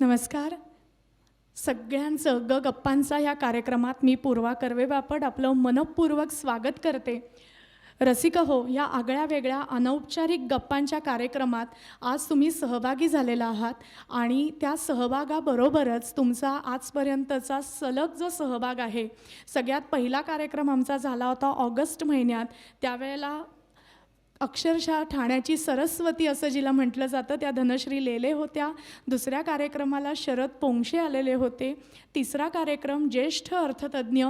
नमस्कार. सगळ्यांचं गप्पांचा ह्या कार्यक्रमात मी पूर्वा कर्वे-बापट आपलं मनःपूर्वक स्वागत करते. रसिक हो, या आगळ्या वेगळ्या अनौपचारिक गप्पांच्या कार्यक्रमात आज तुम्ही सहभागी झालेला आहात आणि त्या सहभागाबरोबरच तुमचा आजपर्यंतचा सलग जो सहभाग आहे. सगळ्यात पहिला कार्यक्रम आमचा झाला होता ऑगस्ट महिन्यात. त्यावेळेला अक्षरशः ठाण्याची सरस्वती असं जिला म्हटलं जातं त्या धनश्री लेले होत्या. दुसऱ्या कार्यक्रमाला शरद पोंक्षे आलेले होते. तिसरा कार्यक्रम ज्येष्ठ अर्थतज्ञ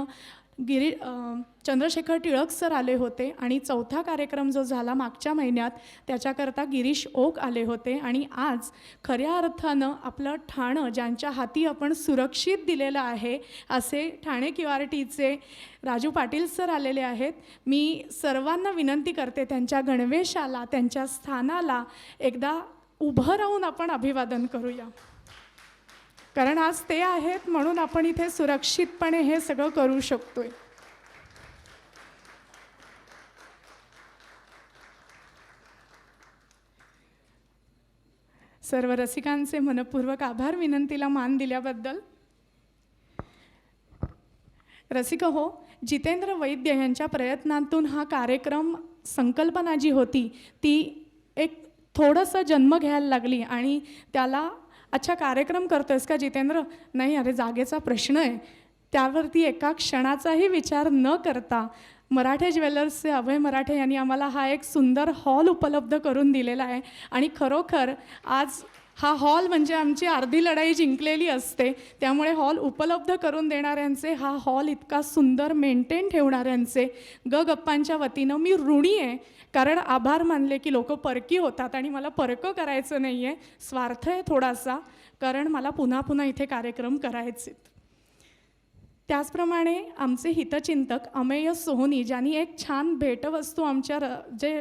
चंद्रशेखर टिळक सर आले होते आणि चौथा कार्यक्रम जो झाला मागच्या महिन्यात त्याच्याकरता गिरीश ओक आले होते. आणि आज खऱ्या अर्थानं आपलं ठाणं ज्यांच्या हाती आपण सुरक्षित दिलेलं आहे असे ठाणे QRTचे राजू पाटील सर आलेले आहेत. मी सर्वांना विनंती करते त्यांच्या गणवेशाला त्यांच्या स्थानाला एकदा उभं राहून आपण अभिवादन करूया, कारण आज ते आहेत म्हणून आपण इथे सुरक्षितपणे हे सगळं करू शकतोय. सर्व रसिकांचे मनपूर्वक आभार विनंतीला मान दिल्याबद्दल. रसिक हो, जितेंद्र वैद्य यांच्या प्रयत्नांतून हा कार्यक्रम संकल्पना जी होती ती एक थोडंसं जन्म घ्यायला लागली आणि त्याला अच्छा कार्यक्रम करतोयस का जितेंद्र? नाही, अरे जागेचा प्रश्न आहे. त्यावरती एका क्षणाचाही विचार न करता मराठे ज्वेलर्सचे अभय मराठे यांनी आम्हाला हा एक सुंदर हॉल उपलब्ध करून दिलेला आहे. आणि खरोखर आज हा हॉल म्हणजे आमची अर्धी लढाई जिंकलेली असते. त्यामुळे हॉल उपलब्ध करून देणाऱ्यांचे, हा हॉल इतका सुंदर मेंटेन ठेवणाऱ्यांचे गप्पांच्या वतीनं मी ऋणी आहे. कारण आभार मानले की लोक परकी होतात आणि मला परकं करायचं नाही आहे, स्वार्थ आहे थोडासा, कारण मला पुन्हा पुन्हा इथे कार्यक्रम करायचे. त्याचप्रमाणे आमचे हितचिंतक अमेय सोहनी ज्यांनी एक छान भेटवस्तू आमच्या जे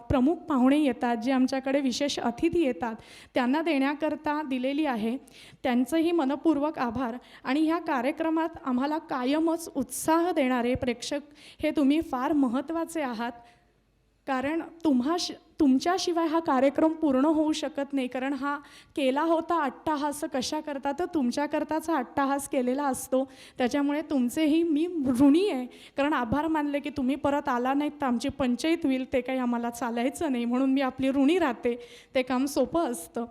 प्रमुख पाहुणे येतात, जे आमच्याकडे विशेष अतिथी येतात त्यांना देण्याकरता दिलेली आहे, त्यांचंही मनपूर्वक आभार. आणि ह्या कार्यक्रमात आम्हाला कायमच उत्साह देणारे प्रेक्षक हे तुम्ही फार महत्त्वाचे आहात. कारण तुमच्याशिवाय हा कार्यक्रम पूर्ण होऊ शकत नाही. कारण हा केला होता अट्टाहास कशा करता, तर तुमच्याकरताचा अट्टाहास केलेला असतो. त्याच्यामुळे तुमचेही मी ऋणी आहे. कारण आभार मानले की तुम्ही परत आला नाहीत तर आमची पंचायत होईल, ते काही आम्हाला चालायचं नाही, म्हणून मी आपली ऋणी राहते. ते काम सोपं असतं.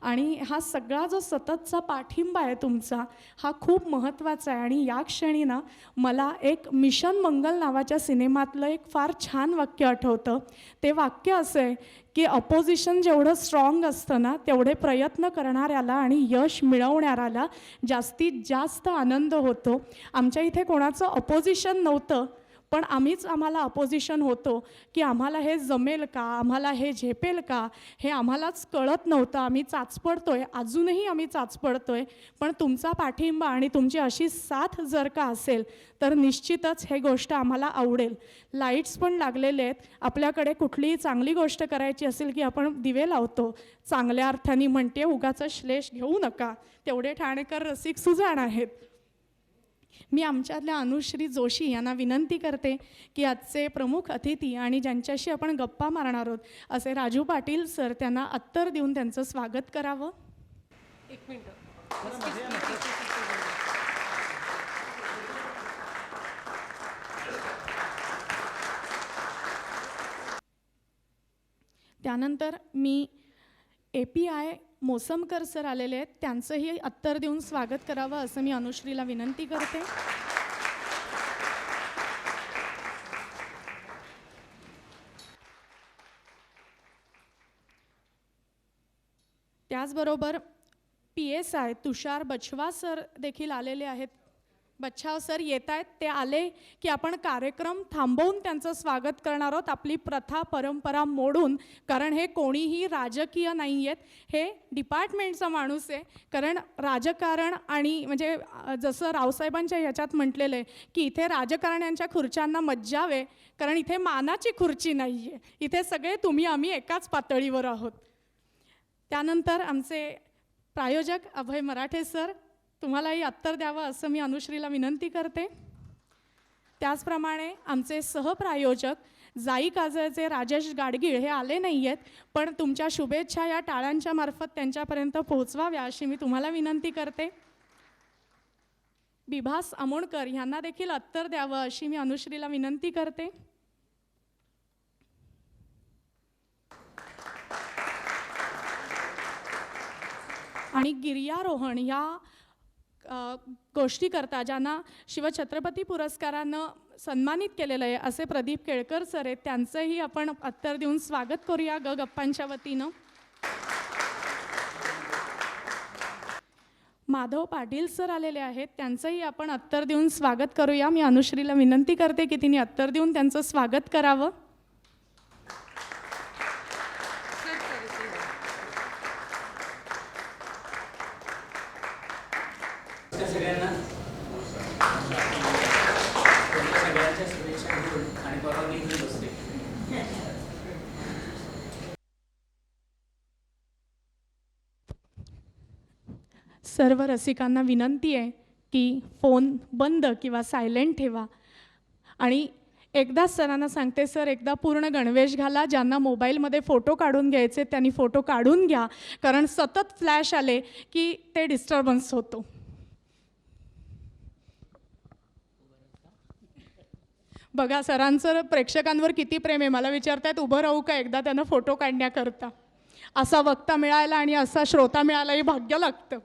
आणि हा सगळा जो सततचा पाठिंबा आहे तुमचा, हा खूप महत्त्वाचा आहे. आणि या क्षणी ना मला एक मिशन मंगल नावाच्या सिनेमातलं एक फार छान वाक्य आठवतं. ते वाक्य असं आहे की अपोजिशन जेवढं स्ट्रॉंग असतं ना, तेवढे प्रयत्न करणाऱ्याला आणि यश मिळवणाऱ्याला जास्तीत जास्त आनंद होतो. आमच्या इथे कोणाचं अपोजिशन नव्हतं, पण आम्हाला अपोजिशन होतो की आम्हाला हे जमेल का, आम्हाला हे झेपेल का, हे आम्हालाच कळत नव्हतं. आम्ही चाचपडतोय, अजूनही आम्ही चाचपडतोय. पण तुमचा पाठिंबा आणि तुमची अशी साथ जर का असेल तर निश्चितच हे गोष्ट आम्हाला आवडेल. लाईट्स पण लागलेले आहेत. आपल्याकडे कुठलीही चांगली गोष्ट करायची असेल की आपण दिवे लावतो. चांगल्या अर्थाने म्हणते, उगाचं श्लेष घेऊ नका, तेवढे ठाणेकर रसिक सुजाण आहेत. मी आमच्यातल्या अनुश्री जोशी यांना विनंती करते की आजचे प्रमुख अतिथी आणि ज्यांच्याशी आपण गप्पा मारणार आहोत असे राजू पाटील सर, त्यांना अत्तर देऊन त्यांचं स्वागत करावं. एक मिनिट. त्यानंतर मी API मोसमकर सर आलेले आहेत, त्यांचंही अत्तर देऊन स्वागत करावं असं मी अनुश्रीला विनंती करते. त्याचबरोबर PSI तुषार बछवा सर देखील आलेले आहेत. बच्छाव सर येत आहेत. ते आले की आपण कार्यक्रम थांबवून त्यांचं स्वागत करणार आहोत, आपली प्रथा परंपरा मोडून. कारण हे कोणीही राजकीय नाही आहेत, हे डिपार्टमेंटचा माणूस आहे. कारण राजकारण आणि म्हणजे जसं रावसाहेबांच्या ह्याच्यात म्हटलेलं आहे की इथे राजकारण्यांच्या खुर्च्यांना मज्जावे, कारण इथे मानाची खुर्ची नाही आहे, इथे सगळे तुम्ही आम्ही एकाच पातळीवर आहोत. त्यानंतर आमचे प्रायोजक अभय मराठे सर, तुम्हालाही अत्तर द्यावं असं मी अनुश्रीला विनंती करते. त्याचप्रमाणे आमचे सहप्रायोजक जाई काजळचे राजेश गाडगीळ हे आले नाही आहेत, पण तुमच्या शुभेच्छा या टाळ्यांच्या मार्फत त्यांच्यापर्यंत पोहोचवाव्या अशी मी तुम्हाला विनंती करते. बिभास आमोणकर यांना देखील उत्तर द्यावं अशी मी अनुश्रीला विनंती करते. आणि गिर्यारोहण ह्या गोष्टी करता ज्यांना शिवछत्रपती पुरस्कारानं सन्मानित केलेलं आहे असे प्रदीप केळकर सर आहेत, त्यांचंही आपण उत्तर देऊन स्वागत करूया गप्पांच्या वतीनं. माधव पाटील सर आलेले आहेत, त्यांचंही आपण उत्तर देऊन स्वागत करूया. मी अनुश्रीला विनंती करते की तिने उत्तर देऊन त्यांचं स्वागत करावं. सगळ्यांना सगळ्यांच्या शुभेच्छा घेऊन आणि परवानगी घेऊन बसते. सर्व रसिकांना विनंती आहे की फोन बंद किंवा सायलेंट ठेवा. आणि एकदाच सरांना सांगते, सर एकदा पूर्ण गणवेश घाला. ज्यांना मोबाईलमध्ये फोटो काढून घ्यायचे त्यांनी फोटो काढून घ्या, कारण सतत फ्लॅश आले की ते डिस्टर्बन्स होतो. बघा सरांचं प्रेक्षकांवर किती प्रेम आहे. मला विचारतायत उभं राहू का एकदा त्यांना फोटो काढण्याकरता. असा वक्ता मिळायला आणि असा श्रोता मिळायला हे भाग्य लागतं.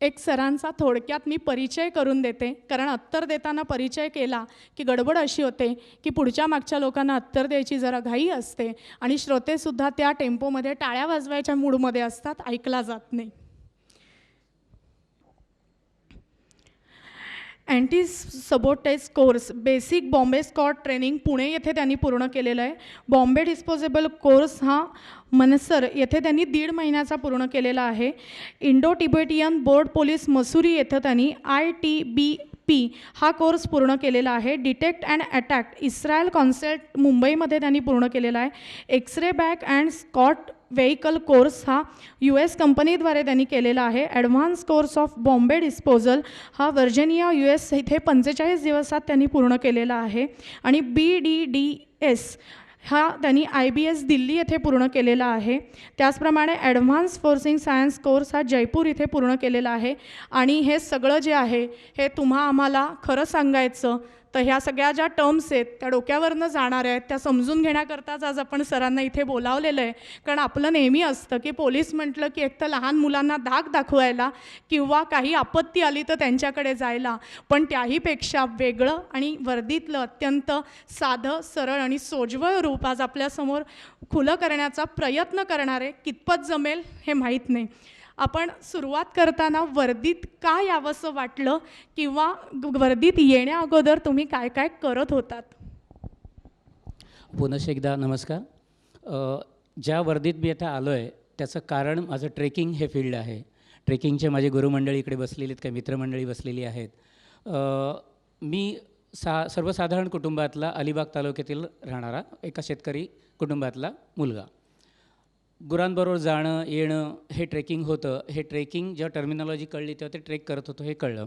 एक सरांचा थोडक्यात मी परिचय करून देते, कारण उत्तर देताना परिचय केला की गडबड अशी होते की पुढच्या मागच्या लोकांना उत्तर द्यायची जरा घाई असते आणि श्रोतेसुद्धा त्या टेम्पोमध्ये टाळ्या वाजवायच्या मूडमध्ये असतात, ऐकला जात नाही. Anti sabotage course basic bomb scout training Pune येथे त्यांनी पूर्ण केलेलं आहे. बॉम्बे डिस्पोजेबल कोर्स हा मनसर येथे त्यांनी 1.5 महिन्याचा पूर्ण केलेला आहे. Indo Tibetan border police Mussoorie येथे त्यांनी ITBP हा कोर्स पूर्ण केलेला आहे. Detect and attack Israel consult मुंबईमध्ये त्यांनी पूर्ण केलेला आहे. X-ray bag and scout vehicle course हा US कंपनीद्वारे त्यांनी केलेला आहे. Advance course of bomb disposal हा व्हर्जिनिया US इथे 45 दिवसात त्यांनी पूर्ण केलेला आहे. आणि BDDS हा त्यांनी IBS दिल्ली येथे पूर्ण केलेला आहे. त्याचप्रमाणे ॲडव्हान्स फोर्सिंग सायन्स कोर्स हा जयपूर इथे पूर्ण केलेला आहे. आणि हे सगळं जे आहे हे तुम्हा आम्हाला खरं सांगायचं तर ह्या सगळ्या ज्या टर्म्स आहेत त्या डोक्यावरनं जाणाऱ्या आहेत त्या समजून घेण्याकरताच आज आपण सरांना इथे बोलावलेलं आहे. कारण आपलं नेहमी असतं की पोलीस म्हटलं की एक तर लहान मुलांना धाक दाखवायला किंवा काही आपत्ती आली तर त्यांच्याकडे जायला, पण त्याहीपेक्षा वेगळं आणि वर्दीतलं अत्यंत साधं सरळ आणि सोज्वळ रूप आज आपल्यासमोर खुलं करण्याचा प्रयत्न करणारे. कितपत जमेल हे माहीत नाही. आपण सुरुवात करताना वर्दीत काय यावंसं वाटलं किंवा वर्दीत येण्या अगोदर तुम्ही काय काय करत होतात? पुनश एकदा नमस्कार. ज्या वर्दीत मी आता आलो आहे त्याचं कारण माझं ट्रेकिंग हे फील्ड आहे. ट्रेकिंगचे माझे गुरुमंडळी इकडे बसलेली आहेत, काही मित्रमंडळी बसलेली आहेत. मी सर्वसाधारण कुटुंबातला अलिबाग तालुक्यातील राहणारा एका शेतकरी कुटुंबातला मुलगा. गुरांबरोबर जाणं येणं हे ट्रेकिंग होतं. हे ट्रेकिंग जेव्हा टर्मिनॉलॉजी कळली तेव्हा ते ट्रेक करत होतो हे कळलं.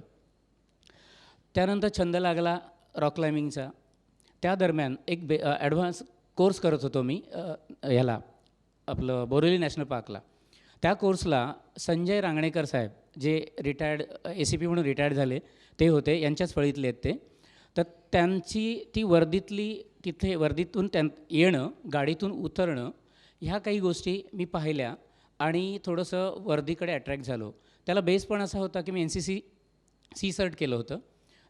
त्यानंतर छंद लागला रॉक क्लाइम्बिंगचा. त्या दरम्यान एक ॲडव्हान्स कोर्स करत होतो मी ह्याला आपलं बोरिवली नॅशनल पार्कला. त्या कोर्सला संजय रांगणेकर साहेब जे रिटायर्ड ACP म्हणून रिटायर्ड झाले ते होते, यांच्याच फळीतले आहेत ते. तर त्यांची ती वर्दीतली तिथे वर्दीतून येणं, गाडीतून उतरणं ह्या काही गोष्टी मी पाहिल्या आणि थोडंसं वर्दीकडे अट्रॅक्ट झालो. त्याला बेस पण असा होता की मी NCC सी सर्ट केलं होतं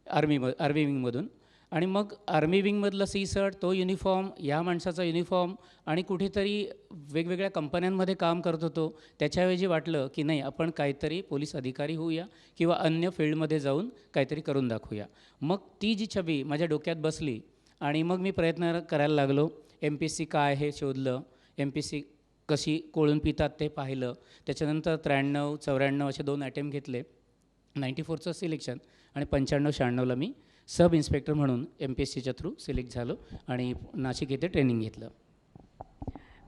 आर्मी विंगमधून. आणि मग आर्मी विंगमधलं सी सर्ट, तो युनिफॉर्म, या माणसाचा युनिफॉर्म आणि कुठेतरी वेगवेगळ्या कंपन्यांमध्ये काम करत होतो. त्याच्याऐवजी वाटलं की नाही आपण काहीतरी पोलीस अधिकारी होऊया किंवा अन्य फील्डमध्ये जाऊन काहीतरी करून दाखवूया. मग ती जी छबी माझ्या डोक्यात बसली आणि मग मी प्रयत्न करायला लागलो. MPSC काय हे शोधलं, MPSC कशी कोळून पितात ते पाहिलं. त्याच्यानंतर 93, 94 असे 2 अटेम्प्ट घेतले. 94चं सिलेक्शन आणि 95-96ला मी सब इन्स्पेक्टर म्हणून MPSCच्या थ्रू सिलेक्ट झालो आणि नाशिक येथे ट्रेनिंग घेतलं.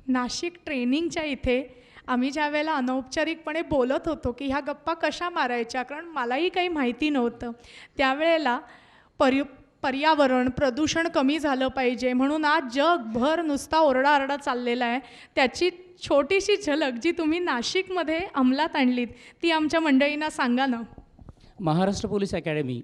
नाशिक ट्रेनिंगच्या इथे आम्ही ज्या वेळेला अनौपचारिकपणे बोलत होतो की ह्या गप्पा कशा मारायच्या, कारण मलाही काही माहिती नव्हतं त्यावेळेला. पर्यावरण प्रदूषण कमी झालं पाहिजे म्हणून आज जगभर नुसता ओरडाआरडा चाललेला आहे. त्याची छोटीशी झलक जी तुम्ही नाशिकमध्ये अंमलात आणलीत ती आमच्या मंडळींना सांगा ना. महाराष्ट्र पोलीस अकॅडमी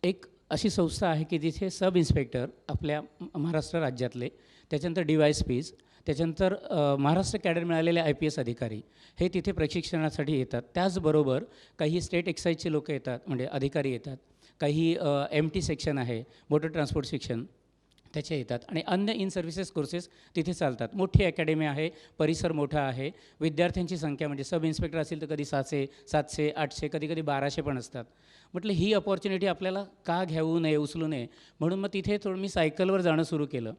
एक अशी संस्था आहे की जिथे सब इन्स्पेक्टर आपल्या महाराष्ट्र राज्यातले, त्याच्यानंतर DYSPs, त्याच्यानंतर महाराष्ट्र कॅडर मिळालेले IPS अधिकारी हे तिथे प्रशिक्षणासाठी येतात. त्याचबरोबर काही स्टेट एक्साईजचे लोक येतात, म्हणजे अधिकारी येतात, काही MT सेक्शन आहे, मोटर ट्रान्सपोर्ट सेक्शन, त्याचे येतात आणि अन्य इन सर्व्हिसेस कोर्सेस तिथे चालतात. मोठी अकॅडमी आहे, परिसर मोठा आहे, विद्यार्थ्यांची संख्या म्हणजे सब इन्स्पेक्टर असेल तर कधी 600, 700, 800, कधी कधी 1200 पण असतात. म्हटलं ही अपॉर्च्युनिटी आपल्याला का घेऊ नये, उचलू नये, म्हणून मग तिथे थोडं मी सायकलवर जाणं सुरू केलं.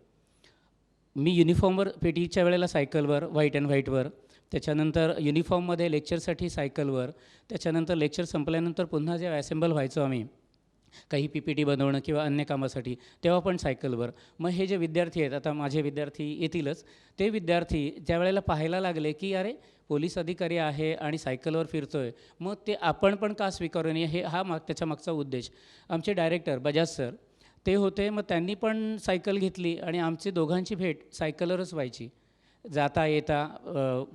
मी युनिफॉर्मवर PTच्या वेळेला सायकलवर, व्हाईट अँड व्हाईटवर, त्याच्यानंतर युनिफॉर्ममध्ये लेक्चरसाठी सायकलवर, त्याच्यानंतर लेक्चर संपल्यानंतर पुन्हा जेव्हा ॲसेंबल व्हायचो आम्ही काही PPT बनवणं किंवा अन्य कामासाठी, तेव्हा पण सायकलवर. मग हे जे विद्यार्थी आहेत, आता माझे विद्यार्थी येतीलच, ते विद्यार्थी ज्या वेळेला पाहायला लागले की अरे पोलीस अधिकारी आहे आणि सायकलवर फिरतो आहे, मग ते आपण पण का स्वीकारू नये, हे त्याच्या मागचा उद्देश. आमचे डायरेक्टर बजाज सर ते होते, मग त्यांनी पण सायकल घेतली आणि आमची दोघांची भेट सायकलवरच व्हायची. जाता येता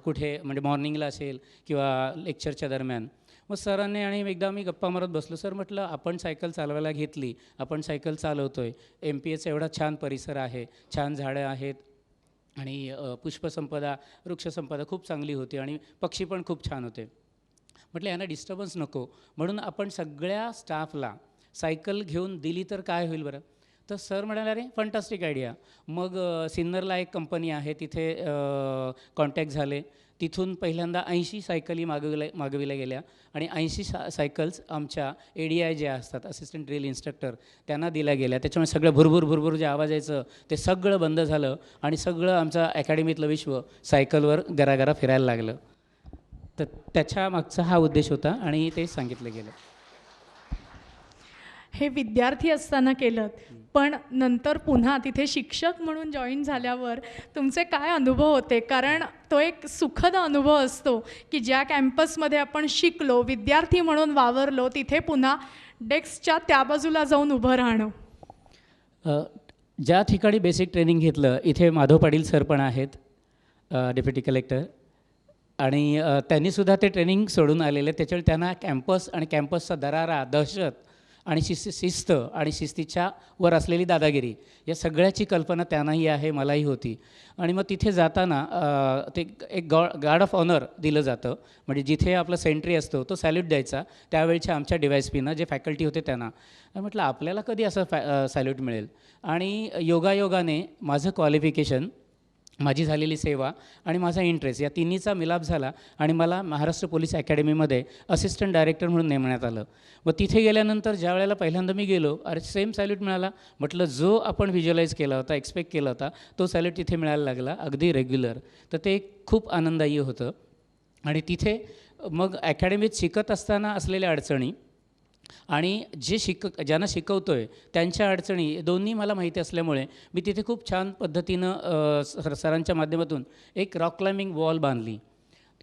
कुठे म्हणजे मॉर्निंगला असेल किंवा लेक्चरच्या दरम्यान. मग सरांनी आणि एकदा मी गप्पा मारत बसलो. सर म्हटलं आपण सायकल चालवायला घेतली, आपण सायकल चालवतो आहे, MPSचा एवढा छान परिसर आहे, छान झाडं आहेत आणि पुष्पसंपदा, वृक्षसंपदा खूप चांगली होती आणि पक्षी पण खूप छान होते. म्हटलं यांना डिस्टर्बन्स नको, म्हणून आपण सगळ्या स्टाफला सायकल घेऊन दिली तर काय होईल बरं. तर सर म्हणाले अरे फंटास्टिक आयडिया. मग सिन्नरला एक कंपनी आहे, तिथे कॉन्टॅक्ट झाले. तिथून पहिल्यांदा 80 सायकली मागविल्या गेल्या आणि 80 सायकल्स आमच्या ADI जे असतात, असिस्टंट ड्रिल इन्स्ट्रक्टर, त्यांना दिल्या गेल्या. त्याच्यामुळे सगळं भुरभुर जे आवाज यायचं ते सगळं बंद झालं आणि सगळं आमचं अकॅडमीतलं विश्व सायकलवर गरागरा फिरायला लागलं. तर त्याच्या मागचा हा उद्देश होता आणि ते सांगितलं गेलं. हे विद्यार्थी असताना केलं, पण नंतर पुन्हा तिथे शिक्षक म्हणून जॉईन झाल्यावर तुमचे काय अनुभव होते? कारण तो एक सुखद अनुभव असतो की ज्या कॅम्पसमध्ये आपण शिकलो, विद्यार्थी म्हणून वावरलो, तिथे पुन्हा डेस्कच्या त्या बाजूला जाऊन उभं राहणं. ज्या ठिकाणी बेसिक ट्रेनिंग घेतलं, इथे माधव पाटील सर पण आहेत, डेप्युटी कलेक्टर, आणि त्यांनीसुद्धा ते ट्रेनिंग सोडून आलेले. त्याच्यामुळे त्यांना कॅम्पस आणि कॅम्पसचा दरारा, दहशत आणि शिस्त आणि शिस्तीच्या वर असलेली दादागिरी या सगळ्याची कल्पना त्यांनाही आहे, मलाही होती. आणि मग तिथे जाताना ते एक गार्ड ऑफ ऑनर दिलं जातं, म्हणजे जिथे आपलं सेंट्री असतो तो सॅल्यूट द्यायचा. त्यावेळच्या आमच्या DYSPना जे फॅकल्टी होते त्यांना म्हटलं आपल्याला कधी असं सॅल्यूट मिळेल. आणि योगायोगाने माझं क्वालिफिकेशन, माझी झालेली सेवा आणि माझा इंटरेस्ट या तिन्हीचा मिलाप झाला आणि मला महाराष्ट्र पोलीस अकॅडमीमध्ये असिस्टंट डायरेक्टर म्हणून नेमण्यात आलं. मग तिथे गेल्यानंतर ज्या वेळेला पहिल्यांदा मी गेलो, अरे सेम सॅल्यूट मिळाला. म्हटलं जो आपण व्हिज्युअलाइज केला होता, एक्सपेक्ट केला होता, तो सॅल्यूट तिथे मिळायला लागला, अगदी रेग्युलर. तर ते खूप आनंददायी होतं. आणि तिथे मग अकॅडमीत शिकत असताना असलेल्या अडचणी आणि ज्यांना शिकवतो आहे त्यांच्या अडचणी दोन्ही मला माहिती असल्यामुळे मी तिथे खूप छान पद्धतीनं सरांच्या माध्यमातून एक रॉक क्लाइम्बिंग वॉल बांधली.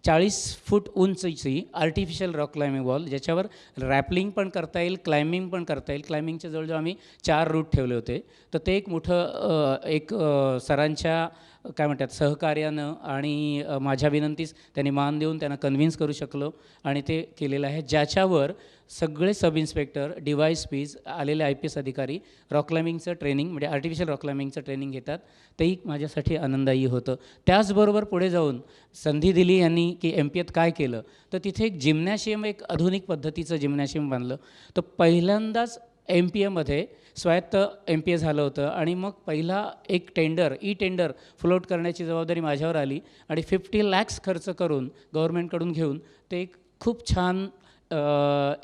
40 फूट उंचीची आर्टिफिशियल रॉक क्लाइम्बिंग वॉल, ज्याच्यावर रॅपलिंग पण करता येईल, क्लाइम्बिंग पण करता येईल. क्लाइम्बिंगच्या जवळजवळ आम्ही 4 रूट ठेवले होते. तर ते एक मोठं सरांच्या काय म्हणतात सहकार्यानं आणि माझ्या विनंतीस त्यांनी मान देऊन त्यांना कन्व्हिन्स करू शकलो आणि ते केलेलं आहे. ज्याच्यावर सगळे सब इन्स्पेक्टर, DYSPs, आलेले IPS अधिकारी रॉक क्लाइम्बिंगचं ट्रेनिंग म्हणजे आर्टिफिशियल रॉक क्लाइम्बिंगचं ट्रेनिंग घेतात. तेही माझ्यासाठी आनंददायी होतं. त्याचबरोबर पुढे जाऊन संधी दिली यांनी की MPSत काय केलं, तर तिथे एक जिम्नॅशियम, एक आधुनिक पद्धतीचं जिम्नॅशियम बांधलं. तर पहिल्यांदाच MPमध्ये स्वायत्त MPS झालं होतं आणि मग पहिला एक टेंडर फ्लोट करण्याची जबाबदारी माझ्यावर आली आणि 50 lakhs खर्च करून गव्हर्नमेंटकडून घेऊन ते एक खूप छान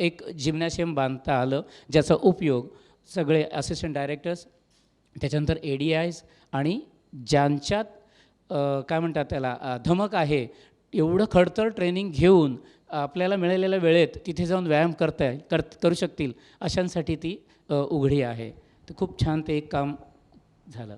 एक जिम्नॅशियम बांधता आलं, ज्याचा उपयोग सगळे असिस्टंट डायरेक्टर्स, त्याच्यानंतर ADIs आणि ज्यांच्यात काय म्हणतात त्याला धमक आहे, एवढं खडतर ट्रेनिंग घेऊन आपल्याला मिळालेल्या वेळेत तिथे जाऊन व्यायाम करू शकतील अशांसाठी ती उघडी आहे. तर खूप छान ते एक काम झालं.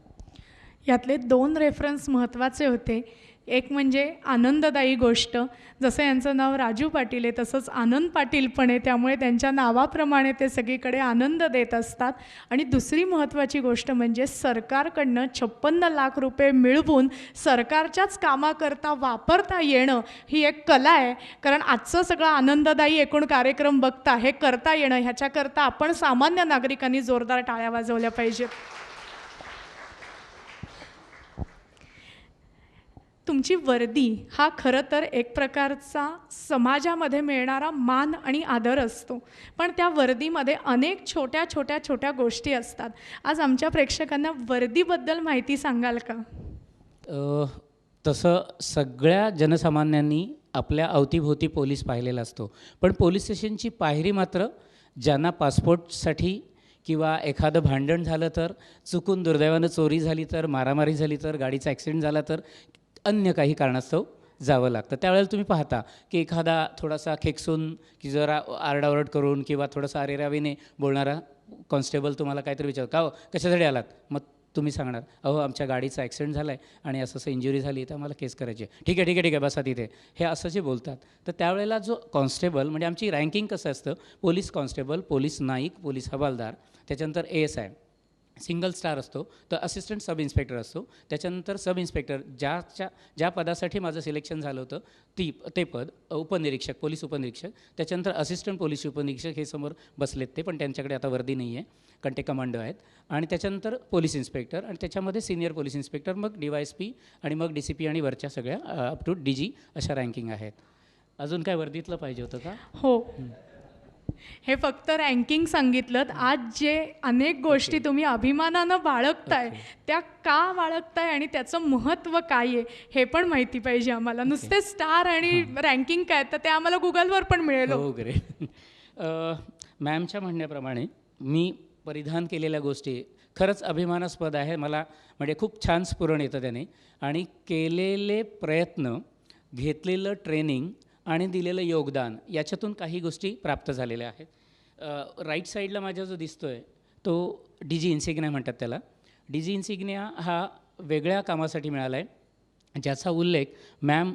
यातले 2 रेफरन्स महत्त्वाचे होते एक म्हणजे आनंददायी गोष्ट, जसं यांचं नाव राजू पाटील आहे तसंच आनंद पाटील पण आहे, त्यामुळे त्यांच्या नावाप्रमाणे ते सगळीकडे आनंद देत असतात. आणि दुसरी महत्त्वाची गोष्ट म्हणजे सरकारकडनं 56 लाख रुपये मिळवून सरकारच्याच कामाकरता वापरता येणं ही एक कला आहे. कारण आजचं सगळं आनंददायी एकूण कार्यक्रम बघता हे करता येणं, ह्याच्याकरता आपण सामान्य नागरिकांनी जोरदार टाळ्या वाजवल्या पाहिजेत. तुमची वर्दी हा खरं तर एक प्रकारचा समाजामध्ये मिळणारा मान आणि आदर असतो, पण त्या वर्दीमध्ये अनेक छोट्या छोट्या छोट्या गोष्टी असतात. आज आमच्या प्रेक्षकांना वर्दीबद्दल माहिती सांगाल का? तसं सगळ्या जनसामान्यांनी आपल्या अवतीभोवती पोलीस पाहिलेला असतो, पण पोलीस स्टेशनची पायरी मात्र ज्यांना पासपोर्टसाठी किंवा एखादं भांडण झालं तर, चुकून दुर्दैवानं चोरी झाली तर, मारामारी झाली तर, गाडीचा ॲक्सिडेंट झाला तर, अन्य काही कारणास्तव जावं लागतं. त्यावेळेला तुम्ही पाहता की एखादा थोडासा खेकसून की जरा आरडाओरड करून किंवा थोडासा अरेरावीने बोलणारा कॉन्स्टेबल तुम्हाला काहीतरी विचार का हो कशासाठी आलात, मग तुम्ही सांगणार अहो आमच्या गाडीचा ॲक्सिडेंट झाला आहे आणि असं असं इंजुरी झाली तर आम्हाला केस करायची आहे. ठीक आहे ठीक आहे ठीक आहे बसा तिथे, हे असं जे बोलतात. तर त्यावेळेला जो कॉन्स्टेबल म्हणजे आमची रँकिंग कसं असतं, police constable, police Naik, police हवालदार, त्याच्यानंतर ASI सिंगल स्टार असतो, तर असिस्टंट सब इन्स्पेक्टर असतो, त्याच्यानंतर सब इन्स्पेक्टर ज्या पदासाठी माझं सिलेक्शन झालं होतं ते पद, उपनिरीक्षक, पोलीस उपनिरीक्षक, त्याच्यानंतर असिस्टंट पोलीस उपनिरीक्षक हे समोर बसलेत ते, पण त्यांच्याकडे आता वर्दी नाही आहे कारण ते कमांडो आहेत, आणि त्याच्यानंतर पोलीस इन्स्पेक्टर आणि त्याच्यामध्ये सिनियर पोलीस इन्स्पेक्टर, मग DYSP आणि मग DCP आणि वरच्या सगळ्या अप टू DG अशा रँकिंग आहेत. अजून काय वर्दीतलं पाहिजे होतं का? हो, हे फक्त रँकिंग सांगितलं. आज जे अनेक गोष्टी तुम्ही अभिमानानं बाळगताय त्या का बाळगताय आणि त्याचं महत्त्व काय आहे हे पण माहिती पाहिजे आम्हाला. नुसते स्टार आणि रँकिंग काय तर ते आम्हाला गुगलवर पण मिळेल. हो ग्रेट. मॅमच्या म्हणण्याप्रमाणे मी परिधान केलेल्या गोष्टी खरंच अभिमानास्पद आहे मला, म्हणजे खूप छान स्फुरण येतं त्याने, आणि केलेले प्रयत्न, घेतलेलं ट्रेनिंग आणि दिलेलं योगदान याच्यातून काही गोष्टी प्राप्त झालेल्या आहेत. राईट साईडला माझा जो दिसतो आहे तो DG इन्सिग्निया म्हणतात त्याला. DG इन्सिग्निया हा वेगळ्या कामासाठी मिळाला आहे, ज्याचा उल्लेख मॅम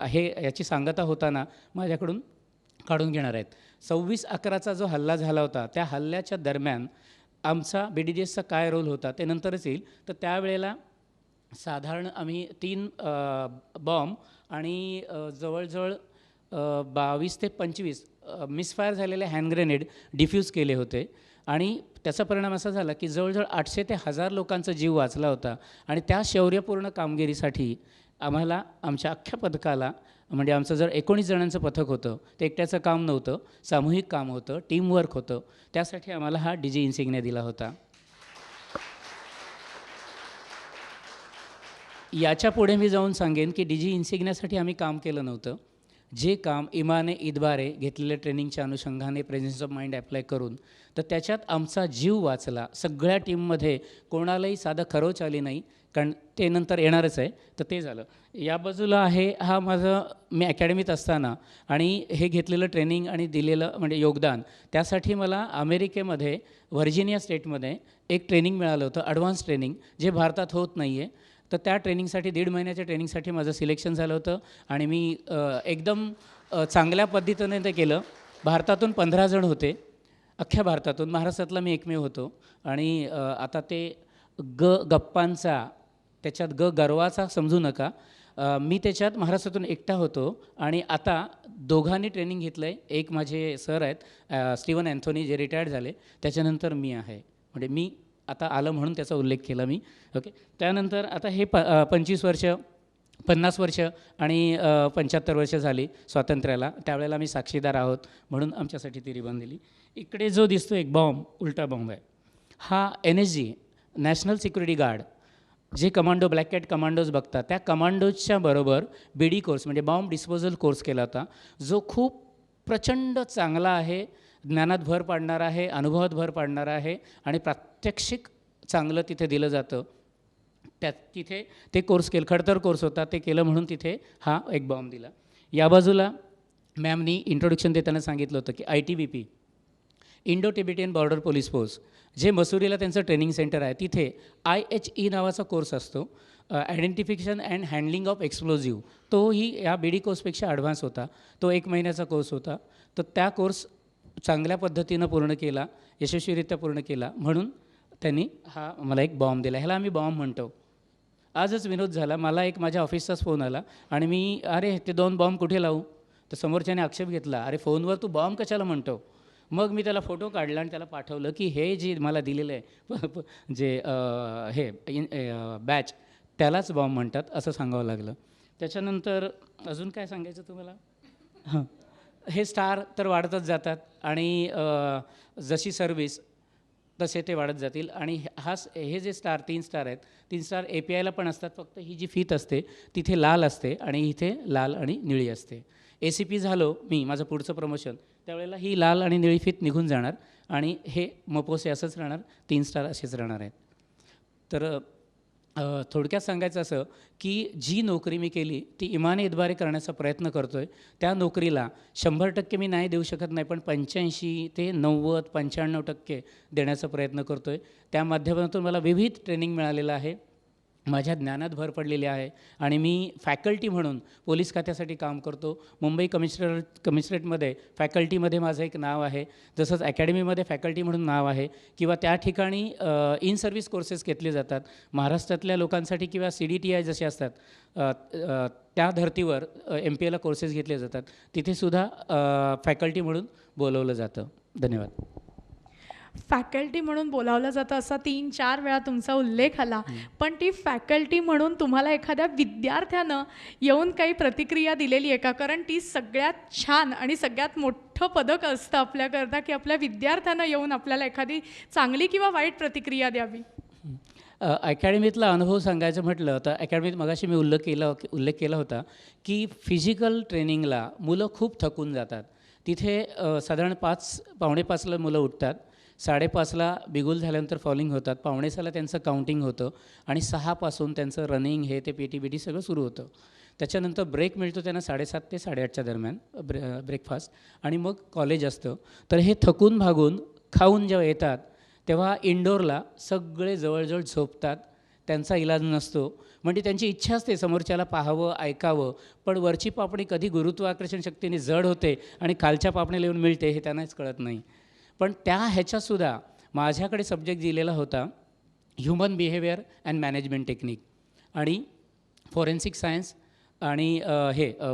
हे याची सांगता होताना माझ्याकडून काढून घेणार आहेत. 26/11चा जो हल्ला झाला होता त्या हल्ल्याच्या दरम्यान आमचा BDGSचा काय रोल होता ते नंतरच येईल. तर त्यावेळेला साधारण आम्ही 3 बॉम्ब आणि जवळजवळ 22 ते 25 मिसफायर झालेले हँड ग्रेनेड डिफ्यूज केले होते, आणि त्याचा परिणाम असा झाला की जवळजवळ 800 ते 1000 लोकांचा जीव वाचला होता. आणि त्या शौर्यपूर्ण कामगिरीसाठी आम्हाला आमच्या अख्ख्या पथकाला, म्हणजे आमचं जर 19 जणांचं पथक होतं, ते एकट्याचं काम नव्हतं, सामूहिक काम होतं, टीमवर्क होतं, त्यासाठी आम्हाला हा DG इन्सिग्निया दिला होता. याच्या पुढे मी जाऊन सांगेन की DG इन्सिग्नियासाठी आम्ही काम केलं नव्हतं. जे काम इमाने ईदबारे घेतलेल्या ट्रेनिंगच्या अनुषंगाने प्रेझेन्स ऑफ माइंड ॲप्लाय करून, तर त्याच्यात आमचा जीव वाचला. सगळ्या टीममध्ये कोणालाही साधं खरोच आली नाही, कारण ते नंतर येणारच आहे, तर ते झालं. या बाजूला आहे हा माझं मी अकॅडमीत असताना आणि हे घेतलेलं ट्रेनिंग आणि दिलेलं म्हणजे योगदान, त्यासाठी मला अमेरिकेमध्ये व्हर्जिनिया स्टेटमध्ये एक ट्रेनिंग मिळालं होतं, ॲडव्हान्स ट्रेनिंग, जे भारतात होत नाही आहे. तर त्या ट्रेनिंगसाठी 1.5 महिन्याच्या ट्रेनिंगसाठी माझं सिलेक्शन झालं होतं आणि मी एकदम चांगल्या पद्धतीने ते केलं. भारतातून 15 जण होते, अख्ख्या भारतातून. महाराष्ट्रातला मी एकमेव होतो. आणि आता ते गप्पांचा, त्याच्यात गर्वाचा समजू नका, मी त्याच्यात महाराष्ट्रातून एकटा होतो. आणि आता दोघांनी ट्रेनिंग घेतलं आहे. एक माझे सर आहेत स्टीवन अँथोनी, जे रिटायर्ड झाले, त्याच्यानंतर मी आहे, म्हणजे मी आता आलं म्हणून त्याचा उल्लेख केला मी. ओके. त्यानंतर आता हे 25 वर्ष, 50 वर्ष आणि 75 वर्ष झाली स्वातंत्र्याला, त्यावेळेला आम्ही साक्षीदार आहोत म्हणून आमच्यासाठी ती रिबन दिली. इकडे जो दिसतो एक बॉम्ब, उलटा बॉम्ब आहे, हा NSG नॅशनल सिक्युरिटी गार्ड, जे कमांडो ब्लॅक कॅट कमांडोज बघतात, त्या कमांडोजच्या बरोबर BD कोर्स म्हणजे बॉम्ब डिस्पोजल कोर्स केला होता, जो खूप प्रचंड चांगला आहे, ज्ञानात भर पाडणारा आहे, अनुभवात भर पाडणारा आहे, आणि प्रात्यक्षिक चांगलं तिथे दिलं जातं. तिथे ते कोर्स केलं, खडतर कोर्स होता, ते केलं म्हणून तिथे हा एक बॉम्ब दिला. या बाजूला मॅमनी इंट्रोडक्शन देताना सांगितलं होतं की ITBP, Indo Tibetan border police force, जे मसुरीला त्यांचं ट्रेनिंग सेंटर आहे, तिथे IHE नावाचा कोर्स असतो. Identification and handling of explosive, तोही या बी डी कोर्सपेक्षा ॲडव्हान्स होता. तो 1 महिन्याचा कोर्स होता. तर त्या कोर्स चांगल्या पद्धतीनं पूर्ण केला, यशस्वीरित्या पूर्ण केला, म्हणून त्यांनी हा मला एक बॉम्ब दिला. ह्याला आम्ही बॉम्ब म्हणतो. आजच विनोद झाला, मला एक माझ्या ऑफिसचाच फोन आला आणि मी अरे ते 2 बॉम्ब कुठे लावू, तर समोरच्याने आक्षेप घेतला, अरे फोनवर तू बॉम्ब कशाला म्हणतो. मग मी त्याला फोटो काढला आणि त्याला पाठवलं की हे जे मला दिलेलं आहे जे हे बॅच, त्यालाच बॉम्ब म्हणतात असं सांगावं लागलं. त्याच्यानंतर अजून काय सांगायचं तुम्हाला. हां, हे स्टार तर वाढतच जातात आणि जशी सर्विस तसे ते वाढत जातील. आणि हे जे स्टार 3 स्टार आहेत, 3 स्टार APIला पण असतात, फक्त ही जी फीत असते तिथे लाल असते आणि इथे लाल आणि निळी असते. ACP झालो मी, माझं पुढचं प्रमोशन, त्यावेळेला ही लाल आणि निळी फीत निघून जाणार आणि हे मपोसे असंच राहणार, 3 स्टार असेच राहणार आहेत. तर थोडक्यात सांगायचं असं की जी नोकरी मी केली ती इमाने इतबारे करण्याचा प्रयत्न करतो आहे. त्या नोकरीला 100% मी नाही देऊ शकत नाही, पण 85 ते 90, 95% देण्याचा प्रयत्न करतो आहे. त्या माध्यमातून मला विविध ट्रेनिंग मिळालेलं आहे, माझ्या ज्ञानात भर पडलेली आहे आणि मी फॅकल्टी म्हणून पोलीस खात्यासाठी काम करतो. मुंबई कमिशनरेटमध्ये फॅकल्टीमध्ये माझं एक नाव आहे, जसंच अकॅडमीमध्ये फॅकल्टी म्हणून नाव आहे, किंवा त्या ठिकाणी इन सर्व्हिस कोर्सेस घेतले जातात महाराष्ट्रातल्या लोकांसाठी, किंवा CDTI जसे असतात त्या धर्तीवर MPAला कोर्सेस घेतले जातात, तिथेसुद्धा फॅकल्टी म्हणून बोलवलं जातं. धन्यवाद. फॅकल्टी म्हणून बोलावलं जातं असा 3-4 वेळा तुमचा उल्लेख आला, पण ती फॅकल्टी म्हणून तुम्हाला एखाद्या विद्यार्थ्यानं येऊन काही प्रतिक्रिया दिलेली आहे का? कारण ती सगळ्यात छान आणि सगळ्यात मोठं पदक असतं आपल्याकरता की आपल्या विद्यार्थ्यानं येऊन आपल्याला एखादी चांगली किंवा वाईट प्रतिक्रिया द्यावी. अकॅडमीतला अनुभव सांगायचं म्हटलं तर अकॅडमीत मगाशी मी उल्लेख केला होता की फिजिकल ट्रेनिंगला मुलं खूप थकून जातात. तिथे साधारण 5:45ला मुलं उठतात, 5:30ला बिगुल झाल्यानंतर फॉलिंग होतात, 5:45ला त्यांचं काउंटिंग होतं आणि 6 त्यांचं रनिंग हे ते PT सगळं सुरू होतं. त्याच्यानंतर ब्रेक मिळतो त्यांना 7:30 ते 8:30च्या दरम्यान ब्रेकफास्ट, आणि मग कॉलेज असतं. तर हे थकून भागून खाऊन जेव्हा येतात तेव्हा इंडोरला सगळे जवळजवळ झोपतात, त्यांचा इलाज नसतो. म्हणजे त्यांची इच्छा असते समोरच्याला पाहावं, ऐकावं, पण वरची पापणी कधी गुरुत्वाकर्षण शक्तीने जड होते आणि खालच्या पापणीला येऊन मिळते हे त्यांनाच कळत नाही. पण त्या ह्याच्यातसुद्धा माझ्याकडे सब्जेक्ट दिलेला होता human behaviour and management technique आणि फॉरेन्सिक सायन्स आणि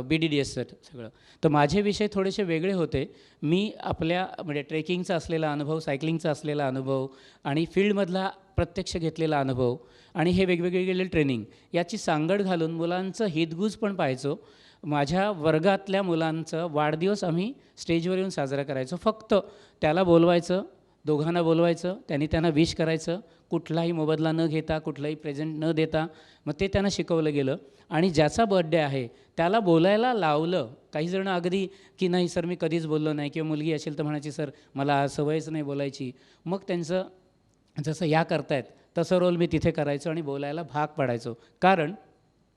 BDDS सगळं. तर माझे विषय थोडेसे वेगळे होते. मी आपल्या म्हणजे ट्रेकिंगचा असलेला अनुभव, सायकलिंगचा असलेला अनुभव आणि फील्डमधला प्रत्यक्ष घेतलेला अनुभव आणि हे वेगवेगळे ट्रेनिंग याची सांगड घालून मुलांचं हितगुज पण पाहायचो. माझ्या वर्गातल्या मुलांचं वाढदिवस आम्ही स्टेजवर येऊन साजरा करायचो. फक्त त्याला बोलवायचं, दोघांना बोलवायचं, त्यांना विश करायचं, कुठलाही मोबदला न घेता, कुठलाही प्रेझेंट न देता. मग ते त्यांना शिकवलं गेलं आणि ज्याचा बर्थडे आहे त्याला बोलायला लावलं. काही जण अगदी की नाही सर मी कधीच बोललो नाही, किंवा मुलगी असेल तर म्हणायची सर मला सवयच नाही बोलायची. मग त्यांचं जसं या करतायत तसं रोल मी तिथे करायचो आणि बोलायला भाग पाडायचो. कारण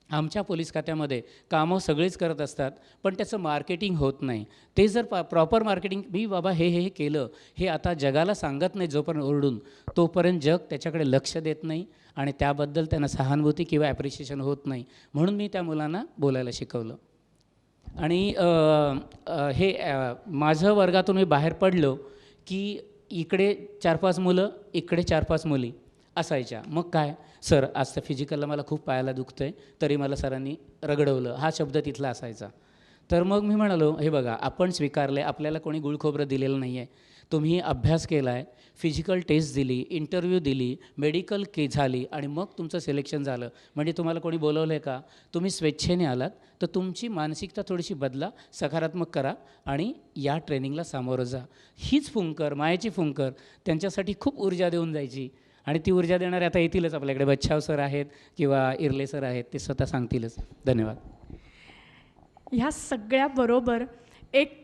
आमच्या पोलीस खात्यामध्ये कामं सगळीच करत असतात, पण त्याचं मार्केटिंग होत नाही. ते जर प्रॉपर मार्केटिंग मी बाबा हे केलं हे आता जगाला सांगत नाही जोपर्यंत ओरडून, तोपर्यंत जग त्याच्याकडे लक्ष देत नाही आणि त्याबद्दल त्यांना सहानुभूती किंवा ॲप्रिशिएशन होत नाही. म्हणून मी त्या मुलांना बोलायला शिकवलं. आणि माझं वर्गातून मी बाहेर पडलो की इकडे 4-5 मुलं, इकडे 4-5 मुली असायच्या. मग काय सर आज तर फिजिकलला मला खूप पायाला दुखतं आहे, तरी मला सरांनी रगडवलं, हा शब्द तिथला असायचा. तर मग मी म्हणालो हे बघा आपण स्वीकारलं आहे, आपल्याला कोणी गुळखोबरं दिलेलं नाही आहे. तुम्ही अभ्यास केला आहे, फिजिकल टेस्ट दिली, इंटरव्ह्यू दिली, मेडिकल झाली आणि मग तुमचं सिलेक्शन झालं. म्हणजे तुम्हाला कोणी बोलवलं आहे का? तुम्ही स्वेच्छेने आलात, तर तुमची मानसिकता थोडीशी बदला, सकारात्मक करा आणि या ट्रेनिंगला सामोरं जा. हीच फुंकर, मायाची फुंकर त्यांच्यासाठी खूप ऊर्जा देऊन जायची. आणि ती ऊर्जा देणारे आता येतीलच आपल्याकडे, बच्छाव सर आहेत किंवा इर्ले सर आहेत, ते स्वतः सांगतीलच. धन्यवाद. ह्या सगळ्याबरोबर एक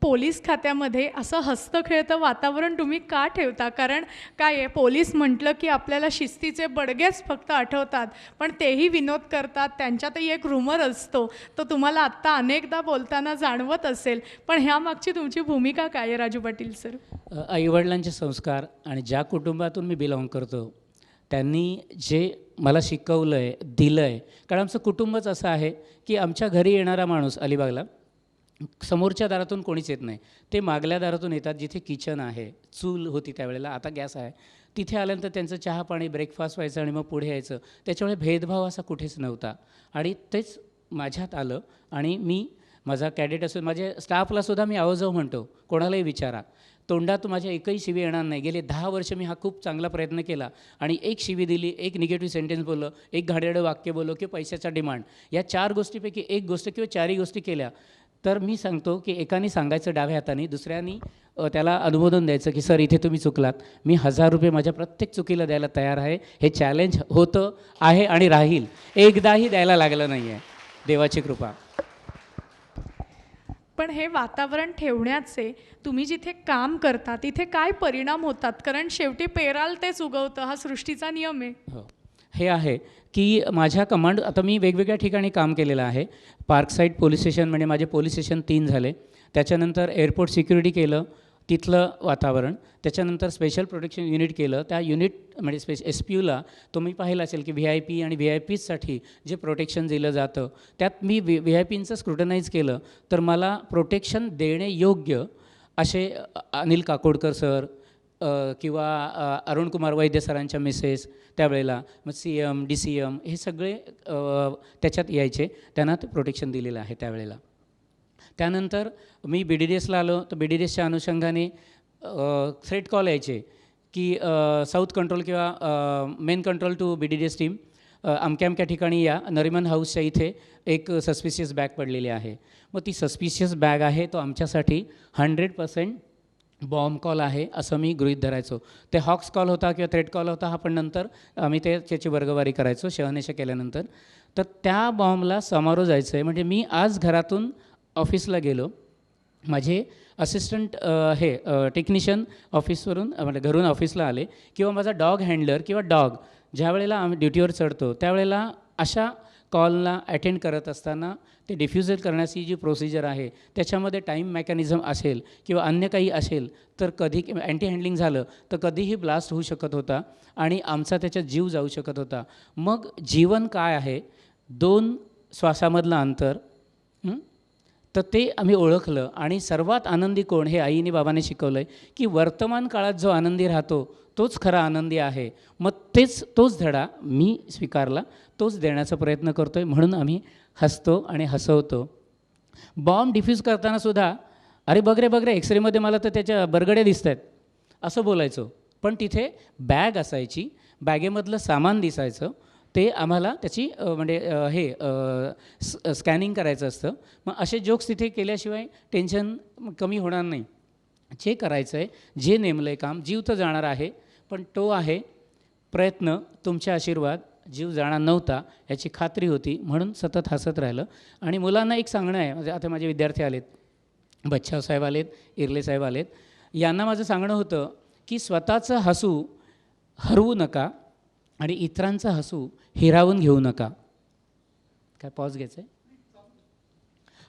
पोलीस खात्यामध्ये असं हस्तखेळतं वातावरण तुम्ही का ठेवता? कारण काय आहे, पोलीस म्हटलं की आपल्याला शिस्तीचे बडगेच फक्त आठवतात, पण तेही विनोद करतात, त्यांच्यातही एक रूमर असतो. तो तुम्हाला आत्ता अनेकदा बोलताना जाणवत असेल, पण ह्यामागची तुमची भूमिका काय आहे राजू पाटील सर? आईवडिलांचे संस्कार आणि ज्या कुटुंबातून मी बिलॉंग करतो त्यांनी जे मला शिकवलं आहे, दिलं आहे. कारण आमचं कुटुंबच असं आहे की आमच्या घरी येणारा माणूस अलिबागला समोरच्या दारातून कोणीच येत नाही. ते मागल्या दारातून येतात, जिथे किचन आहे, चूल होती त्यावेळेला, आता गॅस आहे. तिथे आल्यानंतर त्यांचं चहा पाणी ब्रेकफास्ट व्हायचं आणि मग पुढे यायचं. त्याच्यामुळे भेदभाव असा कुठेच नव्हता आणि तेच माझ्यात आलं. आणि मी माझा कॅडेट असून माझ्या स्टाफलासुद्धा मी आवाजाव म्हणतो, कोणालाही विचारा, तोंडात माझ्या एकही शिवी येणार नाही. गेले 10 वर्ष मी हा खूप चांगला प्रयत्न केला आणि एक शिवी दिली, एक निगेटिव्ह सेंटेन्स बोललं, एक घाणेरडं वाक्य बोललो किंवा पैशाचा डिमांड, या 4 गोष्टीपैकी एक गोष्ट किंवा 4ही गोष्टी केल्या तर मी सांगतो की एकाने सांगायचं डाव्या हाताने, दुसऱ्यानी त्याला अनुमोदन द्यायचं की सर इथे तुम्ही चुकलात, मी 1000 रुपये माझ्या प्रत्येक चुकीला द्यायला तयार आहे. हे चॅलेंज होतं आहे आणि राहील, एकदाही द्यायला लागलं नाही आहे, देवाची कृपा. पण हे वातावरण ठेवण्याचे तुम्ही जिथे काम करता तिथे काय परिणाम होतात? कारण शेवटी पेराल तेच उगवतं, हा सृष्टीचा नियम आहे. हो, हे आहे की माझ्या कमांड, आता मी वेगवेगळ्या ठिकाणी काम केलेलं आहे. पार्कसाईड पोलीस स्टेशन म्हणजे माझे पोलीस स्टेशन 3 झाले. त्याच्यानंतर एअरपोर्ट सिक्युरिटी केलं, तिथलं वातावरण. त्याच्यानंतर स्पेशल प्रोटेक्शन युनिट केलं. त्या युनिट म्हणजे SPUला तुम्ही पाहिलं असेल की VIP आणि VIPसाठी जे प्रोटेक्शन दिलं जातं, त्यात मी VIPंचं स्क्रुटनाईज केलं. तर मला प्रोटेक्शन देणे योग्य असे अनिल काकोडकर सर किंवा अरुणकुमार वैद्य सरांच्या मिसेस त्यावेळेला, मग CM DCM हे सगळे त्याच्यात यायचे, त्यांना ते प्रोटेक्शन दिलेलं आहे त्यावेळेला. त्यानंतर मी BDDSला आलो, तर BDDSच्या अनुषंगाने थ्रेट कॉल यायचे की साऊथ कंट्रोल किंवा main control to BDDS team, अमक्या अमक्या ठिकाणी या, नरिमन हाऊसच्या इथे एक सस्पिशियस बॅग पडलेली आहे. मग ती सस्पिशियस बॅग आहे, तो आमच्यासाठी 100% बॉम्ब कॉल आहे असं मी गृहीत धरायचो. ते हॉक्स कॉल होता किंवा थ्रेट कॉल होता, हा पण नंतर आम्ही त्याची वर्गवारी करायचो शहानिशा केल्यानंतर. तर त्या बॉम्बला सामोरं जायचं आहे. म्हणजे मी आज घरातून ऑफिसला गेलो, माझे असिस्टंट टेक्निशियन ऑफिसवरून म्हणजे घरून ऑफिसला आले, किंवा माझा डॉग हँडलर किंवा डॉग ज्या वेळेला आम्ही ड्युटीवर चढतो त्यावेळेला अशा कॉलला अटेंड करत असताना ते डिफ्युजल करण्याची जी प्रोसिजर आहे त्याच्यामध्ये टाईम मेकॅनिझम असेल किंवा अन्य काही असेल तर कधी अँटी हँडलिंग झालं तर कधीही ब्लास्ट होऊ शकत होता आणि आमचा त्याच्यात जीव जाऊ शकत होता. मग जीवन काय आहे, 2 श्वासामधलं अंतर, तर ते आम्ही ओळखलं. आणि सर्वात आनंदी कोण हे आईने बाबाने शिकवलं आहे की वर्तमान काळात जो आनंदी राहतो तोच खरा आनंदी आहे. मग तोच धडा मी स्वीकारला, तोच देण्याचा प्रयत्न करतो आहे. म्हणून आम्ही हसतो आणि हसवतो. बॉम्ब डिफ्यूज करतानासुद्धा अरे बघ रे एक्सरेमध्ये मला तर त्याच्या बरगड्या दिसत आहेत असं बोलायचो. पण तिथे बॅग असायची, बॅगेमधलं सामान दिसायचं, ते आम्हाला त्याची स्कॅनिंग करायचं असतं. मग असे जोक्स तिथे केल्याशिवाय टेन्शन कमी होणार नाही. जे करायचं आहे, जे नेमलं आहे काम, जीव तर जाणार आहे, पण तो आहे प्रयत्न, तुमचे आशीर्वाद, जीव जाणार नव्हता याची खात्री होती, म्हणून सतत हसत राहिलं. आणि मुलांना एक सांगणं आहे, म्हणजे आता माझे विद्यार्थी आलेत, बच्छाव साहेब आलेत, इर्ले साहेब आलेत, यांना माझं सांगणं होतं की स्वतःचं हसू हरवू नका आणि इतरांचं हसू हिरावून घेऊ नका. काय पॉज घ्यायचं आहे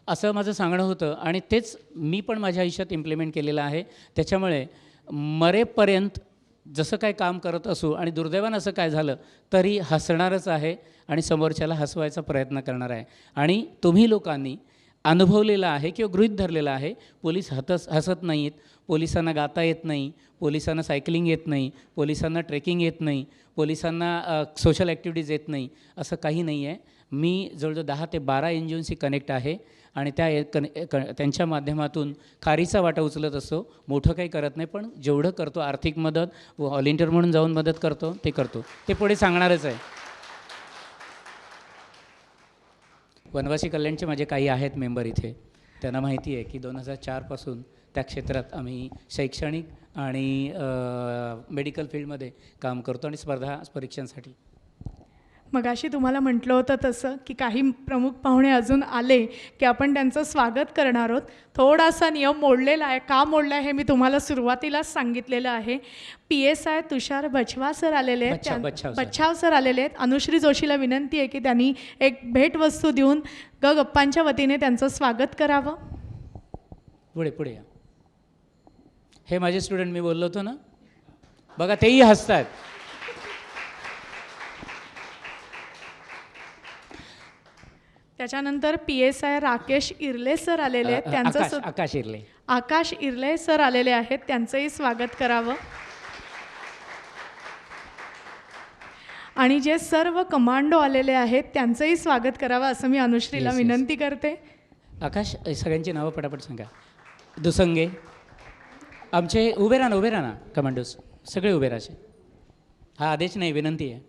असं माझं सांगणं होतं आणि तेच मी पण माझ्या आयुष्यात इम्प्लिमेंट केलेलं आहे. त्याच्यामुळे मरेपर्यंत जसं काय काम करत असू आणि दुर्दैवानं असं काय झालं तरी हसणारच आहे आणि समोरच्याला हसवायचा प्रयत्न करणार आहे. आणि तुम्ही लोकांनी अनुभवलेलं आहे किंवा गृहीत धरलेलं आहे, पोलीस हसत नाहीत, पोलिसांना गाता येत नाही, पोलिसांना सायकलिंग येत नाही, पोलिसांना ट्रेकिंग येत नाही, पोलिसांना सोशल ॲक्टिव्हिटीज येत नाही, असं काही नाही आहे. मी जवळजवळ 10 ते 12 NGOशी कनेक्ट आहे आणि त्यांच्या माध्यमातून खारीचा वाटा उचलत असतो. मोठं काही करत नाही, पण जेवढं करतो आर्थिक मदत, व्हॉलेंटियर म्हणून जाऊन मदत करतो, ते करतो. ते पुढे सांगणारच आहे. वनवासी कल्याणचे माझे काही आहेत मेंबर इथे, त्यांना माहिती आहे की 2004 पासून त्या क्षेत्रात आम्ही शैक्षणिक आणि मेडिकल फील्डमध्ये काम करतो आणि स्पर्धा परीक्षांसाठी. मगाशी तुम्हाला म्हटलं होतं तसं की काही प्रमुख पाहुणे अजून आले की आपण त्यांचं स्वागत करणार आहोत. थोडासा नियम मोडलेला आहे, का मोडला आहे हे मी तुम्हाला सुरुवातीलाच सांगितलेलं आहे. PSI तुषार बछवा सर आलेले आहेत, बच्छाव सर आलेले आहेत. अनुश्री जोशीला विनंती आहे की त्यांनी एक भेटवस्तू देऊन गप्पांच्या वतीने त्यांचं स्वागत करावं. पुढे या. हे माझे स्टुडंट, मी बोललो होतो ना, बघा तेही हसतात. त्याच्यानंतर PSI राकेश इर्ले सर आलेले आहेत, त्यांचं आकाश इरले. आकाश इर्ले सर आलेले आहेत, त्यांचंही स्वागत करावं. आणि जे सर्व कमांडो आलेले आहेत त्यांचंही स्वागत करावं असं मी अनुश्रीला Yes, yes. विनंती करते. आकाश, सगळ्यांची नावं पटापट सांगा. दुसंगे आमचे उभे राहा ना कमांडोज सगळे उभे राहायचे. हा आदेश नाही, विनंती आहे.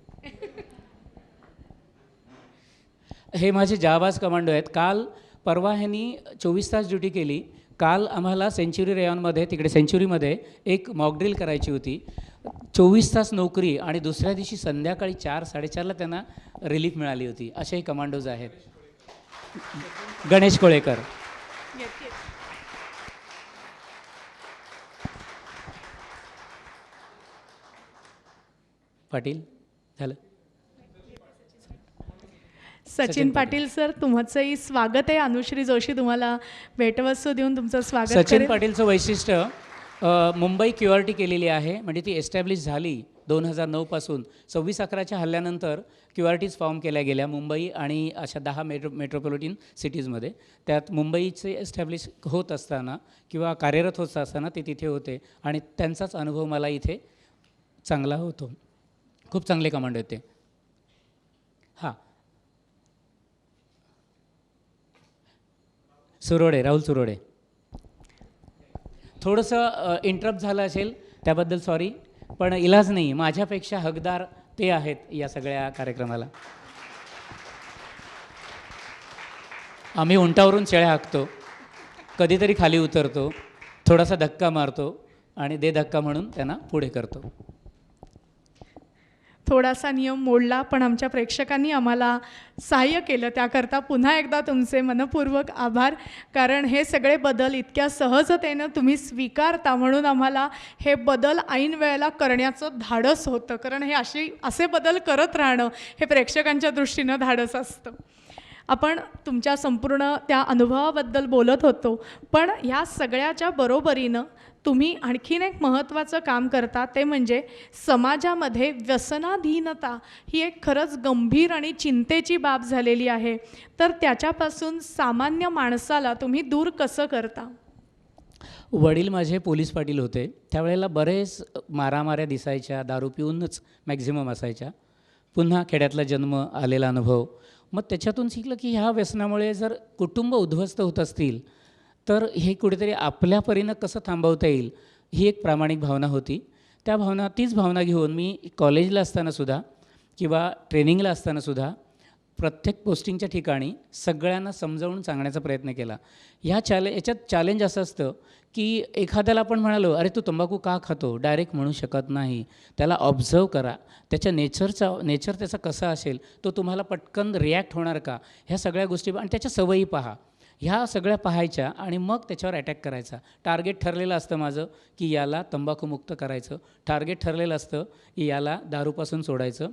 हे माझे जाबाज कमांडो आहेत. काल परवा ह्यांनी 24 तास ड्युटी केली. काल आम्हाला सेंच्युरी रेयॉनमध्ये तिकडे सेंच्युरीमध्ये एक मॉकड्रिल करायची होती. 24 तास नोकरी आणि दुसऱ्या दिवशी संध्याकाळी 4-4:30ला त्यांना रिलीफ मिळाली होती. असेही कमांडोज आहेत. गणेश कोळेकर. पाटील झालं. सचिन पाटील सर, तुमचंही स्वागत आहे. अनुश्री जोशी तुम्हाला भेटवस्तू देऊन तुमचं स्वागत सचिन करेल. पाटीलचं वैशिष्ट्य मुंबई QRT केलेली आहे, म्हणजे ती एस्टॅब्लिश झाली 2009 पासून. 26/11च्या हल्ल्यानंतर QRTs फॉर्म केल्या गेल्या मुंबई आणि अशा 10 मेट्रोपॉलिटन सिटीजमध्ये. त्यात मुंबईचे एस्टॅब्लिश होत असताना किंवा कार्यरत होत असताना ते तिथे होते आणि त्यांचाच अनुभव मला इथे चांगला होतो. खूप चांगले कमांडो आहेत ते. हां, सुरोडे, राहुल सुरोडे. थोडंसं इंटरप्ट झालं असेल त्याबद्दल सॉरी, पण इलाज नाही. माझ्यापेक्षा हकदार ते आहेत या सगळ्या कार्यक्रमाला. आम्ही उंटावरून शेळ्या हाकतो, कधीतरी खाली उतरतो, थोडासा धक्का मारतो आणि दे धक्का म्हणून त्यांना पुढे करतो. थोडासा नियम मोडला, पण आमच्या प्रेक्षकांनी आम्हाला सहाय्य केलं, त्याकरता पुन्हा एकदा तुमचे मनपूर्वक आभार. कारण हे सगळे बदल इतक्या सहजतेनं तुम्ही स्वीकारता म्हणून आम्हाला हे बदल ऐन वेळेला करण्याचं धाडस होतं. कारण हे असे बदल करत राहणं हे प्रेक्षकांच्या दृष्टीनं धाडस असतं. आपण तुमच्या संपूर्ण त्या अनुभवाबद्दल बोलत होतो, पण ह्या सगळ्याच्या बरोबरीनं तुम्ही आणखीन एक महत्त्वाचं काम करता, ते म्हणजे समाजामध्ये व्यसनाधीनता ही एक खरंच गंभीर आणि चिंतेची बाब झालेली आहे. तर त्याच्यापासून सामान्य माणसाला तुम्ही दूर कसं करता? वडील माझे पोलीस पाटील होते. त्यावेळेला बरेच मारामाऱ्या दिसायच्या, दारू पिऊनच मॅक्झिमम असायच्या. पुन्हा खेड्यातला जन्म, आलेला अनुभव. मग त्याच्यातून शिकलं की ह्या व्यसनामुळे जर कुटुंब उद्ध्वस्त होत असतील तर हे कुठेतरी आपल्या परीनं कसं थांबवता येईल, ही एक प्रामाणिक भावना होती. तीच भावना घेऊन मी कॉलेजला असतानासुद्धा किंवा ट्रेनिंगला असतानासुद्धा प्रत्येक पोस्टिंगच्या ठिकाणी सगळ्यांना समजावून सांगण्याचा प्रयत्न केला. याच्यात चॅलेंज असं असतं की एखाद्याला आपण म्हणालो, अरे तू तंबाखू का खातो, डायरेक्ट म्हणू शकत नाही. त्याला ऑब्झर्व करा, त्याच्या नेचर त्याचा कसा असेल, तो तुम्हाला पटकन रिॲक्ट होणार का, ह्या सगळ्या गोष्टी आणि त्याच्या सवयी पहा. ह्या सगळ्या पाहायच्या आणि मग त्याच्यावर अटॅक करायचा. टार्गेट ठरलेलं असतं माझं की याला तंबाखूमुक्त करायचं. टार्गेट ठरलेलं असतं की याला दारूपासून सोडायचं.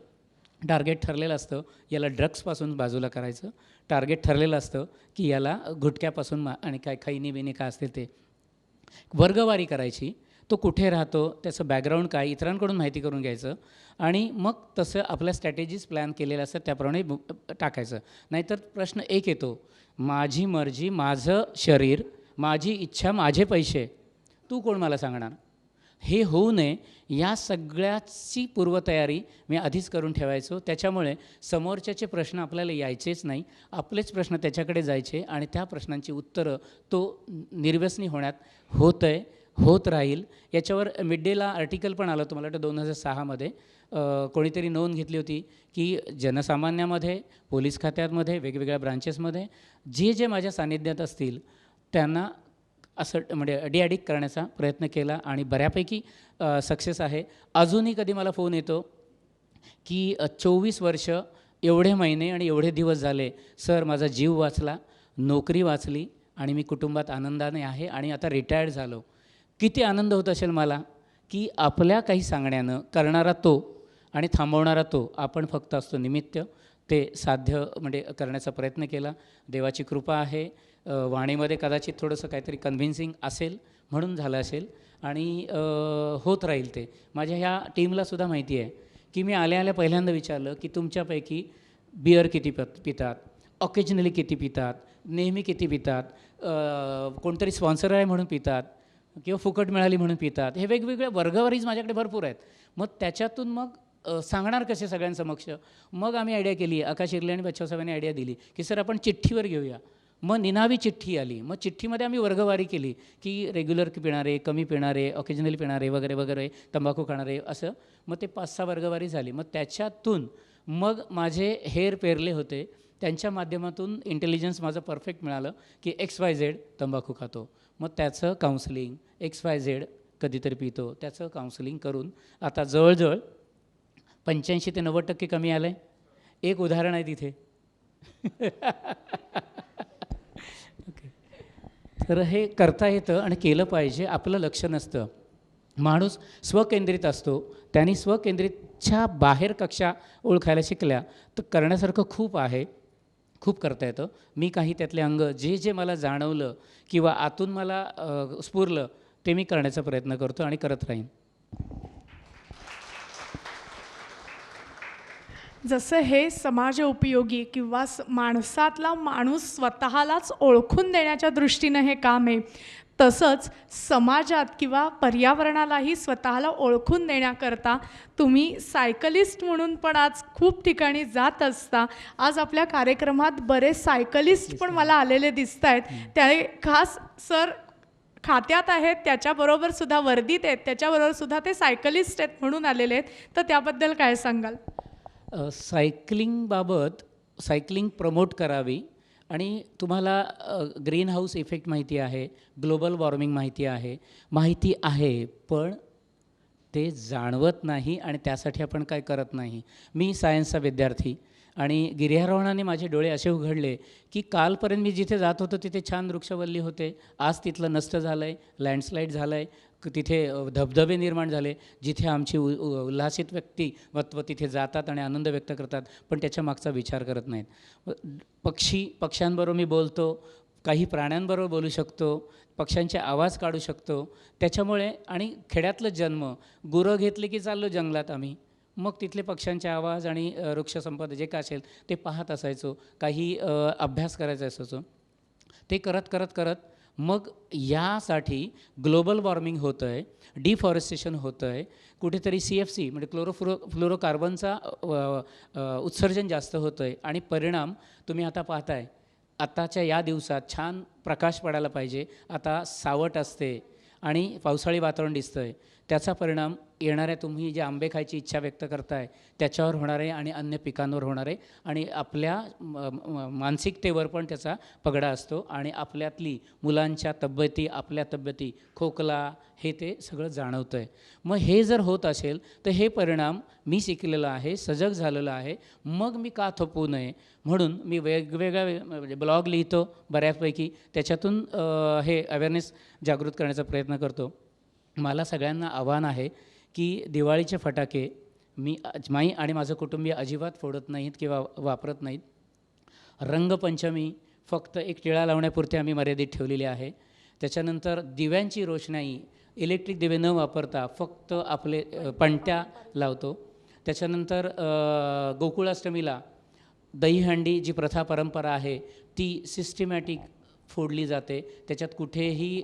टार्गेट ठरलेलं असतं याला ड्रग्सपासून बाजूला करायचं. टार्गेट ठरलेलं असतं की याला गुटख्यापासून आणि काय खैनी बिनी काय असते ते. वर्गवारी करायची. तो कुठे राहतो, त्याचं बॅकग्राऊंड काय, इतरांकडून माहिती करून घ्यायचं आणि मग तसं आपल्या स्ट्रॅटेजीज प्लॅन केलेल्या असतात त्याप्रमाणे टाकायचं. नाहीतर प्रश्न एक येतो, माझी मर्जी, माझं शरीर, माझी इच्छा, माझे पैसे, तू कोण मला सांगणार. हे होऊ नये या सगळ्याची पूर्वतयारी मी आधीच करून ठेवायचो. त्याच्यामुळे समोरच्याचे प्रश्न आपल्याला यायचेच नाही, आपलेच प्रश्न त्याच्याकडे जायचे आणि त्या प्रश्नांची उत्तरं तो निर्व्यसनी होत राहील. याच्यावर मिड डेला आर्टिकल पण आलं, तुम्हाला वाटतं 2006मध्ये कोणीतरी नोंद घेतली होती की जनसामान्यामध्ये, पोलीस खात्यामध्ये, वेगवेगळ्या ब्रांचेसमध्ये जे माझ्या सानिध्यात असतील त्यांना असं म्हणजे डिॲडिक्ट करण्याचा प्रयत्न केला आणि बऱ्यापैकी सक्सेस आहे. अजूनही कधी मला फोन येतो की 24 वर्ष, एवढे महिने आणि एवढे दिवस झाले सर, माझा जीव वाचला, नोकरी वाचली आणि मी कुटुंबात आनंदाने आहे आणि आता रिटायर्ड झालो. किती आनंद होत असेल मला की आपल्या काही सांगण्यानं करणारा तो आणि थांबवणारा तो, आपण फक्त असतो निमित्त. ते साध्य म्हणजे करण्याचा प्रयत्न केला. देवाची कृपा आहे. वाणीमध्ये कदाचित थोडंसं काहीतरी कन्व्हिन्सिंग असेल म्हणून झालं असेल आणि होत राहील ते. माझ्या ह्या टीमलासुद्धा माहिती आहे की मी आल्या पहिल्यांदा विचारलं की तुमच्यापैकी बिअर किती पितात, ऑकेजनली किती पितात, नेहमी किती पितात, कोणतरी स्पॉन्सर आहे म्हणून पितात किंवा फुकट मिळाली म्हणून पितात, हे वेगवेगळ्या वर्गवारीज माझ्याकडे भरपूर आहेत. मग त्याच्यातून मग सांगणार कसे सगळ्यांसमक्ष. मग आम्ही आयडिया केली, आकाश इर्ले आणि बच्चाव साहेबांनी आयडिया दिली की सर आपण चिठ्ठीवर घेऊया. मग निनावी चिठ्ठी आली. मग चिठ्ठीमध्ये आम्ही वर्गवारी केली की रेग्युलर पिणारे, कमी पिणारे, ऑकेजनली पिणारे वगैरे वगैरे, तंबाखू खाणारे, असं. मग ते 5-6 वर्गवारी झाली. मग त्याच्यातून मग माझे हेर पेरले होते. त्यांच्या माध्यमातून इंटेलिजन्स माझं परफेक्ट मिळालं की XYZ तंबाखू खातो. मग त्याचं काउन्सिलिंग, XYZ कधीतरी पितो, त्याचं काउन्सिलिंग करून आता जवळजवळ 85 ते 90% कमी आलं आहे. एक उदाहरण आहे तिथे. ओके. तर हे करता येतं आणि केलं पाहिजे. आपलं लक्ष नसतं. माणूस स्वकेंद्रित असतो. त्यांनी स्वकेंद्रितच्या बाहेर कक्षा ओळखायला शिकल्या तर करण्यासारखं खूप आहे, खूप करता येतं. मी काही त्यातले अंग जे जे मला जाणवलं किंवा आतून मला स्फुरलं ते मी करण्याचा प्रयत्न करतो आणि करत राहीन. जसं हे समाज उपयोगी किंवा माणसातला माणूस स्वतःलाच ओळखून देण्याच्या दृष्टीनं हे काम आहे, तसंच समाजात किंवा पर्यावरणालाही स्वतःला ओळखून देण्याकरता तुम्ही सायकलिस्ट म्हणून पण आज खूप ठिकाणी जात असता. आज आपल्या कार्यक्रमात बरेच सायकलिस्ट पण मला आलेले दिसत आहेत. त्याने खास सर खात्यात आहेत, त्याच्याबरोबर सुद्धा वर्दीत आहेत, त्याच्याबरोबर सुद्धा ते सायकलिस्ट आहेत म्हणून आलेले आहेत. तर त्याबद्दल काय सांगाल? सायकलिंगबाबत सायकलिंग प्रमोट करावी. आणि तुम्हाला ग्रीन हाऊस इफेक्ट माहिती आहे, ग्लोबल वॉर्मिंग माहिती आहे, पण ते जाणवत नाही आणि त्यासाठी आपण काय करत नाही. मी सायन्सचा विद्यार्थी आणि गिर्यारोहणाने माझे डोळे असे उघडले की कालपर्यंत मी जिथे जात होतो तिथे छान वृक्षवल्ली होते, आज तिथलं नष्ट झालं आहे, लँडस्लाईड झालं आहे, तिथे धबधबे निर्माण झाले, जिथे आमची उल्हासित व्यक्तिमत्व तिथे जातात आणि आनंद व्यक्त करतात, पण त्याच्या मागचा विचार करत नाहीत. पक्ष्यांबरोबर मी बोलतो, काही प्राण्यांबरोबर बोलू शकतो, पक्ष्यांचे आवाज काढू शकतो. त्याच्यामुळे आणि खेड्यातलं जन्म, गुरं घेतले की चाललो जंगलात आम्ही, मग तिथले पक्ष्यांचे आवाज आणि वृक्षसंपदा जे काय असेल ते पाहत असायचो, काही अभ्यास करायचा असायचो. ते करत करत करत मग यासाठी ग्लोबल वॉर्मिंग होतं आहे, डिफॉरेस्टेशन होतं आहे, कुठेतरी CFC म्हणजे फ्लोरोकार्बनचा उत्सर्जन जास्त होतं आहे आणि परिणाम तुम्ही आता पाहताय. आताच्या या दिवसात छान प्रकाश पडायला पाहिजे, आता सावट असते आणि पावसाळी वातावरण दिसतं आहे. त्याचा परिणाम येणाऱ्या तुम्ही जे आंबे खायची इच्छा व्यक्त करताय त्याच्यावर होणार आहे आणि अन्य पिकांवर होणार आहे आणि आपल्या मानसिकतेवर पण त्याचा पगडा असतो आणि आपल्यातली मुलांच्या तब्येती, आपल्या तब्येती, खोकला, हे ते सगळं जाणवतं आहे. मग हे जर होत असेल तर हे परिणाम मी शिकलेलं आहे, सजग झालेलं आहे, मग मी का थोपवू नये म्हणून मी वेगवेगळ्या ब्लॉग लिहितो बऱ्याचपैकी, त्याच्यातून हे अवेअरनेस जागृत करण्याचा प्रयत्न करतो. मला सगळ्यांना आव्हान आहे की दिवाळीचे फटाके मी आणि माझं कुटुंबीय अजिबात फोडत नाहीत किंवा वापरत नाहीत. रंगपंचमी फक्त एक टिळा लावण्यापुरते आम्ही मर्यादित ठेवलेली आहे. त्याच्यानंतर दिव्यांची रोषणाई इलेक्ट्रिक दिवे न वापरता फक्त आपले पणत्या लावतो. त्याच्यानंतर गोकुळाष्टमीला दहीहंडी जी प्रथा परंपरा आहे ती सिस्टमॅटिक फोडली जाते. त्याच्यात कुठेही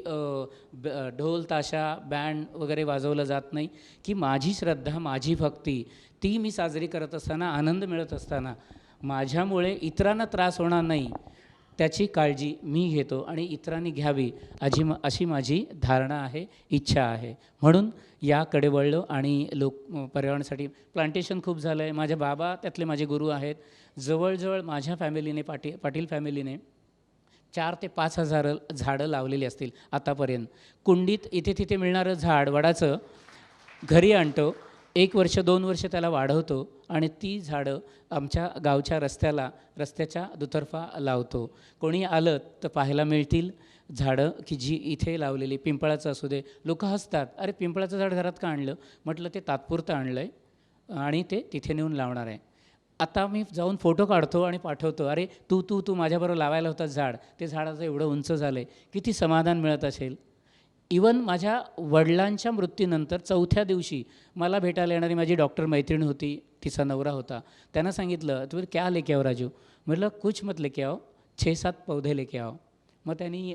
ढोल ताशा बँड वगैरे वाजवलं जात नाही. की माझी श्रद्धा, माझी भक्ती ती मी साजरी करत असताना, आनंद मिळत असताना माझ्यामुळे इतरांना त्रास होणार नाही त्याची काळजी मी घेतो आणि इतरांनी घ्यावी अशी माझी धारणा आहे, इच्छा आहे. म्हणून याकडे वळलो आणि पर्यावरणासाठी प्लांटेशन खूप झालं आहे. माझे बाबा त्यातले माझे गुरु आहेत. जवळजवळ माझ्या फॅमिलीने पाटील फॅमिलीने 4,000 ते 5,000 झाडं लावलेली असतील आतापर्यंत. कुंडीत इथे तिथे मिळणारं झाड वडाचं घरी आणतो, 1 वर्ष 2 वर्ष त्याला वाढवतो आणि ती झाडं आमच्या गावच्या रस्त्याच्या दुतर्फा लावतो. कोणी आलं तर पाहायला मिळतील झाडं की जी इथे लावलेली. पिंपळाचं असू दे, लोक हसतात, अरे पिंपळाचं झाड घरात का आणलं? म्हटलं ते तात्पुरतं आणलं आहे आणि ते तिथे नेऊन लावणार आहे. आता मी जाऊन फोटो काढतो आणि पाठवतो, अरे तू माझ्याबरोबर लावायला होता झाड, ते झाडाचं एवढं उंच झालं आहे, किती समाधान मिळत असेल. इवन माझ्या वडिलांच्या मृत्यूनंतर 4थ्या दिवशी मला भेटायला येणारी माझी डॉक्टर मैत्रीण होती, तिचा नवरा होता. त्यांना सांगितलं, "तू क्या लेके आओ राजू?" म्हटलं, "कुछ मत लेके आओ, 6-7 पौधे लेके आओ." मग त्यांनी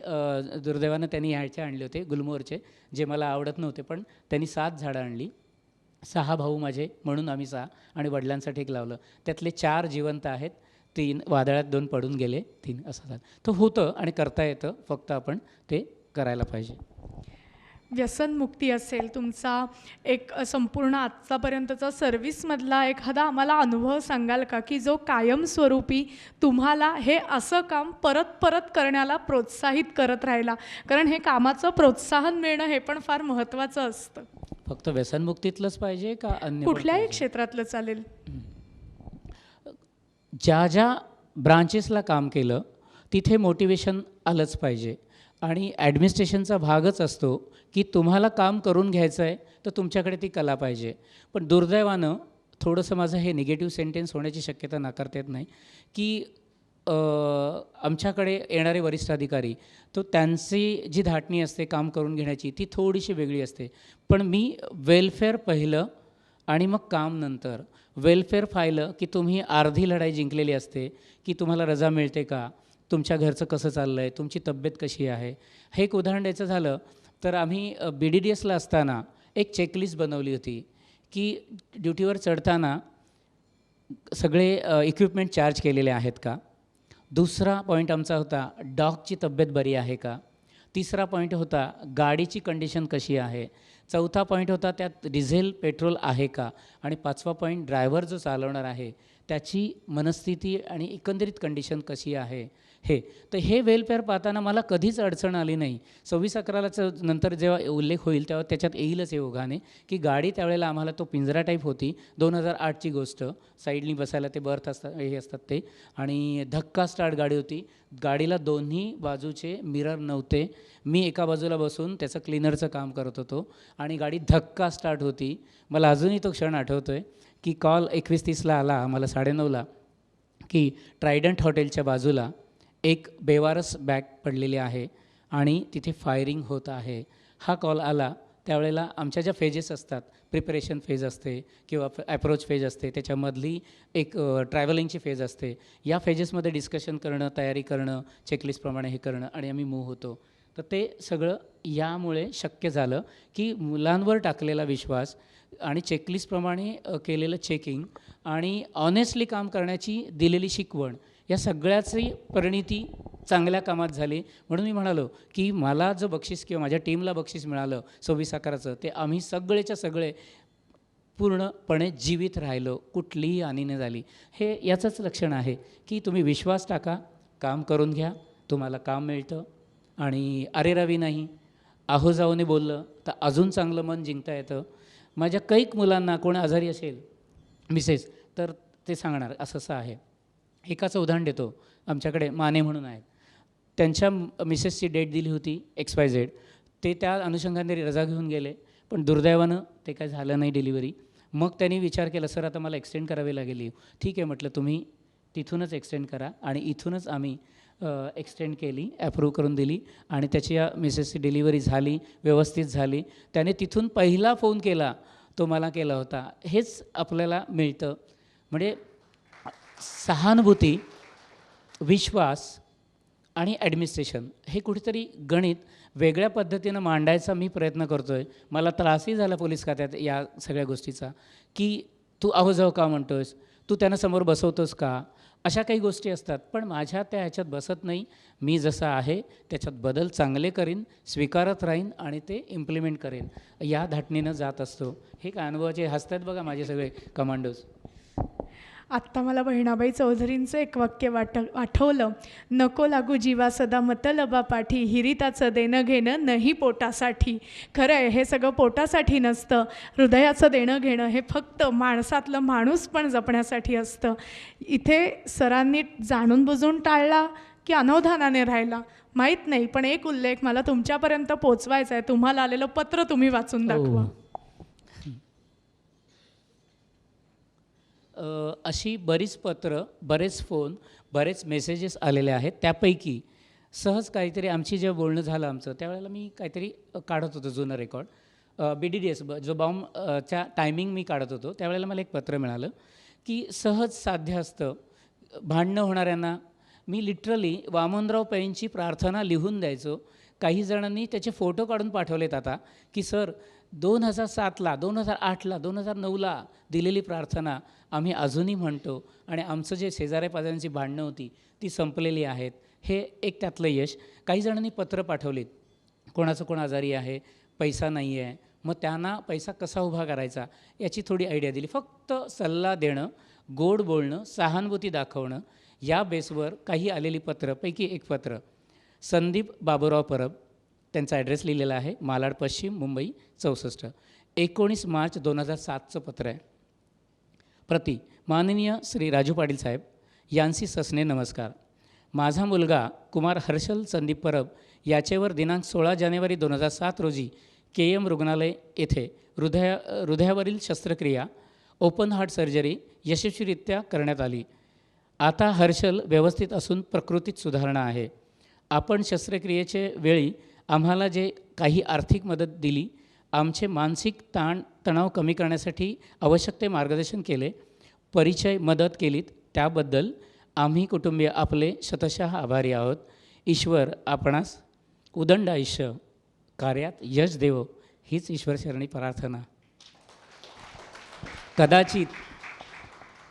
दुर्दैवानं त्यांनी ह्याचे आणले होते गुलमोहरचे, जे मला आवडत नव्हते, पण त्यांनी 7 झाडं आणली. 6 भाऊ माझे म्हणून आम्ही 6 आणि वडिलांसाठी एक लावलं. त्यातले 4 जिवंत आहेत, 3 वादळात 2 पडून गेले, 3 असं झालं. तर होतं आणि करता येतं, फक्त आपण ते करायला पाहिजे. व्यसनमुक्ती असेल, तुमचा एक संपूर्ण आजचापर्यंतचा सर्व्हिसमधला एखादा आम्हाला अनुभव सांगाल का, की जो कायमस्वरूपी तुम्हाला हे असं काम परत परत करण्याला प्रोत्साहित करत राहिला? कारण हे कामाचं प्रोत्साहन मिळणं हे पण फार महत्त्वाचं असतं. फक्त व्यसनमुक्तीतलंच पाहिजे का अन्य पण कुठल्याही पाहिजे? क्षेत्रातलं चालेल. ज्या ज्या ब्रांचेसला काम केलं तिथे मोटिवेशन आलंच पाहिजे आणि ॲडमिनिस्ट्रेशनचा भागच असतो की तुम्हाला काम करून घ्यायचं आहे तर तुमच्याकडे ती कला पाहिजे. पण दुर्दैवानं थोडंसं माझं हे निगेटिव्ह सेंटेन्स होण्याची शक्यता नाकारता येत नाही की आमच्याकडे येणारे वरिष्ठ अधिकारी तो त्यांची जी धाटणी असते काम करून घेण्याची ती थोडीशी वेगळी असते. पण मी वेलफेअर पहिलं आणि मग काम नंतर. वेलफेअर पाहिलं की तुम्ही अर्धी लढाई जिंकलेली असते की तुम्हाला रजा मिळते का, तुमच्या घरचं कसं चाललं आहे, तुमची तब्येत कशी आहे. हे एक उदाहरण द्यायचं झालं तर आम्ही BDDSला असताना एक चेकलिस्ट बनवली होती की ड्युटीवर चढताना सगळे इक्विपमेंट चार्ज केलेले आहेत का. दुसरा पॉईंट आमचा होता डॉगची तब्येत बरी आहे का. तिसरा पॉईंट होता गाडीची कंडिशन कशी आहे. चौथा पॉईंट होता त्यात डिझेल पेट्रोल आहे का. आणि 5वा पॉईंट ड्रायव्हर जो चालवणार आहे त्याची मनस्थिती आणि एकंदरीत कंडिशन कशी आहे हे. तर हे वेलफेअर पाहताना मला कधीच अडचण आली नाही. 26/11चा नंतर जेव्हा उल्लेख होईल तेव्हा त्याच्यात येईलच हे ओघाने की गाडी त्यावेळेला आम्हाला तो पिंजरा टाईप होती. 2008ची गोष्ट. साईडनी बसायला ते बर्थ असतात, हे असतात ते. आणि धक्का स्टार्ट गाडी होती. गाडीला दोन्ही बाजूचे मिरर नव्हते. मी एका बाजूला बसून त्याचं क्लिनरचं काम करत होतो आणि गाडी धक्का स्टार्ट होती. मला अजूनही तो क्षण आठवतो आहे की कॉल 21:30ला आला आम्हाला 9:30ला की ट्रायडंट हॉटेलच्या बाजूला एक बेवारस बॅग पडलेली आहे आणि तिथे फायरिंग होत आहे. हा कॉल आला त्यावेळेला आमच्या ज्या फेजेस असतात, प्रिपरेशन फेज असते किंवा ॲप्रोच फेज असते, त्याच्यामधली एक ट्रॅव्हलिंगची फेज असते. या फेजेसमध्ये डिस्कशन करणं, तयारी करणं, चेकलिस्टप्रमाणे हे करणं आणि आम्ही मूव्ह होतो. तर ते सगळं यामुळे शक्य झालं की मुलांवर टाकलेला विश्वास आणि चेकलिस्टप्रमाणे केलेलं चेकिंग आणि ऑनेस्टली काम करण्याची दिलेली शिकवण या सगळ्याची परिणिती चांगल्या कामात झाली. म्हणून मी म्हणालो की मला जो बक्षीस किंवा माझ्या टीमला बक्षीस मिळालं 26/11चं ते आम्ही सगळेच्या सगळे पूर्णपणे जीवित राहिलो, कुठलीही हानी नाही झाली. हे याचंच लक्षण आहे की तुम्ही विश्वास टाका, काम करून घ्या, तुम्हाला काम मिळतं. आणि अरे रवी नाही, आहो जाऊने बोललं तर अजून चांगलं मन जिंकता येतं. माझ्या कैक मुलांना कोण आजारी असेल मिसेस तर ते सांगणार असं असं आहे. एकाचं उदाहरण देतो. आमच्याकडे माने म्हणून आहेत, त्यांच्या मिसेसची डेट दिली होती XYZ. ते त्या अनुषंगाने रजा घेऊन गेले, पण दुर्दैवानं ते काय झालं नाही डिलिव्हरी. मग त्यांनी विचार केला सर आता मला एक्सटेंड करावी लागेल. ठीक आहे म्हटलं, तुम्ही तिथूनच एक्सटेंड करा. आणि इथूनच आम्ही एक्सटेंड केली, ॲप्रूव्ह करून दिली आणि त्याची या मिसेसची डिलिव्हरी झाली, व्यवस्थित झाली. त्याने तिथून पहिला फोन केला तो मला केला होता. हेच आपल्याला मिळतं. म्हणजे सहानुभूती, विश्वास आणि ॲडमिनिस्ट्रेशन हे कुठेतरी गणित वेगळ्या पद्धतीनं मांडायचा मी प्रयत्न करतो आहे. मला त्रासही झाला पोलीस खात्यात या सगळ्या गोष्टीचा की तू अहोजाव का म्हणतोस, तू त्यांना समोर बसवतोस का, अशा काही गोष्टी असतात. पण माझ्या त्या ह्याच्यात बसत नाही. मी जसं आहे त्याच्यात बदल चांगले करीन, स्वीकारत राहीन आणि ते इम्प्लिमेंट करेन, या धाटणीनं जात असतो. हे काय अनुभवाचे हसतात बघा माझे सगळे कमांडोज. आत्ता मला बहिणाबाई चौधरींचं एक वाक्य आठवलं. नको लागू जीवा सदा मतलबा पाठी, हिरिताचं देणं घेणं नाही पोटासाठी. खरं आहे, हे सगळं पोटासाठी नसतं. हृदयाचं देणं घेणं हे फक्त माणसातलं माणूस पण जपण्यासाठी असतं. इथे सरांनी जाणून बुजून टाळला की अनवधानाने राहिला माहीत नाही, पण एक उल्लेख मला तुमच्यापर्यंत पोचवायचा आहे. तुम्हाला आलेलं पत्र तुम्ही वाचून दाखवा. अशी बरीच पत्र, बरेच फोन, बरेच मेसेजेस आलेले आहेत. त्यापैकी सहज काहीतरी आमची जेव्हा बोलणं झालं आमचं त्यावेळेला मी काहीतरी काढत होतो जुनं रेकॉर्ड BDDS जो बॉम्बच्या टायमिंग मी काढत होतो त्यावेळेला मला एक पत्र मिळालं की सहज साध्य असतं भांडणं होणाऱ्यांना. मी लिटरली वामनराव पैंची प्रार्थना लिहून द्यायचो. काही जणांनी त्याचे फोटो काढून पाठवलेत आता की सर 2007ला 2008ला 2009ला दिलेली प्रार्थना आम्ही अजूनही म्हणतो आणि आमचं जे शेजाऱ्या पाजाऱ्यांची भांडणं होती ती संपलेली आहेत. हे एक त्यातलं यश. काही जणांनी पत्र पाठवलीत कोणाचं कोण आजारी आहे, पैसा नाही आहे, मग त्यांना पैसा कसा उभा करायचा याची थोडी आयडिया दिली. फक्त सल्ला देणं, गोड बोलणं, सहानुभूती दाखवणं या बेसवर काही आलेली पत्र पैकी एक पत्र संदीप बाबूराव परब त्यांचा ॲड्रेस लिहिलेला आहे, मालाड पश्चिम मुंबई 64. 19 मार्च 2007चं पत्र आहे. प्रति माननीय श्री राजू पाटील साहेब यांसी ससने नमस्कार. माझा मुलगा कुमार हर्षल संदीप परब याचेवर दिनांक 16 जानेवारी 2007 रोजी KM रुग्णालय येथे हृदयावरील शस्त्रक्रिया ओपन हार्ट सर्जरी यशस्वीरित्या करण्यात आली. आता हर्षल व्यवस्थित असून प्रकृतीत सुधारणा आहे. आपण शस्त्रक्रियेचे वेळी आम्हाला जे काही आर्थिक मदत दिली, आमचे मानसिक तणाव कमी करण्यासाठी आवश्यक ते मार्गदर्शन केले, परिचय मदत केलीत, त्याबद्दल आम्ही कुटुंबीय आपले शतशः आभारी आहोत. ईश्वर आपणास उदंड आयुष्य कार्यात यश देवो हीच ईश्वरचरणी प्रार्थना. कदाचित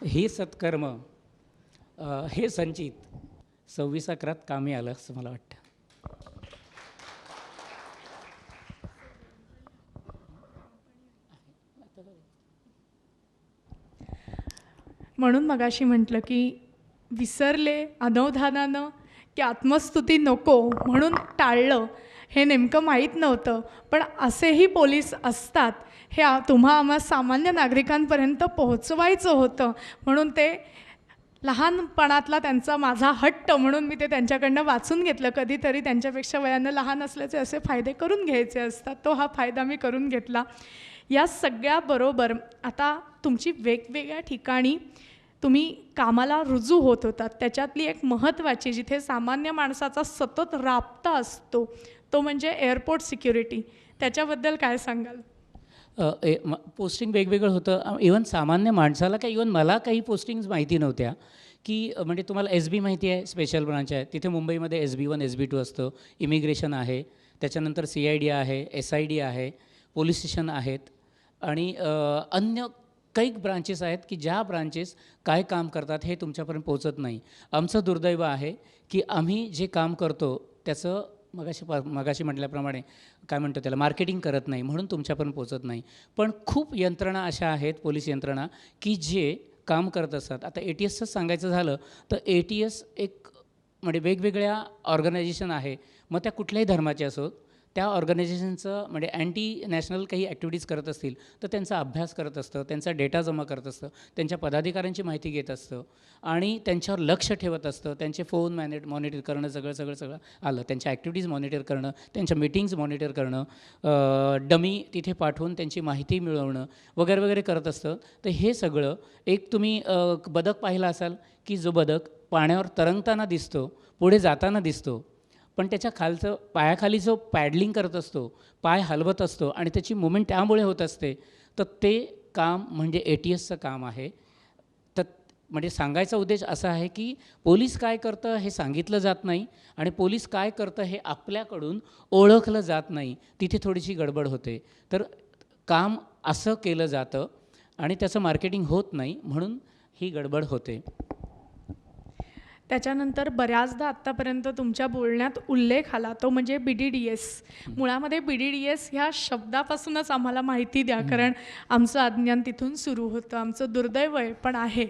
हे सत्कर्म हे संचित 26/11 कामी आलं असं मला वाटतं. म्हणून मगाशी म्हटलं की विसरले अनवधानानं की आत्मस्तुती नको म्हणून टाळलं, हे नेमकं माहीत नव्हतं. पण असेही पोलीस असतात हे तुम्हा आम्हा सामान्य नागरिकांपर्यंत पोहोचवायचं होतं. म्हणून ते लहानपणातला त्यांचा माझा हट्ट म्हणून मी ते त्यांच्याकडनं वाचून घेतलं. कधीतरी त्यांच्यापेक्षा वयानं लहान असल्याचे असे फायदे करून घ्यायचे असतात, तो हा फायदा मी करून घेतला. या सगळ्याबरोबर आता तुमची वेगवेगळ्या ठिकाणी तुम्ही कामाला रुजू होत होतात, त्याच्यातली एक महत्त्वाची जिथे सामान्य माणसाचा सतत राबता असतो तो म्हणजे एअरपोर्ट सिक्युरिटी. त्याच्याबद्दल काय सांगाल? पोस्टिंग वेगवेगळं होतं. इवन सामान्य माणसाला काय, इवन मला काही पोस्टिंग्स माहिती नव्हत्या की म्हणजे तुम्हाला SB माहिती आहे, स्पेशल ब्रांच आहे तिथे मुंबईमध्ये SB1 SB2 असतं. इमिग्रेशन आहे, त्याच्यानंतर CID आहे, SID आहे, पोलीस स्टेशन आहेत आणि अन्य काही ब्रांचेस आहेत की ज्या ब्रांचेस काय काम करतात हे तुमच्यापर्यंत पोहोचत नाही. आमचं दुर्दैव आहे की आम्ही जे काम करतो त्याचं मगाशी म्हटल्याप्रमाणे काय म्हणतो त्याला मार्केटिंग करत नाही, म्हणून तुमच्यापर्यंत पोहोचत नाही. पण खूप यंत्रणा अशा आहेत, पोलीस यंत्रणा, की जे काम करत असतात. आता ATSचं सांगायचं झालं तर ATS एक म्हणजे वेगवेगळ्या ऑर्गनायझेशन आहे, मग त्या कुठल्याही धर्माचे असोत, त्या ऑर्गनायझेशनचं म्हणजे अँटी नॅशनल काही ॲक्टिव्हिटीज करत असतील तर त्यांचा अभ्यास करत असतं, त्यांचा डेटा जमा करत असतं, त्यांच्या पदाधिकाऱ्यांची माहिती घेत असतं आणि त्यांच्यावर लक्ष ठेवत असतं. त्यांचे फोन मॉनिटर करणं, सगळं आलं, त्यांच्या ॲक्टिव्हिटीज मॉनिटर करणं, त्यांच्या मीटिंग्स मॉनिटर करणं, डमी तिथे पाठवून त्यांची माहिती मिळवणं वगैरे वगैरे करत असतं. तर हे सगळं एक तुम्ही बदक पाहिला असाल की जो बदक पाण्यावर तरंगताना दिसतो, पुढे जाताना दिसतो, पण त्याच्या खालचं पायाखाली जो पॅडलिंग करत असतो, पाय हलवत असतो आणि त्याची मुवमेंट त्यामुळे होत असते, तर ते काम म्हणजे ATSचं काम आहे. तर म्हणजे सांगायचा उद्देश असा आहे की पोलीस काय करतं हे सांगितलं जात नाही आणि पोलीस काय करतं हे आपल्याकडून ओळखलं जात नाही, तिथे थोडीशी गडबड होते. तर काम असं केलं जातं आणि त्याचं मार्केटिंग होत नाही, म्हणून ही गडबड होते. त्याच्यानंतर बऱ्याचदा आत्तापर्यंत तुमच्या बोलण्यात उल्लेख आला तो म्हणजे BDDS. मुळामध्ये BDDS ह्या शब्दापासूनच आम्हाला माहिती द्या, कारण आमचं अज्ञान तिथून सुरू होतं. आमचं दुर्दैव आहे पण आहे.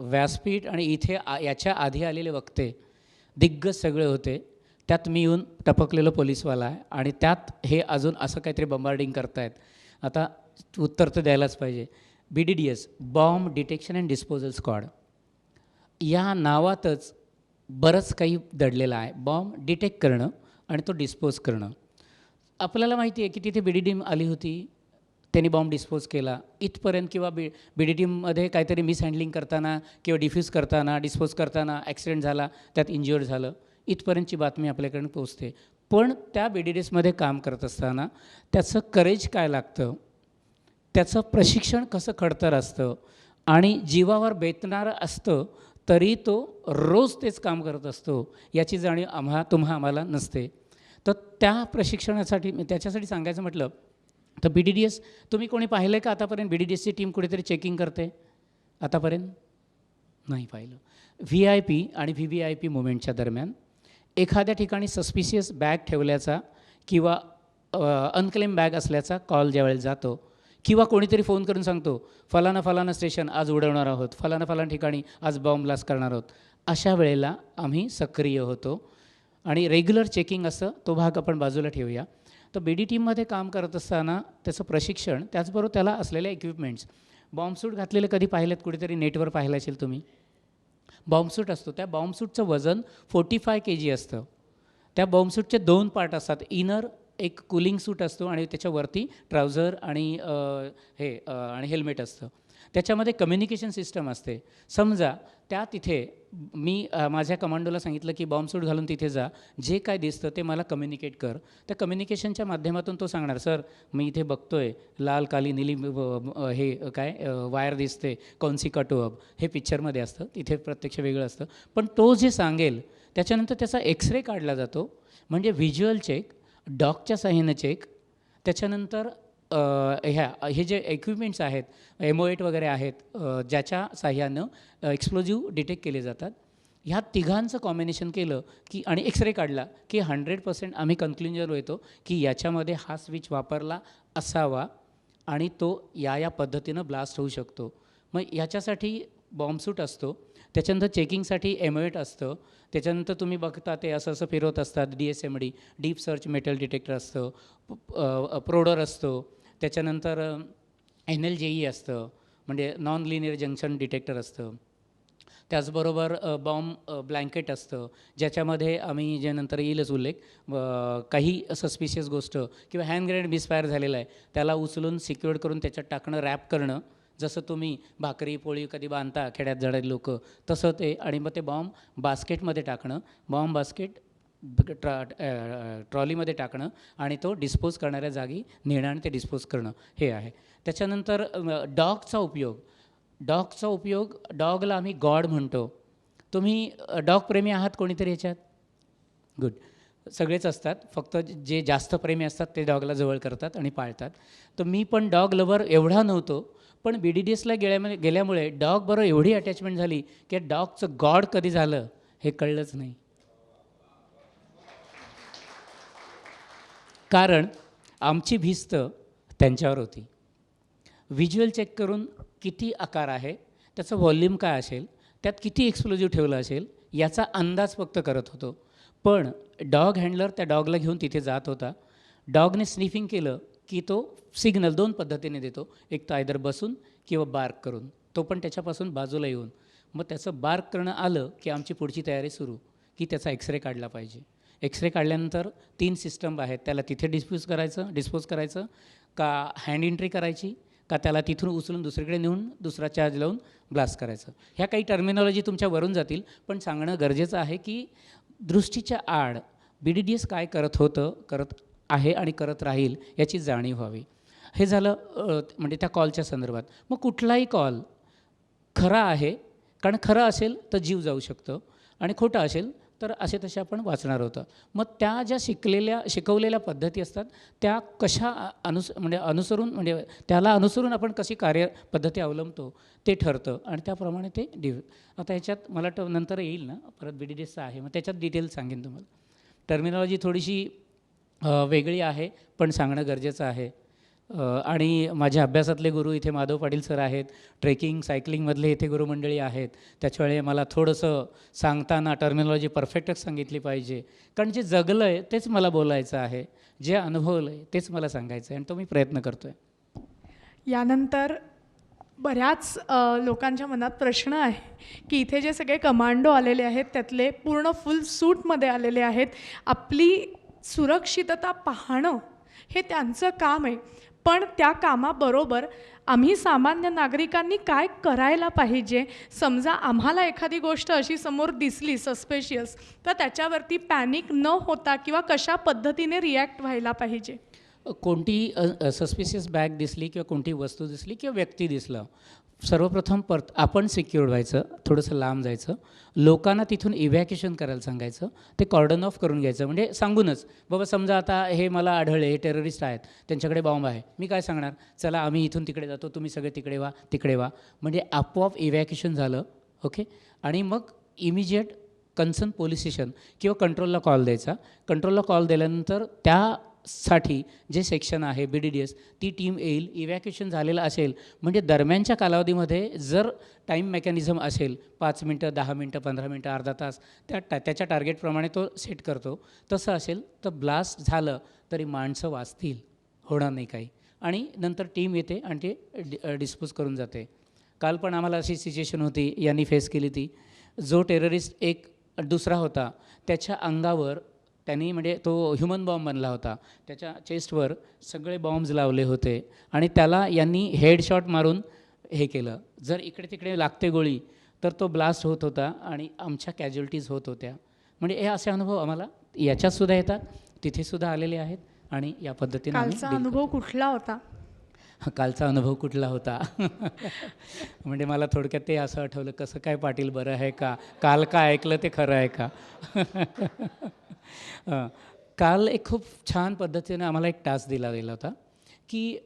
व्यासपीठ आणि इथे याच्या आधी आलेले वक्ते दिग्गज सगळे होते, त्यात मी येऊन टपकलेलो पोलीसवाला आहे आणि त्यात हे अजून असं काहीतरी बंबार्डिंग करतायत. आता उत्तर तर द्यायलाच पाहिजे. BDDS bomb detection and disposal squad या नावातच बरंच काही दडलेलं आहे. बॉम्ब डिटेक्ट करणं आणि तो डिस्पोज करणं. आपल्याला माहिती आहे की तिथे BD टीम आली होती, त्यांनी बॉम्ब डिस्पोज केला इथपर्यंत, किंवा BD टीममध्ये काहीतरी मिसहँडलिंग करताना किंवा डिफ्यूज करताना डिस्पोज करताना ॲक्सिडेंट झाला, त्यात इंज्युअर्ड झालं, इथपर्यंतची बातमी आपल्याकडे पोचते. पण त्या BDDSमध्ये काम करत असताना त्याचं करेज काय लागतं, त्याचं प्रशिक्षण कसं खडतर असतं आणि जीवावर बेतणारं असतं, तरी तो रोज तेच काम करत असतो याची जाणीव आम्हाला नसते. तर त्या प्रशिक्षणासाठी त्याच्यासाठी सांगायचं म्हटलं तर BDDS तुम्ही कोणी पाहिलं आहे का आतापर्यंत? BDDSची टीम कुठेतरी चेकिंग करते आतापर्यंत? नाही पाहिलं. VIP आणि VVIP मुवमेंटच्या दरम्यान एखाद्या ठिकाणी सस्पिशियस बॅग ठेवल्याचा किंवा अनक्लेम बॅग असल्याचा कॉल ज्यावेळेला जातो किंवा कोणीतरी फोन करून सांगतो फलाना स्टेशन आज उडवणार आहोत, फलाना ठिकाणी आज बॉम्ब ब्लास्ट करणार आहोत, अशा वेळेला आम्ही सक्रिय होतो आणि रेग्युलर चेकिंग असतं. तो भाग आपण बाजूला ठेवूया. तर BD टीममध्ये काम करत असताना त्याचं प्रशिक्षण, त्याचबरोबर त्याला असलेले इक्विपमेंट्स. बॉम्बसूट घातलेले कधी पाहिलेत? कुठेतरी नेटवर पाहिलं असेल तुम्ही. बॉम्बसूट असतो, त्या बॉम्बसूटचं वजन 45 kg असतं. त्या बॉम्बसूटचे 2 पार्ट असतात. इनर एक कूलिंग सूट असतो आणि त्याच्यावरती ट्राउझर आणि आणि हेल्मेट असतं. त्याच्यामध्ये कम्युनिकेशन सिस्टम असते. समजा त्या तिथे मी माझ्या कमांडोला सांगितलं की बॉम्बसूट घालून तिथे जा, जे काय दिसतं ते मला कम्युनिकेट कर. त्या कम्युनिकेशनच्या माध्यमातून तो सांगणार, सर मी इथे बघतोय लाल काली नीली वायर दिसते, कौनसी कटो अब, हे पिक्चरमध्ये असतं, तिथे प्रत्यक्ष वेगळं असतं. पण तो जे सांगेल त्याच्यानंतर त्याचा एक्सरे काढला जातो, म्हणजे व्हिज्युअल चेक, डॉकच्या साह्यानं चेक, त्याच्यानंतर हे जे इक्विपमेंट्स आहेत, M08 वगैरे आहेत, ज्याच्या साह्यानं एक्सप्लोजिव्ह डिटेक्ट केले जातात. ह्या तिघांचं कॉम्बिनेशन केलं की आणि एक्सरे काढला की 100% आम्ही कन्क्ल्युजन येतो की याच्यामध्ये हा स्विच वापरला असावा आणि तो या पद्धतीनं ब्लास्ट होऊ शकतो. मग ह्याच्यासाठी बॉम्बसूट असतो, त्याच्यानंतर चेकिंगसाठी M08 असतं, त्याच्यानंतर तुम्ही बघता ते असं फिरवत असतात DSMD, deep search metal detector असतं, प्रोडर असतो, त्याच्यानंतर NLJE असतं, म्हणजे नॉन लिनियर जंक्शन डिटेक्टर असतं. त्याचबरोबर बॉम्ब ब्लँकेट असतं, ज्याच्यामध्ये आम्ही जे नंतर येईलच उल्लेख, काही सस्पिशियस गोष्ट किंवा हँड ग्रेनेड मिसफायर झालेला आहे त्याला उचलून सिक्युअर्ड करून त्याच्यात टाकणं, रॅप करणं, जसं तुम्ही भाकरी पोळी कधी बांधता खेड्यात जडे लोक, तसं ते. आणि मग ते बॉम्ब बास्केटमध्ये टाकणं, बॉम्ब बास्केट ट्रॉलीमध्ये टाकणं आणि तो डिस्पोज करणाऱ्या जागी नेणं आणि ते डिस्पोज करणं, हे आहे. त्याच्यानंतर डॉगचा उपयोग, डॉगला आम्ही गॉड म्हणतो. तुम्ही डॉग प्रेमी आहात कोणीतरी याच्यात? गुड. सगळेच असतात, फक्त जे जास्त प्रेमी असतात ते डॉगला जवळ करतात आणि पाळतात. तर मी पण डॉग लवर एवढा नव्हतो, पण BDDSला गेल्यामुळे डॉगबरोबर एवढी अटॅचमेंट झाली की डॉगचं गॉड कधी झालं हे कळलंच नाही. कारण आमची भिस्त त्यांच्यावर होती. व्हिज्युअल चेक करून किती आकार आहे, त्याचं व्हॉल्यूम काय असेल, त्यात किती एक्सप्लोजिव्ह ठेवलं असेल याचा अंदाज फक्त करत होतो. पण डॉग हँडलर त्या डॉगला घेऊन तिथे जात होता. डॉगने स्निफिंग केलं की तो सिग्नल 2 पद्धतीने देतो, एक तर आयदर बसून किंवा बार्क करून, तो पण त्याच्यापासून बाजूला येऊन. मग त्याचं बार्क करणं आलं की आमची पुढची तयारी सुरू, की त्याचा एक्सरे काढला पाहिजे. एक्सरे काढल्यानंतर 3 सिस्टम आहेत, त्याला तिथे डिस्पोज करायचं का हँड एंट्री करायची, का त्याला तिथून उचलून दुसरीकडे नेऊन दुसरा चार्ज लावून ब्लास्ट करायचं. ह्या काही टर्मिनॉलॉजी तुमच्या वरून जातील, पण सांगणं गरजेचं आहे की दृष्टीच्या आड BDDS काय करत आहे आणि करत राहील याची जाणीव व्हावी. हे झालं म्हणजे त्या कॉलच्या संदर्भात. मग कुठलाही कॉल खरा आहे, कारण खरं असेल तर जीव जाऊ शकतो आणि खोटं असेल तर असे तसे आपण वाचणार होतं. मग त्या ज्या शिकवलेल्या पद्धती असतात त्या कशा त्याला अनुसरून आपण कशी कार्यपद्धती अवलंबतो ते ठरतं आणि त्याप्रमाणे ते आता ह्याच्यात मला नंतर येईल ना, परत BDDSचं आहे, मग त्याच्यात डिटेल सांगेन तुम्हाला. टर्मिनॉलॉजी थोडीशी वेगळी आहे, पण सांगणं गरजेचं आहे. आणि माझ्या अभ्यासातले गुरु इथे माधव पाटील सर आहेत, ट्रेकिंग सायकलिंगमधले इथे गुरुमंडळी आहेत. त्याच्यावेळी मला थोडंसं सांगताना टर्मिनॉलॉजी परफेक्टच सांगितली पाहिजे, कारण जे जगलं आहे तेच मला बोलायचं आहे, जे अनुभवलं आहे तेच मला सांगायचं आहे आणि तो मी प्रयत्न करतो आहे. यानंतर बऱ्याच लोकांच्या मनात प्रश्न आहे की इथे जे सगळे कमांडो आलेले आहेत त्यातले पूर्ण फुल सूटमध्ये आलेले आहेत, आपली सुरक्षितता पाहणं हे त्यांचं काम आहे, पण त्या कामाबरोबर आम्ही सामान्य नागरिकांनी काय करायला पाहिजे? समजा आम्हाला एखादी गोष्ट अशी समोर दिसली सस्पेशियस, तर त्याच्यावरती पॅनिक न होता किंवा कशा पद्धतीने रिॲक्ट व्हायला पाहिजे? कोणती सस्पिशियस बॅग दिसली किंवा कोणती वस्तू दिसली किंवा व्यक्ती दिसलं, सर्वप्रथम आपण सिक्युअर्ड व्हायचं, थोडंसं लांब जायचं, लोकांना तिथून इव्हॅक्युएशन करायला सांगायचं, ते कॉर्डन ऑफ करून घ्यायचं. म्हणजे सांगूनच, बाबा समजा आता हे मला आढळले, हे टेररिस्ट आहेत, त्यांच्याकडे बॉम्ब आहे, मी काय सांगणार, चला आम्ही इथून तिकडे जातो, तुम्ही सगळे तिकडे व्हा. म्हणजे आपोआप इव्हॅक्युएशन झालं. ओके. आणि मग इमिजिएट कन्सर्न पोलीस स्टेशन किंवा कंट्रोलला कॉल द्यायचा. कंट्रोलला कॉल दिल्यानंतर त्यासाठी जे सेक्शन आहे BDDS, ती टीम येईल. इव्हॅक्युएशन झालेलं असेल म्हणजे दरम्यानच्या कालावधीमध्ये जर टाईम मेकॅनिझम असेल, 5 मिनटं, 10 मिनटं, 15 मिनटं, अर्धा तास, त्याच्या टार्गेटप्रमाणे तो सेट करतो. तसं असेल तर ब्लास्ट झालं तरी माणसं वाचतील, होणार नाही काही, आणि नंतर टीम येते आणि ते डिस्पोज करून जाते. काल पण आम्हाला अशी सिच्युएशन होती, यांनी फेस केली ती. जो टेररिस्ट एक दुसरा होता, त्याच्या अंगावर त्यांनी म्हणजे तो ह्युमन बॉम्ब बनला होता, त्याच्या चेस्टवर सगळे बॉम्ब्स लावले होते आणि त्याला यांनी हेडशॉट मारून हे केलं. जर इकडे तिकडे लागते गोळी तर तो ब्लास्ट होत होता आणि आमच्या कॅज्युअल्टीज होत होत्या. म्हणजे हे असे अनुभव आम्हाला याच्यातसुद्धा येतात, तिथेसुद्धा आलेले आहेत आणि या पद्धतीने कालचा अनुभव कुठला होता? कालचा अनुभव कुठला होता? म्हणजे मला थोडक्यात ते असं आठवलं, कसं काय पाटील बरं आहे का, काल काय ऐकलं ते खरं आहे का? काल एक खूप छान पद्धतीने आम्हाला एक टास्क दिला गेला होता की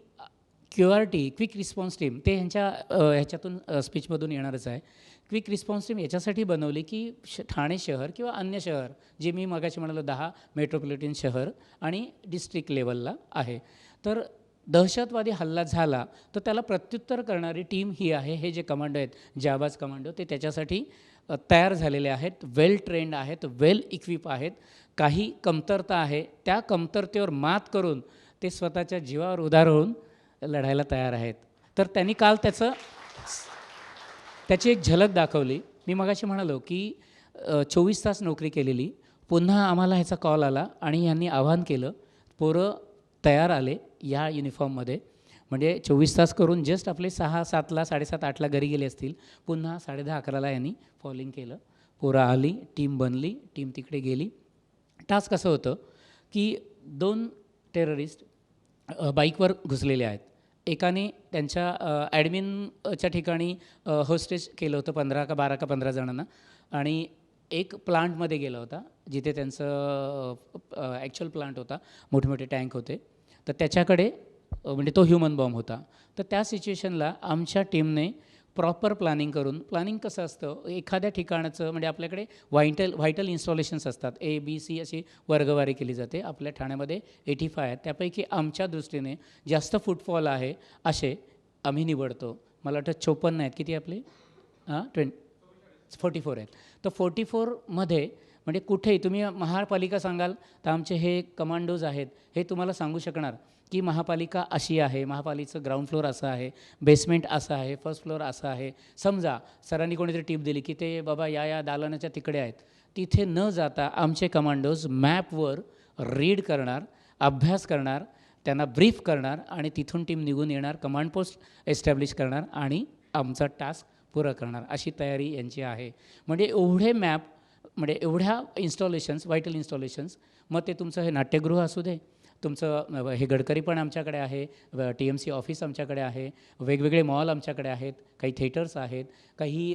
QRT, क्विक रिस्पॉन्स टीम, ते ह्याच्यातून स्पीचमधून येणारच आहे. क्विक रिस्पॉन्स टीम याच्यासाठी बनवली की ठाणे शहर किंवा अन्य शहर, जे मी मगाशी म्हणालो 10 मेट्रोपॉलिटन शहर आणि डिस्ट्रिक्ट लेवलला आहे, तर दहशतवादी हल्ला झाला तर त्याला प्रत्युत्तर करणारी टीम ही आहे. हे जे कमांडो आहेत, जाबाज कमांडो, ते त्याच्यासाठी तयार झालेले आहेत, वेल ट्रेंड आहेत, वेल इक्विप आहेत. काही कमतरता आहे, त्या कमतरतेवर मात करून ते स्वतःच्या जीवावर उदार होऊन लढायला तयार आहेत. तर त्यांनी काल त्याची एक झलक दाखवली. मी मगाशी म्हणालो की 24 तास नोकरी केलेली, पुन्हा आम्हाला ह्याचा कॉल आला आणि यांनी आवाहन केलं. पोरं तयार आले या युनिफॉर्ममध्ये, म्हणजे 24 तास करून जस्ट आपले 6-7ला, 7:30-8ला घरी गेले असतील. पुन्हा 10:30-11ला यांनी फॉलिंग केलं. पोरं आली, टीम बनली, टीम तिकडे गेली. टास्क असं होतं की 2 टेररिस्ट बाईकवर घुसलेले आहेत. एकाने त्यांच्या ॲडमिनच्या ठिकाणी होस्टेज केलं होतं 12 का 15 जणांना, आणि एक प्लांटमध्ये गेला होता जिथे त्यांचं ॲक्च्युअल प्लांट होता, मोठे मोठे टँक होते. तर त्याच्याकडे म्हणजे तो ह्युमन बॉम्ब होता. तर त्या सिच्युएशनला आमच्या टीमने प्रॉपर प्लॅनिंग कसं असतं, एखाद्या ठिकाणाचं म्हणजे आपल्याकडे व्हायटल इन्स्टॉलेशन्स असतात, ABC अशी वर्गवारी केली जाते. आपल्या ठाण्यामध्ये 85 आहेत, त्यापैकी आमच्या दृष्टीने जास्त फुटफॉल आहे असे आम्ही निवडतो. मला वाटतं 54 आहेत, किती आपले 44 आहेत. तर 44मध्ये म्हणजे कुठेही तुम्ही महापालिका सांगाल तर आमचे हे कमांडोज आहेत, हे तुम्हाला सांगू शकणार की महापालिका अशी आहे, महापालिकेचं ग्राउंड फ्लोअर असं आहे, बेसमेंट असं आहे, फर्स्ट फ्लोअर असं आहे. समजा सरांनी कोणीतरी टीप दिली की ते बाबा या दालनाच्या तिकडे आहेत, तिथे न जाता आमचे कमांडोज मॅपवर रीड करणार, अभ्यास करणार, त्यांना ब्रीफ करणार आणि तिथून टीम निघून येणार, कमांड पोस्ट एस्टॅब्लिश करणार आणि आमचा टास्क पुरा करणार, अशी तयारी यांची आहे. म्हणजे एवढे मॅप, म्हणजे एवढ्या इन्स्टॉलेशन्स, व्हायटल इन्स्टॉलेशन्स. मग ते तुमचं हे नाट्यगृह असू दे, तुमचं हे गडकरी पण आमच्याकडे आहे, TMC ऑफिस आमच्याकडे आहे, वेगवेगळे मॉल आमच्याकडे आहेत, काही थिएटर्स आहेत, काही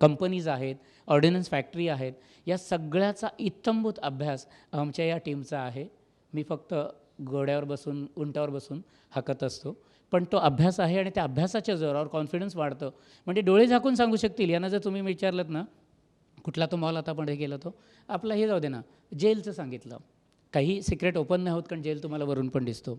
कंपनीज आहेत, ऑर्डिनन्स फॅक्टरी आहेत. या सगळ्याचा इत्थंभूत अभ्यास आमच्या या टीमचा आहे. मी फक्त घोड्यावर बसून, उंटावर बसून हाकत असतो, पण तो अभ्यास आहे आणि त्या अभ्यासाच्या जोरावर कॉन्फिडन्स वाढतं. म्हणजे डोळे झाकून सांगू शकतील. यांना जर तुम्ही विचारलं ना कुठला तो मॉल आता पण हे गेला, तो आपला हे जाऊ दे ना, जेलचं सांगितलं, काही सिक्रेट ओपन नाही होत, कारण जेल तुम्हाला वरून पण दिसतो.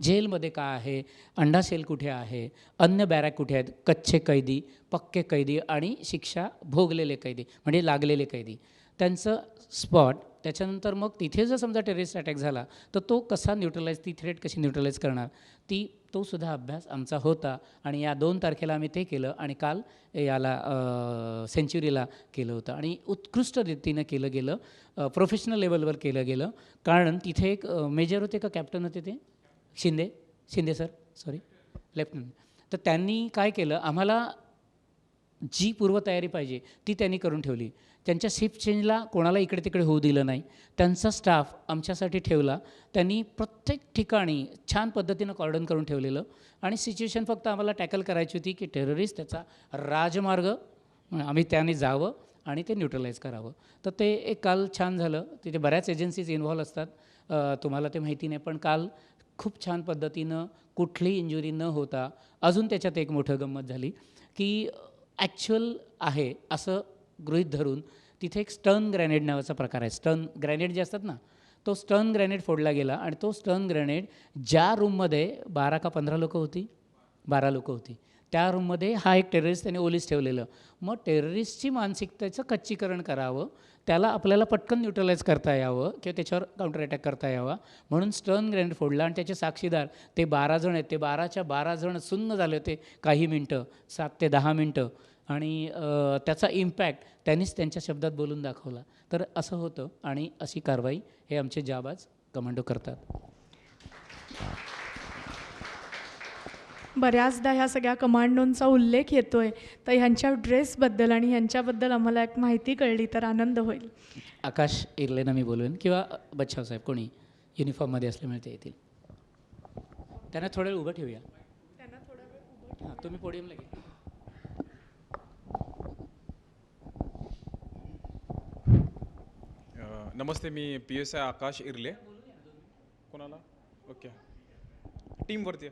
जेलमध्ये काय आहे, अंडा सेल कुठे आहे, अन्य बॅरॅक कुठे आहेत, कच्चे कैदी, पक्के कैदी आणि शिक्षा भोगलेले कैदी म्हणजे लागलेले कैदी, त्यांचं स्पॉट. त्याच्यानंतर मग तिथे जर समजा टेररिस्ट अटॅक झाला तर तो कसा न्यूट्रलाइज, ती थ्रेट कशी न्यूट्रलाइज करणार, तो सुद्धा अभ्यास आमचा होता. आणि या 2 तारखेला आम्ही ते केलं आणि काल याला सेंच्युरीला केलं होतं आणि उत्कृष्ट रीतीनं केलं गेलं, प्रोफेशनल लेवलवर केलं गेलं. कारण तिथे एक मेजर होते का कॅप्टन होते, ते शिंदे सर, सॉरी लेफ्टनंट. तर त्यांनी काय केलं, आम्हाला जी पूर्वतयारी पाहिजे ती त्यांनी करून ठेवली. त्यांच्या शिफ्ट चेंजला कोणाला इकडे तिकडे होऊ दिलं नाही. त्यांचा स्टाफ आमच्यासाठी ठेवला. त्यांनी प्रत्येक ठिकाणी छान पद्धतीनं कॉर्डन करून ठेवलेलं आणि सिच्युएशन फक्त आम्हाला टॅकल करायची होती की टेररिस्ट त्याचा राजमार्ग आम्ही त्याने जावं आणि ते न्यूट्रलाइज करावं. तर ते एक काल छान झालं. तिथे बऱ्याच एजन्सीज इन्व्हॉल्व असतात, तुम्हाला ते माहिती नाही, पण काल खूप छान पद्धतीनं कुठलीही इंजुरी न होता. अजून त्याच्यात एक मोठं गंमत झाली की ॲक्च्युअल आहे असं गृहीत धरून तिथे एक स्टर्न ग्रॅनेड नावाचा प्रकार आहे. स्टर्न ग्रॅनेड जे असतात ना, तो स्टर्न ग्रॅनेड फोडला गेला आणि तो स्टर्न ग्रॅनेड ज्या रूममध्ये 12 का 15 लोकं होती, 12 लोकं होती, त्या रूममध्ये हा एक टेररिस्ट त्याने ओलीस ठेवलेलं. मग टेररिस्टची मानसिकतेचं कच्चीकरण करावं, त्याला आपल्याला पटकन न्यूट्रलाइज करता यावं किंवा त्याच्यावर काउंटर अटॅक करता यावा म्हणून स्टर्न ग्रॅनेड फोडला आणि त्याचे साक्षीदार ते 12 जण आहेत. ते 12च्या 12 जण सुन्न झाले होते काही मिनटं, 7 ते 10 मिनटं. आणि त्याचा इम्पॅक्ट त्यांनीच त्यांच्या शब्दात बोलून दाखवला. तर असं होतं आणि अशी कारवाई हे आमचे जाबाज कमांडो करतात. बऱ्याचदा ह्या सगळ्या कमांडोंचा उल्लेख येतोय, तर ह्यांच्या ड्रेसबद्दल आणि ह्यांच्याबद्दल आम्हाला एक माहिती कळली तर आनंद होईल. आकाश इर्लेना मी बोलवेन किंवा बच्छाव साहेब कोणी युनिफॉर्ममध्ये असल्यामुळे ते येतील. त्यांना थोडा वेळ उभं ठेवूया. हां, तुम्ही पोडियमला घे. नमस्ते, मी PSI आकाश इर्ले. कोणाला? ओके, टीमवरती.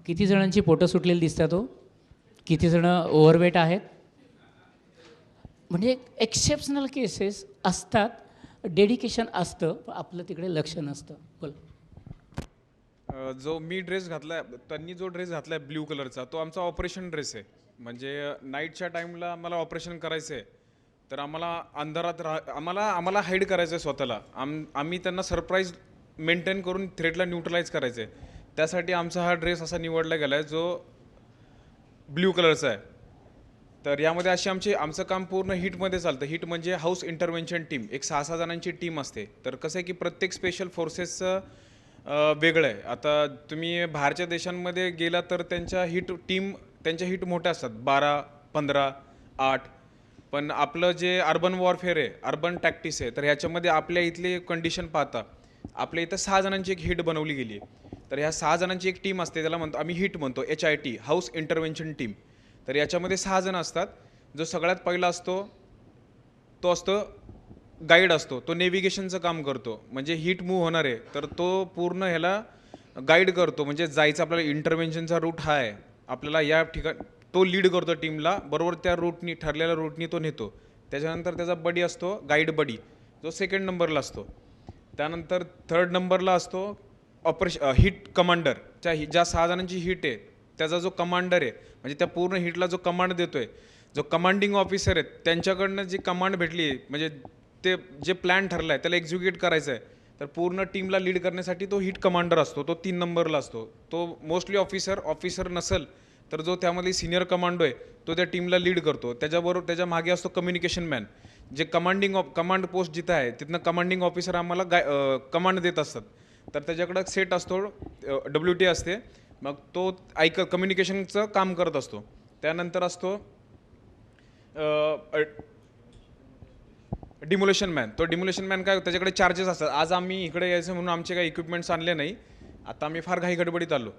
किती जणांची पोटं सुटलेली दिसतात हो? किती जणं ओव्हरवेट आहेत? म्हणजे एक्सेप्शनल केसेस असतात, डेडिकेशन असतं, पण आपलं तिकडे लक्ष नसतं. बोल. जो मी ड्रेस घातला आहे, त्यांनी जो ड्रेस घातला आहे ब्ल्यू कलरचा, तो आमचा ऑपरेशन ड्रेस आहे. म्हणजे नाईटच्या टाईमला आम्हाला ऑपरेशन करायचं आहे, तर आम्हाला अंधारात आम्हाला हाईड करायचं आहे स्वतःला. आम्ही त्यांना सरप्राईज मेंटेन करून थ्रेटला न्यूट्रलाइज करायचं आहे. त्यासाठी आमचा हा ड्रेस असा निवडला गेला आहे जो ब्ल्यू कलरचा आहे. तर यामध्ये आमचं काम पूर्ण हिटमध्ये चालतं. हिट म्हणजे हाऊस इंटरव्हेन्शन टीम, एक 6-6 जणांची टीम असते. तर कसं आहे की प्रत्येक स्पेशल फोर्सेसचं वेगळं आहे. आता तुम्ही बाहेरच्या देशांमध्ये गेला तर त्यांच्या हिट मोठ्या असतात, 12, 15, 8. पण आपलं जे अर्बन वॉरफेअर आहे, अर्बन टॅक्टिस आहे, तर ह्याच्यामध्ये आपल्या इथली कंडिशन पाहता आपल्या इथं 6 जणांची एक हिट बनवली गेली आहे. तर ह्या 6 जणांची एक टीम असते, त्याला आम्ही हिट म्हणतो, HIT, हाऊस इंटरव्हेन्शन टीम. तर याच्यामध्ये 6 जण असतात. जो सगळ्यात पहिला असतो तो असतो गाईड असतो, तो नेव्हिगेशनचं काम करतो. म्हणजे हिट मूव्ह होणार आहे तर तो पूर्ण ह्याला गाईड करतो. म्हणजे जायचं आपल्याला इंटरव्हेन्शनचा रूट हा आहे, आपल्याला या ठिकाणी तो लीड करतो टीमला, बरोबर त्या रूटनी ठरलेल्या रूटनी तो नेतो. त्याच्यानंतर त्याचा बडी असतो गाईड बडी, जो 2nd नंबरला असतो. त्यानंतर 3rd नंबरला असतो हिट कमांडर. ज्या 6 जणांची हिट आहे त्याचा जो कमांडर आहे, म्हणजे त्या पूर्ण हिटला जो कमांड देतोय, जो कमांडिंग ऑफिसर आहेत, त्यांच्याकडनं जी कमांड भेटली आहे, म्हणजे ते जे प्लॅन ठरलं आहे त्याला एक्झिक्यूट करायचं आहे, तर पूर्ण टीमला लीड करण्यासाठी तो हिट कमांडर असतो. तो 3 नंबरला असतो. तो मोस्टली ऑफिसर नसेल तर जो त्यामध्ये सिनियर कमांडो आहे तो त्या टीमला लीड करतो. त्याच्याबरोबर त्याच्या मागे असतो कम्युनिकेशन मॅन, जे कमांड पोस्ट जिथं आहे तिथनं कमांडिंग ऑफिसर आम्हाला कमांड देत असतात. तर त्याच्याकडं सेट असतो, WT असते, मग तो कम्युनिकेशनचं काम करत असतो. त्यानंतर असतो डिमोलेशन मॅन. तो डिमोलेशन मॅन काय, त्याच्याकडे चार्जेस असतात. आज आम्ही इकडे यायचं म्हणून आमचे काही इक्विपमेंट्स आणले नाही, आता आम्ही फार घाई गडबडीत आलो,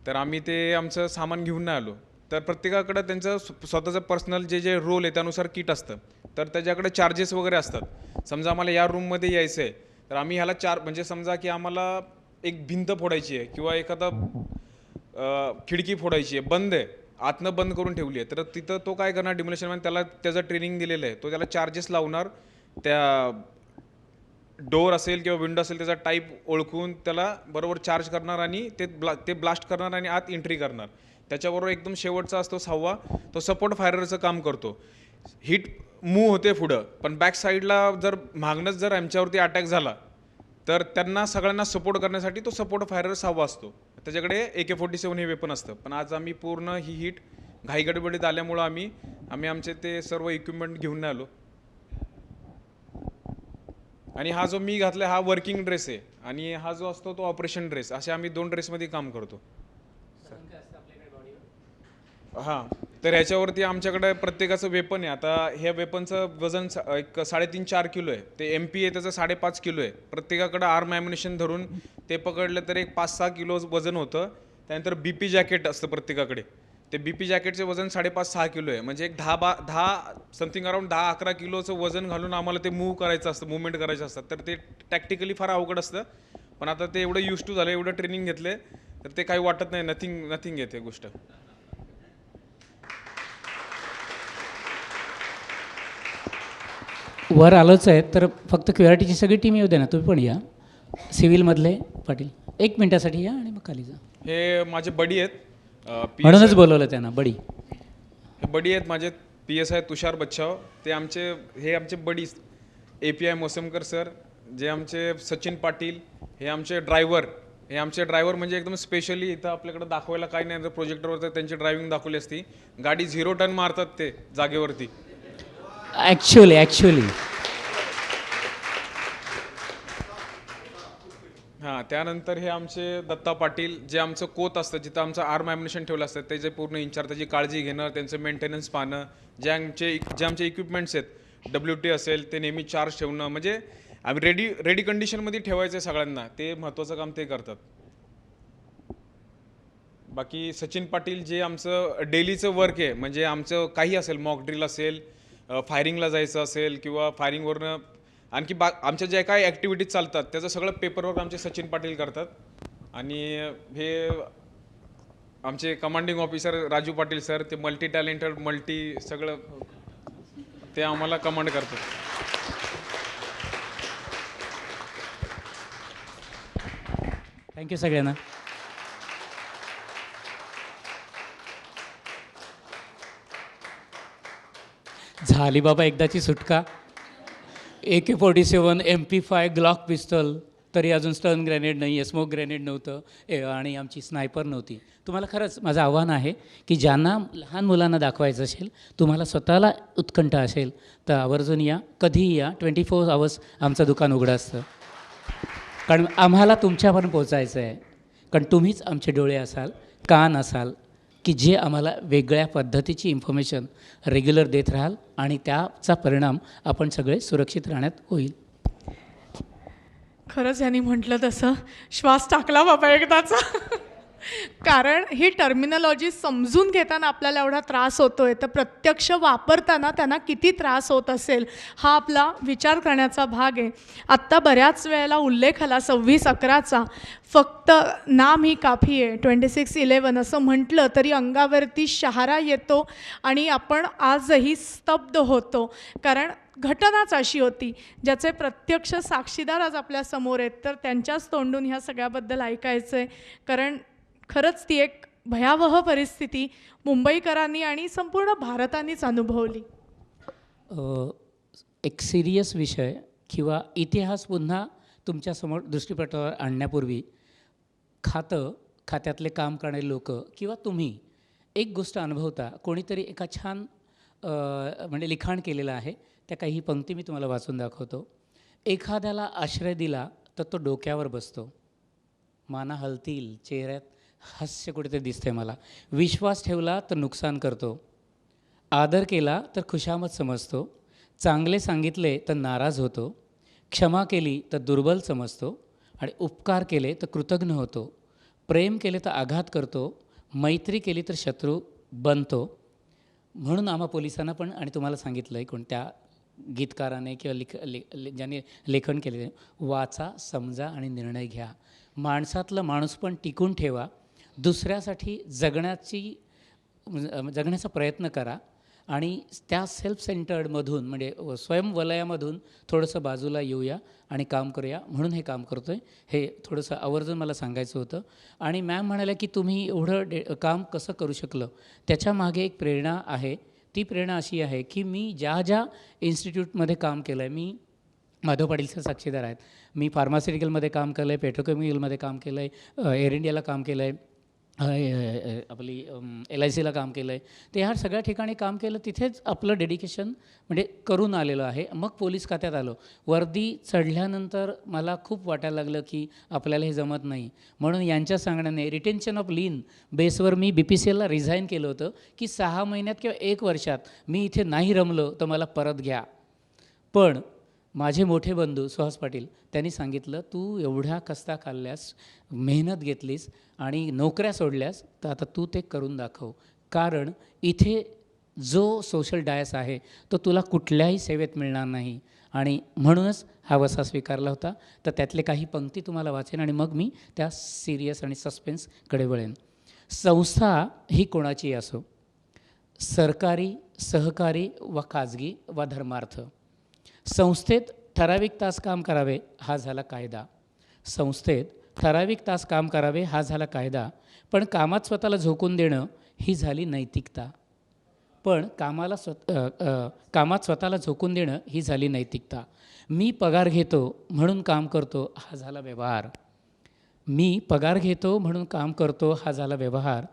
तर आम्ही ते आमचं सामान घेऊन नाही आलो. तर प्रत्येकाकडं त्यांचं स्वतःचं पर्सनल जे रोल आहे त्यानुसार किट असतं. तर त्याच्याकडे चार्जेस वगैरे असतात. समजा आम्हाला या रूममध्ये यायचं आहे तर आम्ही ह्याला म्हणजे समजा की आम्हाला एक भिंत फोडायची आहे किंवा एखादा खिडकी फोडायची आहे, बंद आहे, आतनं बंद करून ठेवली आहे, तर तिथं तो काय करणार, डिमोलेशन मॅन, त्याला त्याचं ट्रेनिंग दिलेलं आहे, तो त्याला चार्जेस लावणार. त्या डोअर असेल किंवा विंडो असेल त्याचा टाईप ओळखून त्याला बरोबर चार्ज करणार आणि ते ब्लास्ट करणार आणि आत एंट्री करणार. त्याच्याबरोबर एकदम शेवटचा असतो 6वा, तो सपोर्ट फायररचं काम करतो. हिट मूव्ह होते पुढं, पण बॅक साईडला जर मागणंच जर आमच्यावरती अटॅक झाला तर त्यांना सगळ्यांना सपोर्ट करण्यासाठी तो सपोर्ट फायरर्स हवा असतो. त्याच्याकडे AK-47 हे वेपन असतं. पण आज आम्ही पूर्ण ही हिट घाईगडबडीत आल्यामुळं आम्ही आमचे ते सर्व इक्विपमेंट घेऊन नाही आलो. आणि हा जो मी घातला हा वर्किंग ड्रेस आहे आणि हा जो असतो तो ऑपरेशन ड्रेस, असे आम्ही 2 ड्रेसमध्ये काम करतो. हां, तर ह्याच्यावरती आमच्याकडे प्रत्येकाचं वेपन आहे. आता ह्या वेपनचं वजन एक 3.5-4 किलो आहे. ते MP आहे त्याचं 5.5 किलो आहे. प्रत्येकाकडं आर्म ॲम्युनिशन धरून ते पकडलं तर एक 5-6 किलो वजन होतं. त्यानंतर BP जॅकेट असतं प्रत्येकाकडे. ते BP जॅकेटचे वजन 5.5-6 किलो आहे. म्हणजे एक 10 समथिंग अराउंड 10-11 किलोचं वजन घालून आम्हाला ते मूव्ह करायचं असतं, मूव्हमेंट करायचं असतात. तर ते टॅक्टिकली फार अवघड असतं. पण आता ते एवढं यूज टू झालं, एवढं ट्रेनिंग घेतले, तर ते काही वाटत नाही. नथिंग येते गोष्ट. वर आलोच आहे तर फक्त QRTची सगळी टीम येऊ दे ना, तुम्ही पण या. सिव्हिलमधले पाटील 1 मिनिटासाठी या आणि मग खाली जा. हे माझे बडी आहेत. म्हणूनच बोलवलं त्यांना बडी. हे बडी आहेत माझे PSI तुषार बच्छाव. हे आमचे बडीज API मोसमकर सर, जे आमचे सचिन पाटील, हे आमचे ड्रायव्हर म्हणजे एकदम स्पेशली इथं आपल्याकडे दाखवायला काही नाही, तर प्रोजेक्टरवर तर त्यांची ड्रायव्हिंग दाखवली असती. गाडी 0 टन मारतात ते जागेवरती. ॲक्च्युली हां, त्यानंतर हे आमचे दत्ता पाटील, जे आमचं कोत असतं जिथं आमचं आर्म ॲम्युनिशन ठेवलं असतं त्याचे पूर्ण इंचार्ज, त्याची काळजी घेणं, त्यांचं मेंटेनन्स पाहणं, जे आमचे इक्विपमेंट्स आहेत, WT असेल ते नेहमी चार्ज ठेवणं, म्हणजे आम्ही रेडी कंडिशनमध्ये ठेवायचं आहे सगळ्यांना, ते महत्त्वाचं काम ते करतात. बाकी सचिन पाटील जे आमचं डेलीचं वर्क आहे, म्हणजे आमचं काही असेल, मॉक ड्रिल असेल, फायरिंगला जायचं असेल किंवा फायरिंगवरनं आणखी आमच्या ज्या काही ॲक्टिव्हिटीज चालतात त्याचं सगळं पेपरवर्क आमचे सचिन पाटील करतात. आणि हे आमचे commanding officer Raju Patil sir, ते मल्टी टॅलेंटेड सगळं ते आम्हाला कमांड करतात. थँक्यू सगळ्यांना. झाली बाबा एकदाची सुटका. AK-47, MP5, ग्लॉक पिस्तल, तरी अजून स्टर्न ग्रॅनेड नाही आहे, स्मोक ग्रॅनेड नव्हतं आणि आमची स्नायपर नव्हती. तुम्हाला खरंच माझं आव्हान आहे की ज्यांना लहान मुलांना दाखवायचं असेल, तुम्हाला स्वतःला उत्कंठ असेल तर आवर्जून या, कधीही या. 24 आवर्स आमचं दुकान उघडं असतं. कारण आम्हाला तुमच्यापर्यंत पोचायचं आहे. कारण तुम्हीच आमचे डोळे असाल, कान असाल, की जे आम्हाला वेगळ्या पद्धतीची इन्फॉर्मेशन रेग्युलर देत राहाल आणि त्याचा परिणाम आपण सगळे सुरक्षित राहण्यात होईल. खरंच यांनी म्हटलं तसं श्वास टाकला बाबा एकदाचा. कारण ही टर्मिनॉलॉजी समजून घेताना आपल्याला एवढा त्रास होतोय, तर प्रत्यक्ष वापरताना त्यांना किती त्रास होत असेल हा आपला विचार करण्याचा भाग आहे. आत्ता बऱ्याच वेळेला उल्लेख आला 26/11चा. फक्त नाम ही काफी आहे. 26/11 असं म्हटलं तरी अंगावरती शहारा येतो आणि आपण आजही स्तब्ध होतो. कारण घटनाच अशी होती ज्याचे प्रत्यक्ष साक्षीदार आज आपल्यासमोर आहेत, तर त्यांच्याच तोंडून ह्या सगळ्याबद्दल ऐकायचं आहे. कारण खरंच ती एक भयावह परिस्थिती मुंबईकरांनी आणि संपूर्ण भारतानेच अनुभवली. एक सिरियस विषय किंवा इतिहास पुन्हा तुमच्यासमोर दृष्टीपटावर आणण्यापूर्वी खात्यातले काम करणारे लोक किंवा तुम्ही एक गोष्ट अनुभवता. कोणीतरी एका छान म्हणजे लिखाण केलेलं आहे, त्या काही पंक्ती मी तुम्हाला वाचून दाखवतो. एखाद्याला आश्रय दिला तर तो डोक्यावर बसतो, माना हलतील, चेहऱ्यात हास्य कुठेतरी दिसते मला. विश्वास ठेवला तर नुकसान करतो, आदर केला तर खुशामत समजतो, चांगले सांगितले तर नाराज होतो, क्षमा केली तर दुर्बल समजतो आणि उपकार केले तर कृतज्ञ होतो, प्रेम केले तर आघात करतो, मैत्री केली तर शत्रू बनतो. म्हणून आम्हा पोलिसांना पण आणि तुम्हाला सांगितलं आहे कोणत्या गीतकाराने किंवा ज्याने लेखन केले, वाचा, समजा आणि निर्णय घ्या. माणसातलं माणूसपण टिकून ठेवा. दुसऱ्यासाठी जगण्याचा प्रयत्न करा आणि त्या सेल्फ सेंटर्डमधून म्हणजे स्वयंवलयामधून थोडंसं बाजूला येऊया आणि काम करूया. म्हणून हे काम करतो आहे. हे थोडंसं आवर्जून मला सांगायचं होतं. आणि मॅम म्हणाल्या की तुम्ही एवढं काम कसं करू शकलं, त्याच्यामागे एक प्रेरणा आहे. ती प्रेरणा अशी आहे की मी ज्या इन्स्टिट्यूटमध्ये काम केलं आहे, मी माधव पाटीलचे साक्षीदार आहेत. मी फार्मास्युटिकलमध्ये काम केलं आहे, पेट्रोकेमिकलमध्ये काम केलं आहे, एअर इंडियाला काम केलं आहे, आपली LICला काम केलं आहे. ते ह्या सगळ्या ठिकाणी काम केलं, तिथेच आपलं डेडिकेशन म्हणजे करून आलेलो आहे. मग पोलीस खात्यात आलो. वर्दी चढल्यानंतर मला खूप वाटायला लागलं की आपल्याला हे जमत नाही, म्हणून यांच्या सांगण्याने रिटेन्शन ऑफ लीन बेसवर मी BPCLला रिझाईन केलं होतं की 6 महिन्यात किंवा 1 वर्षात मी इथे नाही रमलो तर मला परत घ्या. पण माझे मोठे बंधू सुहास पाटील त्यांनी सांगितलं, तू एवढ्या कष्टा खाल्ल्यास, मेहनत घेतलीस आणि नोकऱ्या सोडल्यास, तर आता तू ते करून दाखव. कारण इथे जो सोशल डायस आहे तो तुला कुठल्याही सेवेत मिळणार नाही. आणि म्हणूनच हा वसा स्वीकारला होता. तर त्यातले काही पंक्ती तुम्हाला वाचेन आणि मग मी त्या सिरियस आणि सस्पेन्सकडे वळेन. संस्था ही कोणाची असो, सरकारी, सहकारी व खाजगी व धर्मार्थ, संस्थेत ठराविक तास काम करावे हा झाला कायदा. संस्थेत ठराविक तास काम करावे हा झाला कायदा. पण कामात स्वतःला झोकून देणं ही झाली नैतिकता. कामात स्वतःला झोकून देणं ही झाली नैतिकता. मी पगार घेतो म्हणून काम करतो हा झाला व्यवहार. मी पगार घेतो म्हणून काम करतो हा झाला व्यवहार.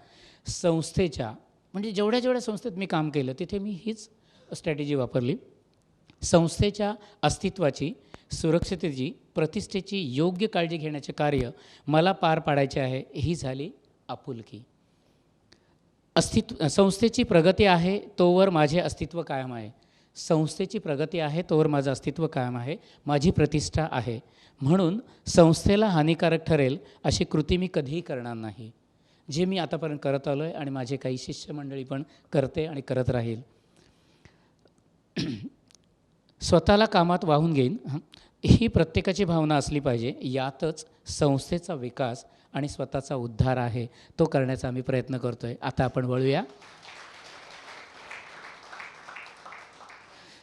संस्थेच्या म्हणजे जेवढ्या जेवढ्या संस्थेत मी काम केलं तिथे मी हीच स्ट्रॅटेजी वापरली. संस्थेच्या अस्तित्वाची, सुरक्षिततेची, प्रतिष्ठेची योग्य काळजी घेण्याचे कार्य मला पार पाडायचे आहे ही झाली आपुलकी. संस्थेची प्रगती आहे तोवर माझे अस्तित्व कायम आहे. संस्थेची प्रगती आहे तोवर माझं अस्तित्व कायम आहे, माझी प्रतिष्ठा आहे. म्हणून संस्थेला हानिकारक ठरेल अशी कृती मी कधीही करणार नाही, जे मी आतापर्यंत करत आलो आहे आणि माझे काही शिष्यमंडळी पण करते आणि करत राहील. स्वतःला कामात वाहून घेईन ही प्रत्येकाची भावना असली पाहिजे. यातच संस्थेचा विकास आणि स्वतःचा उद्धार आहे. तो करण्याचा आम्ही प्रयत्न करतो आहे. आता आपण वळूया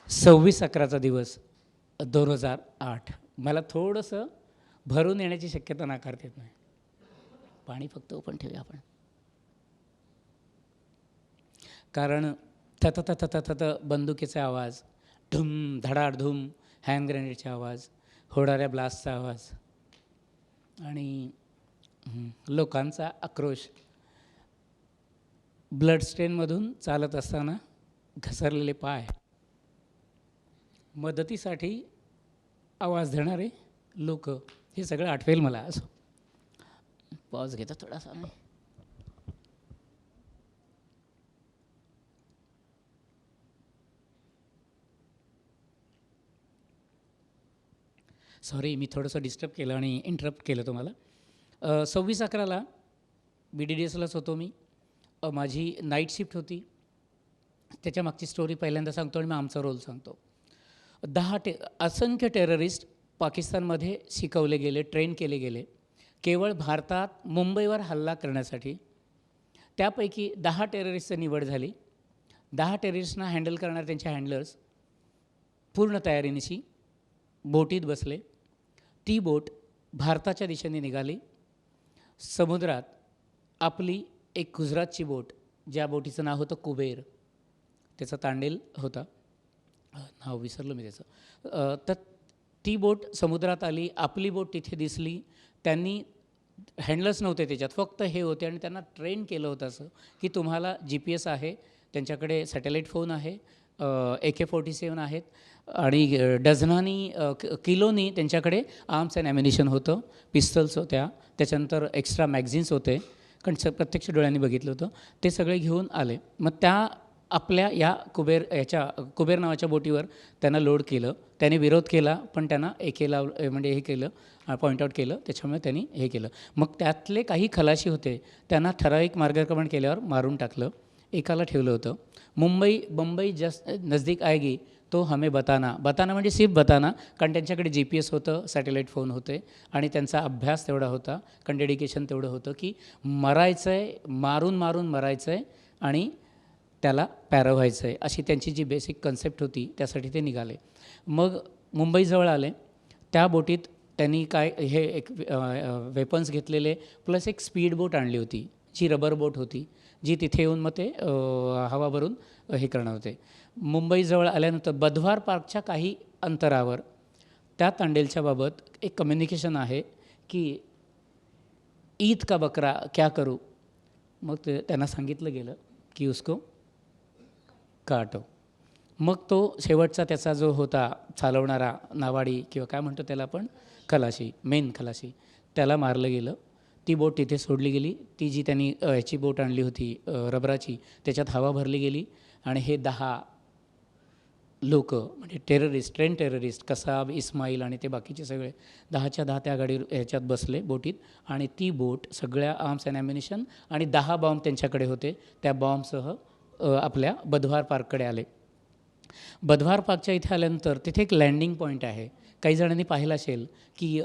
26/11चा दिवस 2008. मला थोडंसं भरून येण्याची शक्यता नाकारता येत नाही. पाणी फक्त ओपन ठेवूया आपण, कारण थत बंदुकीचा आवाज, धूम धडाधूम हँड ग्रेनेडचा आवाज, होणाऱ्या ब्लास्टचा आवाज आणि लोकांचा आक्रोश. ब्लड स्ट्रेनमधून चालत असताना घसरलेले पाय, मदतीसाठी आवाज देणारे लोक, हे सगळं आठवेल मला. असं पॉज घेतो थोडासा. सॉरी, मी थोडंसं डिस्टर्ब केलं आणि इंटरप्ट केलं तुम्हाला. 26/11ला BDDSलाच होतो मी. माझी नाईट शिफ्ट होती. त्याच्या मागची स्टोरी पहिल्यांदा सांगतो आणि मग आमचा रोल सांगतो. असंख्य टेररिस्ट पाकिस्तानमध्ये शिकवले गेले, ट्रेन केले गेले केवळ भारतात मुंबईवर हल्ला करण्यासाठी. त्यापैकी 10 टेररिस्टची निवड झाली. 10 टेररिस्टना हँडल करणारे त्यांचे हँडलर्स पूर्ण तयारीनिशी बोटीत बसले. ती बोट भारताच्या दिशेने निघाली. समुद्रात आपली एक गुजरातची बोट, ज्या बोटीचं नाव होतं कुबेर, त्याचा तांडेल होता, नाव विसरलो मी त्याचं. तर ती बोट समुद्रात आली. आपली बोट तिथे दिसली. त्यांनी हँडलर्स नव्हते त्याच्यात, फक्त हे होते आणि त्यांना ट्रेन केलं होतं असं की तुम्हाला GPS आहे, त्यांच्याकडे सॅटेलाईट फोन आहे, AK-47 आहेत आणि डझनानी किलोनी त्यांच्याकडे आर्म्स अँड ॲम्युनिशन होतं, पिस्तल्स होत्या, त्याच्यानंतर एक्स्ट्रा मॅगझिन्स होते, कारण प्रत्यक्ष डोळ्यांनी बघितलं होतं. ते सगळे घेऊन आले. मग त्या आपल्या या कुबेर नावाच्या बोटीवर त्यांना लोड केलं. त्याने विरोध केला पण त्यांना एकेला म्हणजे हे केलं, पॉईंट आऊट केलं, त्याच्यामुळे त्यांनी हे केलं. मग त्यातले काही खलाशी होते, त्यांना ठराविक मार्गक्रमण केल्यावर मारून टाकलं. एकाला ठेवलं होतं. बंबई जस्ट नजदीक आएगी तो हमें बताना म्हणजे सिर्फ बताना, कारण त्यांच्याकडे GPS होतं, सॅटेलाईट फोन होते आणि त्यांचा अभ्यास तेवढा होता, कारण डेडिकेशन तेवढं होतं की मरायचं आहे, मारून मरायचं आहे आणि त्याला पॅरा व्हायचं आहे, अशी त्यांची जी बेसिक कन्सेप्ट होती. त्यासाठी ते निघाले. मग मुंबईजवळ आले. त्या बोटीत त्यांनी हे एक वेपन्स घेतलेले प्लस एक स्पीड बोट आणली होती, जी रबर बोट होती, जी तिथे येऊन मग ते हवा भरून हे करणार होते. मुंबईजवळ आल्यानंतर बधवार पार्कच्या काही अंतरावर त्या तांडेलच्या बाबत एक कम्युनिकेशन आहे की ईद का बकरा क्या करू. मग त्यांना सांगितलं गेलं की उसको काटो. मग तो शेवटचा त्याचा जो होता चालवणारा नावाडी किंवा काय म्हणतो त्याला आपण, खलाशी, मेन खलाशी, त्याला मारलं गेलं. ती बोट तिथे सोडली गेली. ती जी त्यांनी ह्याची बोट आणली होती रबराची, त्याच्यात हवा भरली गेली आणि हे 10 लोक म्हणजे terrorist, train terrorist, Kasab, Ismail आणि ते बाकीचे सगळे 10च्या 10 त्या गाडी ह्याच्यात बसले बोटीत आणि ती बोट सगळ्या आर्म्स अँड ॲम्युनिशन आणि 10 बॉम्ब त्यांच्याकडे होते. त्या बॉम्बसह आपल्या बधवार पार्ककडे आले. बधवार पार्कच्या इथे आल्यानंतर तिथे एक लँडिंग पॉईंट आहे. काही जणांनी पाहिलं असेल की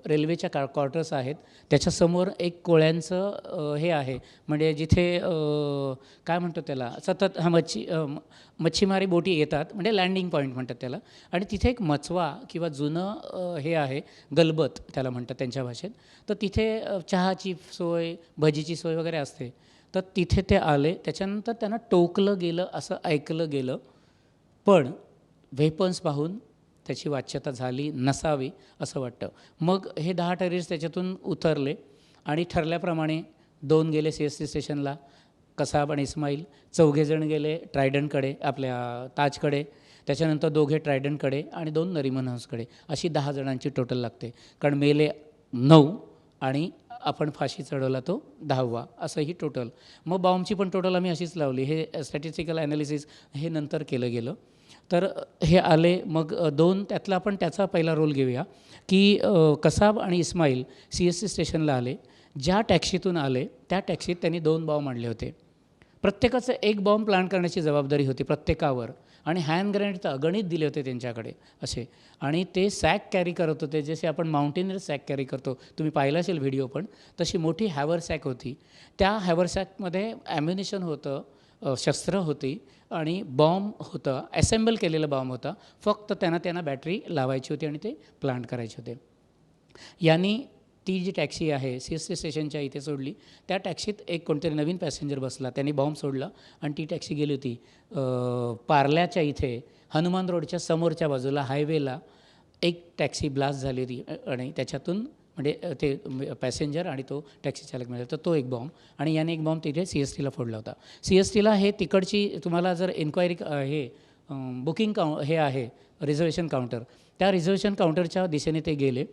रेल्वेच्या क्वार्टर्स आहेत, त्याच्यासमोर एक कोळ्यांचं हे आहे, म्हणजे जिथे काय म्हणतो त्याला, सतत मच्छीमारी बोटी येतात, म्हणजे लँडिंग पॉईंट म्हणतात त्याला. आणि तिथे एक मचवा किंवा जुनं हे आहे, गलबत त्याला म्हणतात त्यांच्या भाषेत. तर तिथे चहाची सोय, भजीची सोय वगैरे असते. तर तिथे ते आले. त्याच्यानंतर त्यांना टोकलं गेलं असं ऐकलं गेलं, पण वेपन्स पाहून त्याची वाच्यता झाली नसावी असं वाटतं. मग हे 10 टेररिस्ट त्याच्यातून उतरले आणि ठरल्याप्रमाणे 2 गेले CST स्टेशनला, कसाब आणि इस्माईल. 4 जण गेले ट्रायडंटकडे, आपल्या ताजकडे. त्याच्यानंतर 2 ट्रायडंटकडे आणि 2 नरिमन हाऊसकडे. अशी 10 जणांची टोटल लागते, कारण मेले 9 आणि आपण फाशी चढवला तो 10वा, असं ही टोटल. मग बॉम्बची पण टोटल आम्ही अशीच लावली. हे स्टॅटिस्टिकल ॲनालिसिस हे नंतर केलं गेलं. तर हे आले. मग 2 त्यातला आपण त्याचा पहिला रोल घेऊया की कसाब आणि इस्माईल CST स्टेशनला आले. ज्या टॅक्सीतून आले त्या टॅक्सीत त्यांनी 2 बॉम्ब आणले होते. प्रत्येकाचं एक बॉम्ब प्लान करण्याची जबाबदारी होती प्रत्येकावर, आणि हँड ग्रेनेड तर अगणित दिले होते त्यांच्याकडे असे. आणि ते सॅक कॅरी करत होते, जसे आपण माउंटेनर सॅक कॅरी करतो, तुम्ही पाहिलं असेल व्हिडिओ पण, तशी मोठी हॅवर सॅक होती. त्या हॅवर सॅकमध्ये ॲम्युनिशन होतं, शस्त्र होती आणि बॉम्ब होतं, ॲसेंबल केलेलं बॉम्ब होता. फक्त त्यांना बॅटरी लावायची होती आणि ते प्लांट करायचे होते. यांनी ती जी टॅक्सी आहे CST स्टेशनच्या इथे सोडली. त्या टॅक्सीत एक कोणतरी नवीन पॅसेंजर बसला, त्यांनी बॉम्ब सोडला आणि ती टॅक्सी गेली होती पार्ल्याच्या इथे हनुमान रोडच्या समोरच्या बाजूला हायवेला. एक टॅक्सी ब्लास्ट झाली होती आणि त्याच्यातून म्हणजे ते पॅसेंजर आणि तो टॅक्सी चालक मिळाला. तर तो एक बॉम्ब, आणि याने एक बॉम्ब तिथे CSTला फोडला होता. CSTला हे तिकडची तुम्हाला जर एन्क्वायरी हे बुकिंग हे आहे रिझर्वेशन काउंटर, त्या रिझर्वेशन काउंटरच्या दिशेने ते गेले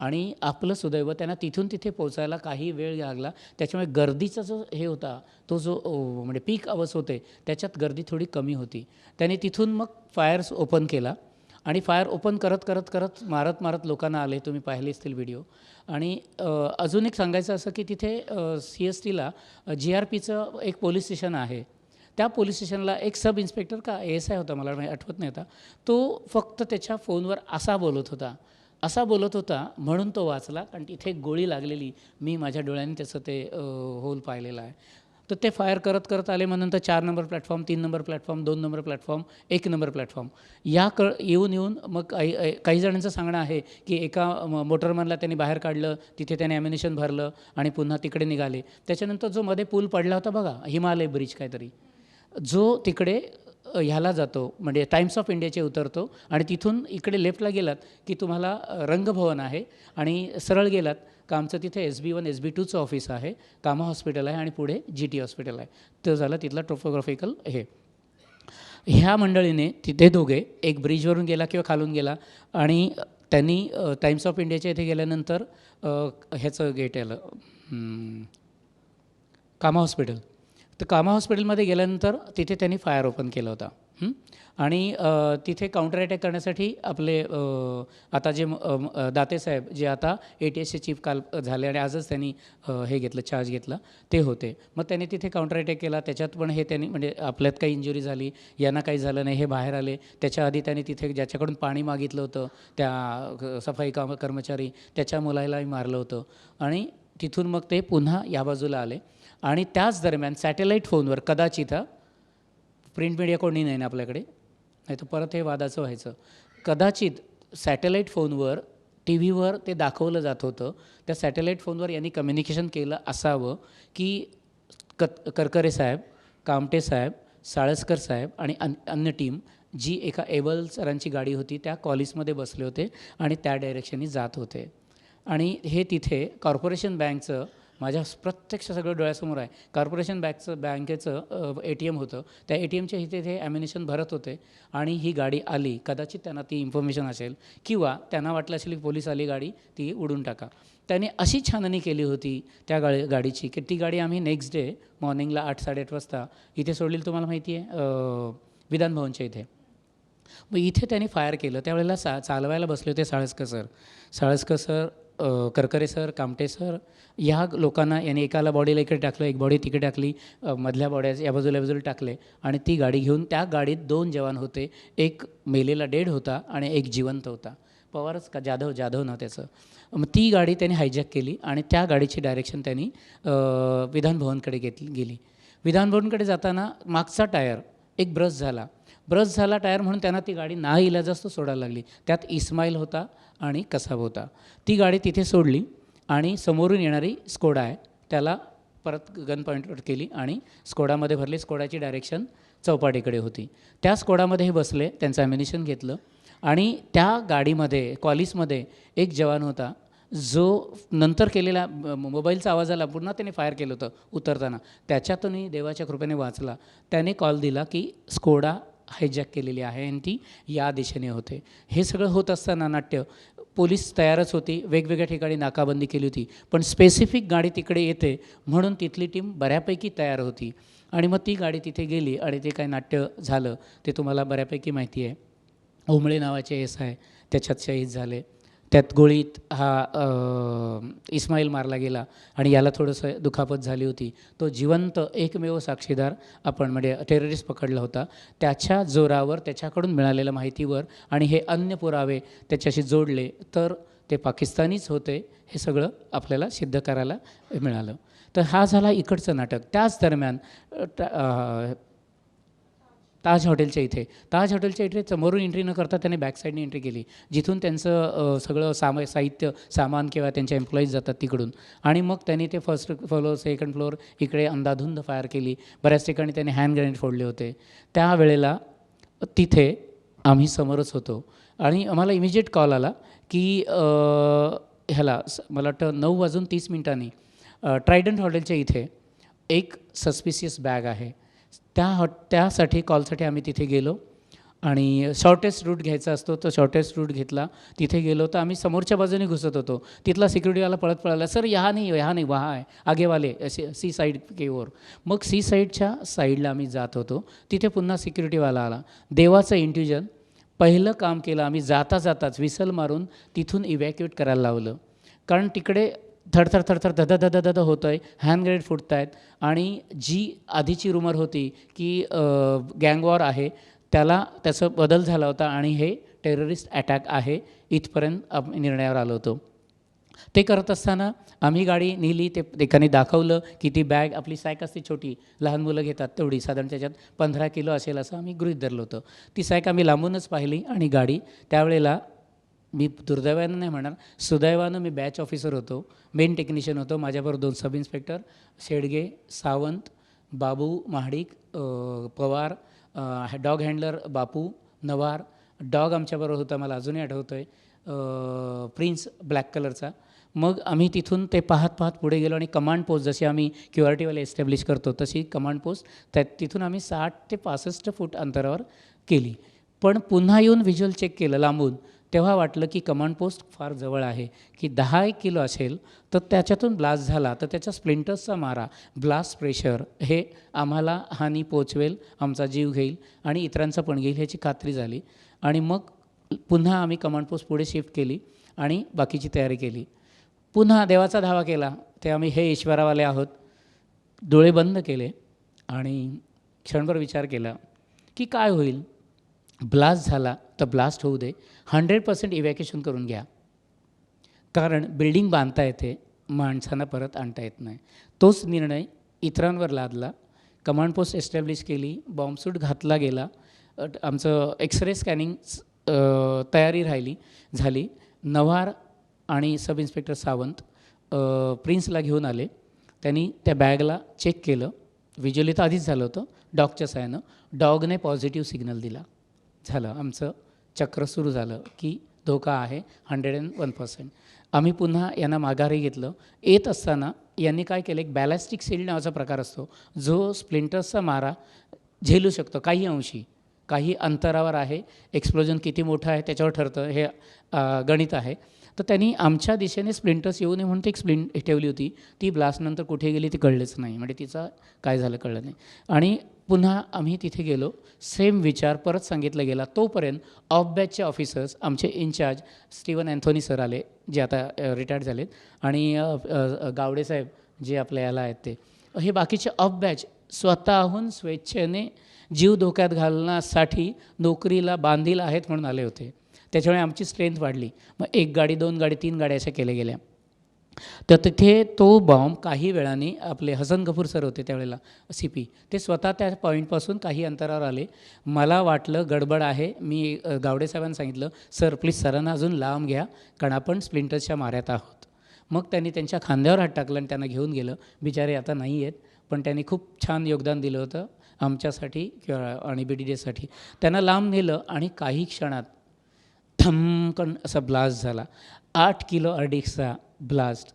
आणि आपलं सुदैव त्यांना तिथून तिथे पोहोचायला काही वेळ लागला. त्याच्यामुळे गर्दीचा जो हे होता, तो जो म्हणजे पीक अवर्स होते त्याच्यात गर्दी थोडी कमी होती. त्यांनी तिथून मग फायर्स ओपन केला आणि फायर ओपन करत मारत लोकांना आले. तुम्ही पाहिले असतील व्हिडिओ. आणि अजून एक सांगायचं असं की तिथे CSTला GRPचं एक पोलीस स्टेशन आहे. त्या पोलीस स्टेशनला एक सब इन्स्पेक्टर का ASI होता, मला आठवत नाही आता, तो फक्त त्याच्या फोनवर असा बोलत होता म्हणून तो वाचला, कारण तिथे एक गोळी लागलेली. मी माझ्या डोळ्यांनी त्याचं ते होल पाहिलेलं आहे. तर ते फायर करत आले. मग नंतर 4 number platform, 3 number platform, 2 number platform, 1 number platform येऊन मग काही जणांचं सांगणं आहे की एका मोटरमॅनला त्यांनी बाहेर काढलं, तिथे त्याने ॲम्युनिशन भरलं आणि पुन्हा तिकडे निघाले. त्याच्यानंतर जो मध्ये पूल पडला होता बघा, हिमालय ब्रिज काहीतरी, जो तिकडे ह्याला जातो, म्हणजे टाइम्स ऑफ इंडियाचे उतरतो आणि तिथून इकडे लेफ्टला गेलात की तुम्हाला रंगभवन आहे आणि सरळ गेलात का आमचं तिथे SB1 SB2चं ऑफिस आहे, कामा हॉस्पिटल आहे आणि पुढे GT हॉस्पिटल आहे. तो झाला तिथला टोपोग्राफिकल हे. ह्या मंडळीने तिथे दोघे, एक ब्रिजवरून गेला किंवा खालून गेला आणि त्यांनी टाइम्स ऑफ इंडियाच्या इथे गेल्यानंतर ह्याचं गेट आलं कामा हॉस्पिटल. तर कामा हॉस्पिटलमध्ये गेल्यानंतर तिथे त्यांनी फायर ओपन केला होता. आणि तिथे काउंटर अटॅक करण्यासाठी आपले आता जे दातेसाहेब, जे आता ATSचे चीफ काल झाले आणि आजच त्यांनी हे घेतलं, चार्ज घेतला, ते होते. मग त्यांनी तिथे काउंटर अटॅक केला. त्याच्यात पण हे त्यांनी म्हणजे आपल्यात काही इंजुरी झाली, यांना काही झालं नाही, हे बाहेर आले. त्याच्या आधी त्यांनी तिथे ज्याच्याकडून पाणी मागितलं होतं, त्या सफाई कर्मचारी, त्याच्या मुलालाही मारलं होतं. आणि तिथून मग ते पुन्हा या बाजूला आले. आणि त्याच दरम्यान सॅटेलाईट फोनवर कदाचित, प्रिंट मीडिया कोणी नाही ना आपल्याकडे, नाही तर परत हे वादाचं व्हायचं, कदाचित सॅटेलाईट फोनवर TV वर ते दाखवलं जात होतं. त्या सॅटेलाईट फोनवर यांनी कम्युनिकेशन केलं असावं की करकरे साहेब, कामटे साहेब, साळसकर साहेब आणि अन्य टीम जी एका एबल सरांची गाडी होती त्या कॉलिसमध्ये बसले होते आणि त्या डायरेक्शननी जात होते. आणि हे तिथे कॉर्पोरेशन बँकचं माझ्या प्रत्यक्ष सगळं डोळ्यासमोर आहे. कॉर्पोरेशन बँकेचं ATM होतं. त्या ATMच्या इथे ते ॲम्युनिशन भरत होते आणि ही गाडी आली. कदाचित त्यांना ती इन्फॉर्मेशन असेल किंवा त्यांना वाटलं असेल की पोलीस आली, गाडी ती उडून टाका. त्याने अशी छाननी केली होती त्या गाडीची की ती गाडी आम्ही नेक्स्ट डे मॉर्निंगला 8-8:30 वाजता इथे सोडलेली. तुम्हाला माहिती आहे विधान भवनच्या इथे. मग इथे त्यांनी फायर केलं. त्यावेळेला चालवायला बसले होते Salaskar sir, Karkare sir, Kamte sir, ह्या लोकांना यांनी एकाला बॉडीला इकडे टाकलं, एक बॉडी तिकडे टाकली, मधल्या बॉड्या या बाजूला टाकले आणि ती गाडी घेऊन त्या गाडीत 2 जवान होते. एक मेलेला डेड होता आणि एक जिवंत होता. पवारच का जाधव ना त्याचं. मग ती गाडी त्यांनी हायजॅक केली आणि त्या गाडीची डायरेक्शन त्यांनी विधानभवनकडे गेली. विधानभवनकडे जाताना मागचा टायर एक ब्रश झाला टायर म्हणून त्यांना ती गाडी नाईलाजास्तव सोडायला लागली. त्यात इस्माईल होता आणि कसाब होता. ती गाडी तिथे सोडली आणि समोरून येणारी स्कोडा आहे त्याला परत गन पॉईंटवर केली आणि स्कोडामध्ये भरली. स्कोडाची डायरेक्शन चौपाटीकडे होती. त्या स्कोडामध्ये हे बसले, त्यांचं ॲम्युनिशन घेतलं आणि त्या गाडीमध्ये कॉलिसमध्ये एक जवान होता जो नंतर केलेला मोबाईलचा आवाज आला, पुन्हा त्याने फायर केलं होतं उतरताना, त्याच्यातूनही देवाच्या कृपेने वाचला. त्याने कॉल दिला की स्कोडा हायजॅक केलेली आहे आणि ती या दिशेने होते. हे सगळं होत असताना नाट्य पोलीस तयारच होती, वेगवेगळ्या ठिकाणी नाकाबंदी केली होती, पण स्पेसिफिक गाडी तिकडे येते म्हणून तिथली टीम बऱ्यापैकी तयार होती. आणि मग ती गाडी तिथे गेली आणि ते काय नाट्य झालं ते तुम्हाला बऱ्यापैकी माहिती आहे. ओंबळे नावाचे SI त्याच्यात शहीद झाले. त्यात गोळीत हा इस्माईल मारला गेला आणि याला थोडंसं दुखापत झाली होती. तो जिवंत एकमेव साक्षीदार आपण म्हणजे टेररिस्ट पकडला होता. त्याच्या जोरावर, त्याच्याकडून मिळालेल्या माहितीवर आणि हे अन्य पुरावे त्याच्याशी जोडले तर ते पाकिस्तानीच होते हे सगळं आपल्याला सिद्ध करायला मिळालं. तर हा झाला इकडचं नाटक. त्याच दरम्यान ताज हॉटेलच्या इथे समोरून एंट्री न करता त्याने बॅक साईडने एंट्री केली, जिथून त्यांचं सगळं सामान किंवा त्यांच्या एम्प्लॉईज जातात तिकडून. आणि मग त्यांनी ते फर्स्ट फ्लोअर, सेकंड फ्लोअर इकडे अंधाधुंद फायर केली. बऱ्याच ठिकाणी त्यांनी हँड ग्रेनेड फोडले होते. त्यावेळेला तिथे आम्ही समोरच होतो आणि आम्हाला इमिजिएट कॉल आला की ह्याला मला वाटतं 9:30 ट्रायडंट हॉटेलच्या इथे एक सस्पिशियस बॅग आहे. त्यासाठी कॉलसाठी आम्ही तिथे गेलो आणि शॉर्टेस्ट रूट घ्यायचा असतो तो शॉर्टेस्ट रूट घेतला. तिथे गेलो तर आम्ही समोरच्या बाजूने घुसत होतो. तिथला सिक्युरिटीवाला पळत पळाला, सर यहाँ नहीं वहाँ आहे आगेवाले सी साईड के ओर. मग सी साईडच्या साईडला आम्ही जात होतो. तिथे पुन्हा सिक्युरिटीवाला आला. देवाचं इंट्युजन पहिलं काम केलं आम्ही. जाताच विसल मारून तिथून इव्हॅक्युएट करायला लावलं. कारण तिकडे थरथर धद होतं आहे, हँड ग्रेनेड फुटत आहेत आणि जी आधीची रुमर होती की गँगवॉर आहे त्याचा बदल झाला होता आणि हे टेररिस्ट अटॅक आहे इथपर्यंत निर्णयावर आलो होतो. ते करत असताना आम्ही गाडी नेली. ते एकाने दाखवलं की ती बॅग आपली सॅक असते छोटी, लहान मुलं घेतात तेवढी, साधारण त्याच्यात 15 किलो असेल असं आम्ही गृहीत धरलं होतं. ती सॅक आम्ही लांबूनच पाहिली आणि गाडी त्यावेळेला मी दुर्दैवानं नाही म्हणणार, सुदैवानं मी बॅच ऑफिसर होतो, मेन टेक्निशियन होतो. माझ्याबरोबर 2 सब इन्स्पेक्टर शेडगे, सावंत, बाबू महाडिक, पवार, डॉग हँडलर बापू नवार, डॉग आमच्याबरोबर होता, मला अजूनही आठवतं आहे, प्रिन्स ब्लॅक कलरचा. मग आम्ही तिथून ते पाहत पुढे गेलो आणि कमांड पोस्ट जशी आम्ही QRTवाले एस्टॅब्लिश करतो तशी कमांड पोस्ट तिथून आम्ही 60 ते 65 फूट अंतरावर केली. पण पुन्हा येऊन व्हिज्युअल चेक केलं लांबून, तेव्हा वाटलं की कमांड पोस्ट फार जवळ आहे, की 10-1 किलो असेल तर त्याच्यातून ब्लास्ट झाला तर त्याच्या स्प्लिंटर्सचा मारा, ब्लास्ट प्रेशर हे आम्हाला हानी पोचवेल, आमचा जीव घेईल आणि इतरांचा पण घेईल ह्याची खात्री झाली. आणि मग पुन्हा आम्ही कमांड पोस्ट पुढे शिफ्ट केली आणि बाकीची तयारी केली. पुन्हा देवाचा धावा केला. ते आम्ही हे ईश्वरावाले आहोत, डोळे बंद केले आणि क्षणभर विचार केला की काय होईल. ब्लास्ट झाला तर ब्लास्ट होऊ दे, 100% इव्हॅक्युएशन करून घ्या, कारण बिल्डिंग बांधता येते, माणसांना परत आणता येत नाही. तोच निर्णय इतरांवर लादला. कमांड पोस्ट एस्टॅब्लिश केली, बॉम्बसूट घातला गेला, आमचं एक्सरे स्कॅनिंग तयारी झाली. नवार आणि सब इन्स्पेक्टर सावंत प्रिन्सला घेऊन आले. त्यांनी त्या बॅगला चेक केलं. व्हिज्युअली तर आधीच झालं होतं डॉगच्या साहाय्यानं. डॉगने पॉझिटिव्ह सिग्नल दिला झालं, आमचं चक्र सुरू झालं की धोका आहे 101%. आम्ही पुन्हा यांना माघारी घेतलं. येत असताना यांनी काय केलं, एक बॅलिस्टिक शील्ड नावाचा प्रकार असतो जो स्प्लिंटर्सचा मारा झेलू शकतो काही अंशी, काही अंतरावर आहे. एक्सप्लोजन किती मोठं आहे त्याच्यावर ठरतं, हे गणित आहे. तर त्यांनी आमच्या दिशेने स्प्लिंटर्स येऊ नये म्हणून ती एक ठेवली होती. ती ब्लास्टनंतर कुठे गेली ती कळलंच नाही, म्हणजे तिचा काय झालं कळलं नाही. आणि पुन्हा आम्ही तिथे गेलो, सेम विचार परत सांगितला गेला. तोपर्यंत ऑफ बॅचचे ऑफिसर्स, आमचे इन्चार्ज स्टीवन अँथोनी सर आले, जे आता रिटायर्ड झालेत, आणि गावडे साहेब जे आपल्या याला आहेत ते, हे बाकीचे ऑफ बॅच स्वतःहून स्वेच्छेने जीव धोक्यात घालण्यासाठी नोकरीला बांधील आहेत म्हणून आले होते. त्याच्यामुळे आमची स्ट्रेंथ वाढली. मग 1 गाडी 2 गाडी 3 गाड्या अशा केल्या गेल्या. तर तिथे तो बॉम्ब काही वेळाने आपले हसन गफूर सर होते त्यावेळेला CP, ते स्वतः त्या पॉईंटपासून काही अंतरावर आले. मला वाटलं गडबड आहे. मी गावडे साहेबांना सांगितलं, सर प्लीज सरांना अजून लांब घ्या कारण आपण स्प्लिंटर्सच्या माऱ्यात आहोत. मग त्यांनी त्यांच्या खांद्यावर हात टाकलं आणि त्यांना घेऊन गेलं. बिचारे आता नाही आहेत, पण त्यांनी खूप छान योगदान दिलं होतं आमच्यासाठी आणि BDDसाठी. त्यांना लांब नेलं आणि काही क्षणात धमकन असा ब्लास्ट झाला. 8 किलो अर्डिक्सचा ब्लास्ट.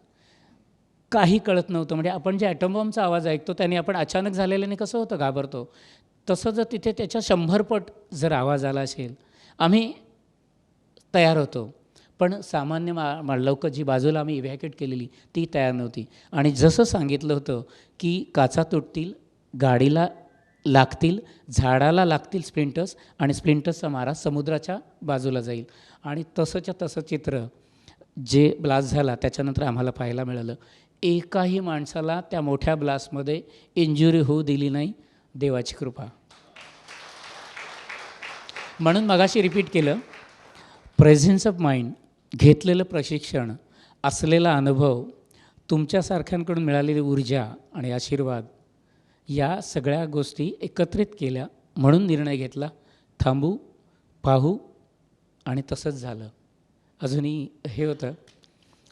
काही कळत नव्हतं. म्हणजे आपण जे ॲटम बॉम्बचा आवाज ऐकतो त्याने आपण अचानक झालेल्याने कसं होतं घाबरतो, तसं जर तिथे त्याच्या 100 पट जर आवाज आला असेल, आम्ही तयार होतो. पण सामान्य लोकं जी बाजूला आम्ही इव्हॅक्युएट केलेली ती तयार नव्हती. आणि जसं सांगितलं होतं की काचा तुटतील, गाडीला लागतील, झाडाला लागतील स्प्लिंटर्स, आणि स्प्लिंटर्सचा मारा समुद्राच्या बाजूला जाईल. आणि तसंच्या तसं चित्र जे ब्लास्ट झाला त्याच्यानंतर आम्हाला पाहायला मिळालं. एकाही माणसाला त्या मोठ्या ब्लास्टमध्ये इंजुरी होऊ दिली नाही, देवाची कृपा. म्हणून मगाशी रिपीट केलं, प्रेझेन्स ऑफ माइंड, घेतलेलं प्रशिक्षण, असलेला अनुभव, तुमच्यासारख्यांकडून मिळालेली ऊर्जा आणि आशीर्वाद, या सगळ्या गोष्टी एकत्रित केल्या म्हणून निर्णय घेतला, थांबू, पाहू, आणि तसंच झालं. अजूनही हे होतं,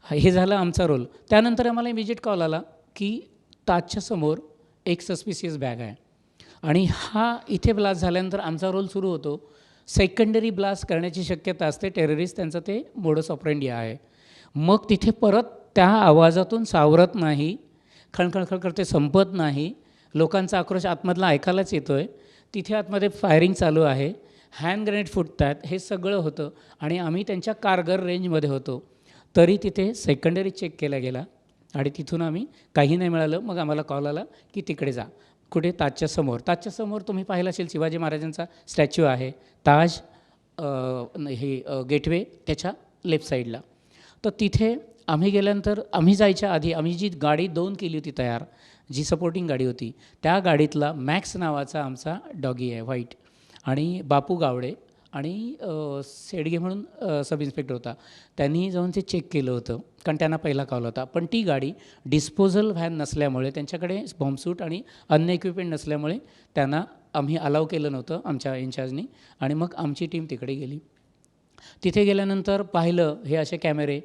हे झालं आमचा रोल. त्यानंतर आम्हाला इमिजिएट कॉल आला की ताजच्या समोर एक सस्पिशियस बॅग आहे, आणि हा इथे ब्लास्ट झाल्यानंतर आमचा रोल सुरू होतो. सेकंडरी ब्लास्ट करण्याची शक्यता असते, टेररिस्ट त्यांचं ते मोडस ऑपरेंडी आहे. मग तिथे परत त्या आवाजातून सावरत नाही, खळखळ ते संपत नाही, लोकांचा आक्रोश आतमधला ऐकायलाच येतो आहे. तिथे आतमध्ये फायरिंग चालू आहे, हँड ग्रेनेड फुटतात, हे सगळं होतं. आणि आम्ही त्यांच्या कारगर रेंजमध्ये होतो. तरी तिथे सेकंडरी चेक केला गेला आणि तिथून आम्ही काही नाही मिळालं. मग आम्हाला कॉल आला की तिकडे जा. कुठे? ताजच्या समोर. ताजच्या समोर तुम्ही पाहिलं असेल शिवाजी महाराजांचा स्टॅच्यू आहे, ताज हे गेटवे त्याच्या लेफ्ट साईडला. तर तिथे आम्ही गेल्यानंतर, आम्ही जायच्या आधी आम्ही जी गाडी 2 केली होती तयार, जी सपोर्टिंग गाडी होती, त्या गाडीतला मॅक्स नावाचा आमचा डॉगी आहे व्हाईट, आणि बापू गावडे आणि सेडगे म्हणून सब इन्स्पेक्टर होता, त्यांनी जाऊन ते चेक केलं होतं कारण त्यांना पहिला कॉल होता. पण ती गाडी डिस्पोजल व्हॅन नसल्यामुळे, त्यांच्याकडे बॉम्बसूट आणि अन्य इक्विपमेंट नसल्यामुळे त्यांना आम्ही अलाव केलं नव्हतं आमच्या इन्चार्जनी. आणि मग आमची टीम तिकडे गेली. तिथे गेल्यानंतर पाहिलं हे असे कॅमेरे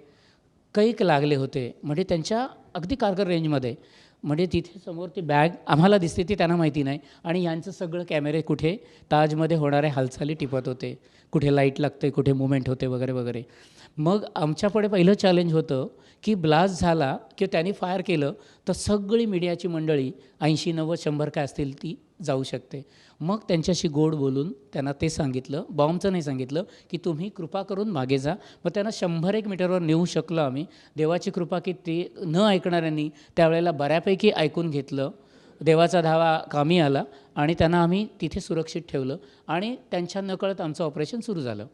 कैक लागले होते, म्हणजे त्यांच्या अगदी कारगर रेंजमध्ये. म्हणजे तिथे समोर ती बॅग आम्हाला दिसते, ती त्यांना माहिती नाही. आणि यांचं सगळं कॅमेरे कुठे ताजमध्ये होणाऱ्या हालचाली टिपत होते, कुठे लाईट लागते, कुठे मुवमेंट होते वगैरे वगैरे. मग आमच्यापुढे पहिलं चॅलेंज होतं की ब्लास्ट झाला की त्यांनी फायर केलं तर सगळी मीडियाची मंडळी 80, 90, 100 काय असतील ती जाऊ शकते. मग त्यांच्याशी गोड बोलून त्यांना ते सांगितलं, बॉम्बचं नाही सांगितलं, की तुम्ही कृपा करून मागे जा. मग त्यांना 100-1 मीटरवर नेऊ शकलो आम्ही. देवाची कृपा की ते न ऐकणाऱ्यांनी त्यावेळेला बऱ्यापैकी ऐकून घेतलं. देवाचा धावा कामी आला आणि त्यांना आम्ही तिथे सुरक्षित ठेवलं. आणि त्यांच्या नकळत आमचं ऑपरेशन सुरू झालं.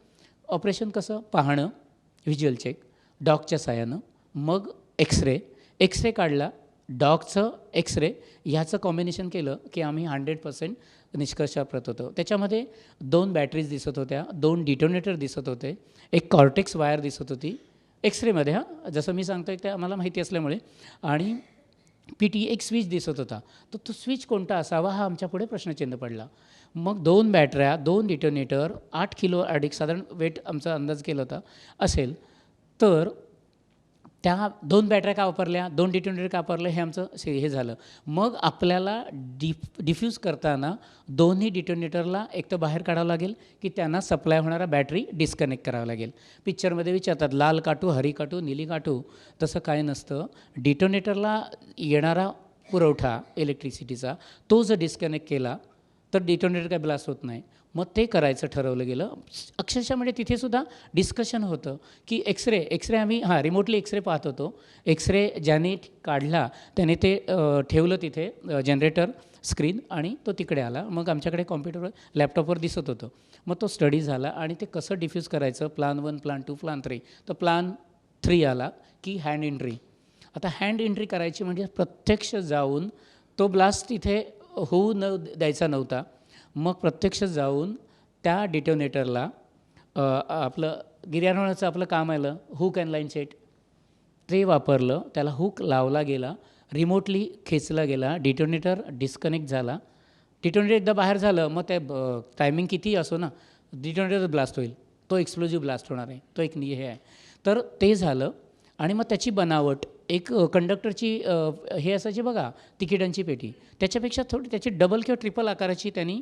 ऑपरेशन कसं? पाहणं, व्हिज्युअल चेक, डॉगच्या साहाय्यानं, मग एक्सरे काढला, डॉगचं एक्सरे, ह्याचं कॉम्बिनेशन केलं की आम्ही 100% निष्कर्षाप्रत होतो. त्याच्यामध्ये 2 बॅटरीज दिसत होत्या, 2 डिटोनेटर दिसत होते, एक कॉर्टेक्स वायर दिसत होती एक्सरेमध्ये. जसं मी सांगतो आहे ते आम्हाला माहिती असल्यामुळे. आणि PT एक स्विच दिसत होता. तर तो स्विच कोणता असावा हा आमच्यापुढे प्रश्नचिन्ह पडला. मग 2 बॅटऱ्या, 2 डिटोनेटर, 8 किलो ॲडिक साधारण वेट आमचा अंदाज केला होता असेल. तर त्या 2 बॅटऱ्या का वापरल्या, 2 डिटोनेटर का वापरलं, हे आमचं हे झालं. मग आपल्याला डिफ्यूज करताना दोन्ही डिटोनेटरला एक तर बाहेर काढावं लागेल की त्यांना सप्लाय होणारा बॅटरी डिस्कनेक्ट करावं लागेल. पिक्चरमध्ये विचारतात लाल काटू, हरी काटू, नीली काटू, तसं काय नसतं. डिटोनेटरला येणारा पुरवठा इलेक्ट्रिसिटीचा तो जर डिस्कनेक्ट केला तर डिटोनेटर काय ब्लास्ट होत नाही. मग ते करायचं ठरवलं गेलं. अक्षरशः म्हणजे तिथेसुद्धा डिस्कशन होतं की एक्सरे आम्ही रिमोटली एक्सरे पाहत होतो. एक्सरे ज्याने काढला त्याने ते ठेवलं तिथे जनरेटर स्क्रीन आणि तो तिकडे आला. मग आमच्याकडे कॉम्प्युटरवर लॅपटॉपवर दिसत होतं. मग तो स्टडी झाला आणि ते कसं डिफ्यूज करायचं, प्लान 1, प्लान 2, प्लान 3. तर प्लान 3 आला की हँड एंट्री. आता हँड एंट्री करायची म्हणजे प्रत्यक्ष जाऊन तो ब्लास्ट तिथे होऊ द्यायचा नव्हता. मग प्रत्यक्ष जाऊन त्या डिटोनेटरला आपलं गिर्यारोहणाचं आपलं काम आलं, हुक अँड लाईन सेट ते वापरलं. त्याला हुक लावला गेला, रिमोटली खेचला गेला, डिटोनेटर डिस्कनेक्ट झाला. डिटोनेटर एकदा बाहेर झालं मग ते टायमिंग कितीही असो ना, डिटोनेटर ब्लास्ट होईल, तो एक्सप्लोजिव्ह ब्लास्ट होणार आहे, तो एक हे आहे. तर ते झालं आणि मग त्याची बनावट एक कंडक्टरची हे असायची बघा तिकिटांची पेटी, त्याच्यापेक्षा थोडी त्याची डबल किंवा ट्रिपल आकाराची त्यांनी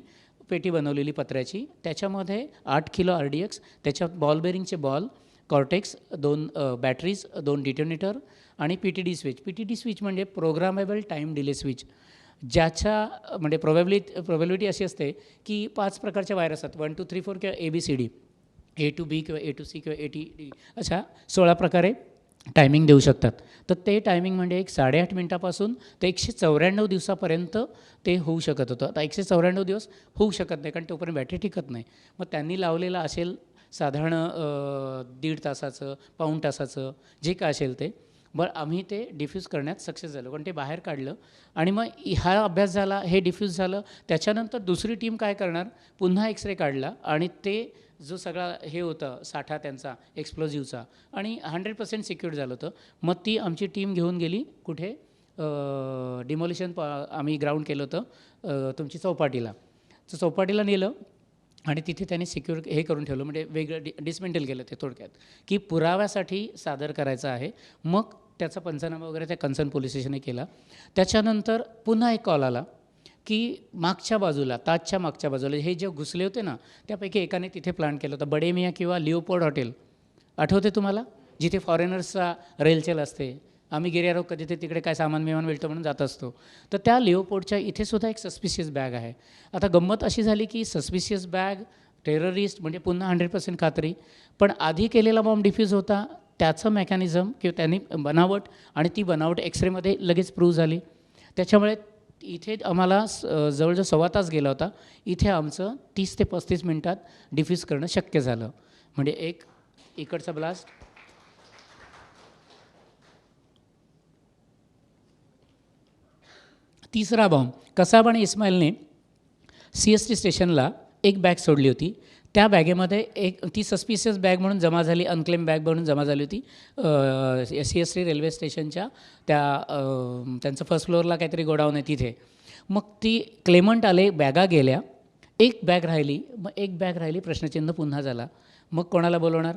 पेटी बनवलेली पत्र्याची. त्याच्यामध्ये 8 किलो RDX, त्याच्यात बॉल बेरिंगचे बॉल, कॉर्टेक्स, 2 बॅटरीज, 2 डिटोनेटर आणि PTD स्विच. PTD स्विच म्हणजे प्रोग्रामेबल टाईम डिले स्विच, ज्याच्या म्हणजे प्रोबॅबिलिटी अशी असते की 5 प्रकारच्या वायर असतात, 1 2 3 4 किंवा ABCD, A to B किंवा A to C किंवा A to D, अशा 16 प्रकारे टायमिंग देऊ शकतात. तर ते टायमिंग म्हणजे एक 8.5 मिनटापासून ते 194 दिवसापर्यंत ते होऊ शकत होतं. आता 194 दिवस होऊ शकत नाही कारण तोपर्यंत बॅटरी टिकत नाही. मग त्यांनी लावलेलं असेल साधारण 1.5 तासाचं, पाऊण तासाचं, जे काय असेल ते. बरं आम्ही ते डिफ्यूज करण्यात सक्सेस झालो कारण ते बाहेर काढलं आणि मग हा अभ्यास झाला, हे डिफ्यूज झालं. त्याच्यानंतर दुसरी टीम काय करणार, पुन्हा एक्सरे काढला आणि ते जो सगळा हे होतं साठा त्यांचा एक्सप्लोजिव्हचा आणि 100% सिक्युअर्ड झालं होतं. मग ती आमची टीम घेऊन गेली कुठे, डिमोलिशन आम्ही ग्राउंड केलं होतं तुमची चौपाटीला. तर चौपाटीला नेलं आणि तिथे त्यांनी सिक्युअर हे करून ठेवलं, म्हणजे वेगळं डिसमेंटल केलं ते थोडक्यात, की पुराव्यासाठी सादर करायचं आहे. मग त्याचा पंचनामा वगैरे त्या कन्सर्न पोलीस स्टेशनने केला. त्याच्यानंतर पुन्हा एक कॉल आला की मागच्या बाजूला, ताजच्या मागच्या बाजूला हे जे घुसले होते ना, त्यापैकी एकाने तिथे प्लान केलं होतं, बडेमिया किंवा लिओपोर्ड हॉटेल, आठवते तुम्हाला, जिथे फॉरेनर्सचा रेलचेल असते. आम्ही गिर्यारोहक कधी ते तिकडे काय सामान मिळवून मिळतं म्हणून जात असतो. तर त्या लिओपोर्डच्या इथेसुद्धा एक सस्पिशियस बॅग आहे. आता गंमत अशी झाली की सस्पिशियस बॅग, टेररिस्ट म्हणजे पुन्हा 100% खात्री. पण आधी केलेला बॉम्ब डिफ्यूज होता, त्याचं मेकॅनिझम किंवा त्यांनी बनावट, आणि ती बनावट एक्सरेमध्ये लगेच प्रूव्ह झाली. त्याच्यामुळे इथे आम्हाला जवळजवळ 1.25 तास गेला होता. इथे आमचं 30 ते 35 मिनटात डिफ्यूज करणं शक्य झालं. म्हणजे एक इकडचा ब्लास्ट, तिसरा बॉम्ब कसाब आणि इस्माईलने CST स्टेशनला एक बॅग सोडली होती. त्या बॅगेमध्ये ती सस्पिशियस बॅग म्हणून जमा झाली, अनक्लेम बॅग म्हणून जमा झाली होती CST रेल्वे स्टेशनच्या त्यांचं फर्स्ट फ्लोअरला काहीतरी गोडाऊन आहे तिथे. मग ती क्लेमंट आले, बॅगा गेल्या, एक बॅग राहिली. मग एक बॅग राहिली, प्रश्नचिन्ह पुन्हा झाला. मग कोणाला बोलवणार,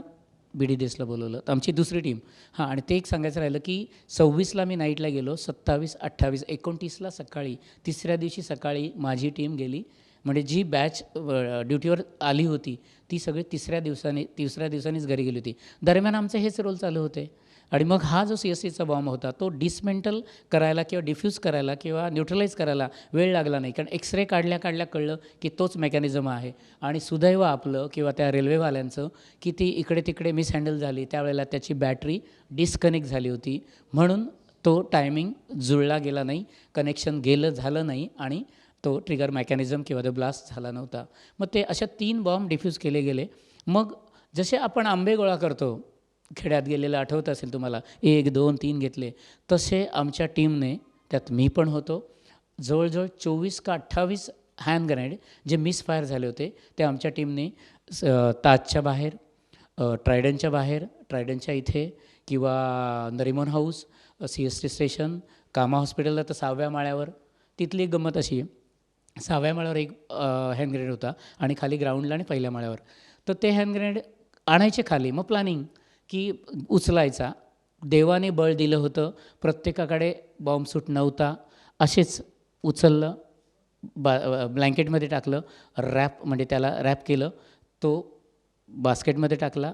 BD देसला बोलवलं. तर आमची दुसरी टीम. आणि ते एक सांगायचं राहिलं की 26ला मी नाईटला गेलो, 27, 28, 29ला सकाळी, तिसऱ्या दिवशी सकाळी माझी टीम गेली. म्हणजे जी बॅच ड्युटीवर आली होती ती सगळी तिसऱ्या दिवसानीच घरी गेली होती. दरम्यान आमचे हेच रोल चालू होते. आणि मग हा जो CSTचा बॉम्ब होता तो डिसमेंटल करायला किंवा डिफ्यूज करायला किंवा न्यूट्रलाइज करायला वेळ लागला नाही, कारण एक्सरे काढल्या कळलं की तोच मेकॅनिझम आहे. आणि सुदैव आपलं किंवा त्या रेल्वेवाल्यांचं की ती इकडे तिकडे मिसहँडल झाली, त्यावेळेला त्याची बॅटरी डिस्कनेक्ट झाली होती, म्हणून तो टायमिंग जुळला गेला नाही, कनेक्शन झालं नाही आणि तो ट्रिगर मेकॅनिझम किंवा तो ब्लास्ट झाला नव्हता. मग ते अशा 3 बॉम्ब डिफ्यूज केले गेले. मग जसे आपण आंबे गोळा करतो, खेड्यात गेलेलं आठवत असेल तुम्हाला, 1 2 3 घेतले, तसे आमच्या टीमने, त्यात मी पण होतो, जवळजवळ 24 का 28 हँड ग्रेनेड जे मिसफायर झाले होते ते आमच्या टीमने ताजच्या बाहेर, ट्रायडनच्या बाहेर, ट्रायडनच्या इथे किंवा नरिमन हाऊस, CST स्टेशन, कामा हॉस्पिटलला तर 6व्या माळ्यावर. तिथली एक गंमत अशी आहे, 6व्या माळ्यावर एक हँड ग्रेनेड होता आणि खाली ग्राउंडला आणि 1ल्या माळ्यावर. तर ते हँड ग्रेनेड आणायचे खाली, मग प्लॅनिंग की उचलायचा, देवाने बळ दिलं होतं, प्रत्येकाकडे बॉम्बसूट नव्हता, असेच उचललं, ब्लँकेटमध्ये टाकलं, रॅप म्हणजे त्याला रॅप केलं, तो बास्केटमध्ये टाकला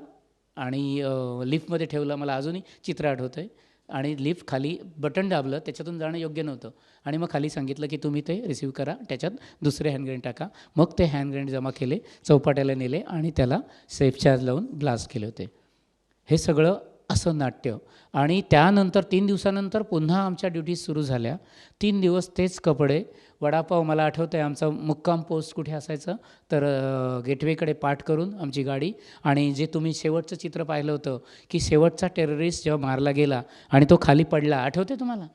आणि लिफ्टमध्ये ठेवला. मला अजूनही चित्र आठवतं आहे. आणि लिफ्ट खाली बटन दाबलं, त्याच्यातून जाणं योग्य नव्हतं आणि मग खाली सांगितलं की तुम्ही ते रिसीव्ह करा, त्याच्यात दुसरे हँड ग्रेनेड टाका. मग ते हँड ग्रेनेड जमा केले, चौपाट्याला नेले आणि त्याला सेफ चार्ज लावून ब्लास्ट केले होते. हे सगळं असं नाट्य. आणि त्यानंतर 3 दिवसानंतर पुन्हा आमच्या ड्युटीज सुरू झाल्या. 3 दिवस तेच कपडे, वडापाव. मला आठवतं आहे आमचा मुक्काम पोस्ट कुठे असायचं तर गेटवेकडे पाठ करून आमची गाडी. आणि जे तुम्ही शेवटचं चित्र पाहिलं होतं की शेवटचा टेररिस्ट जेव्हा मारला गेला आणि तो खाली पडला, आठवते तुम्हाला?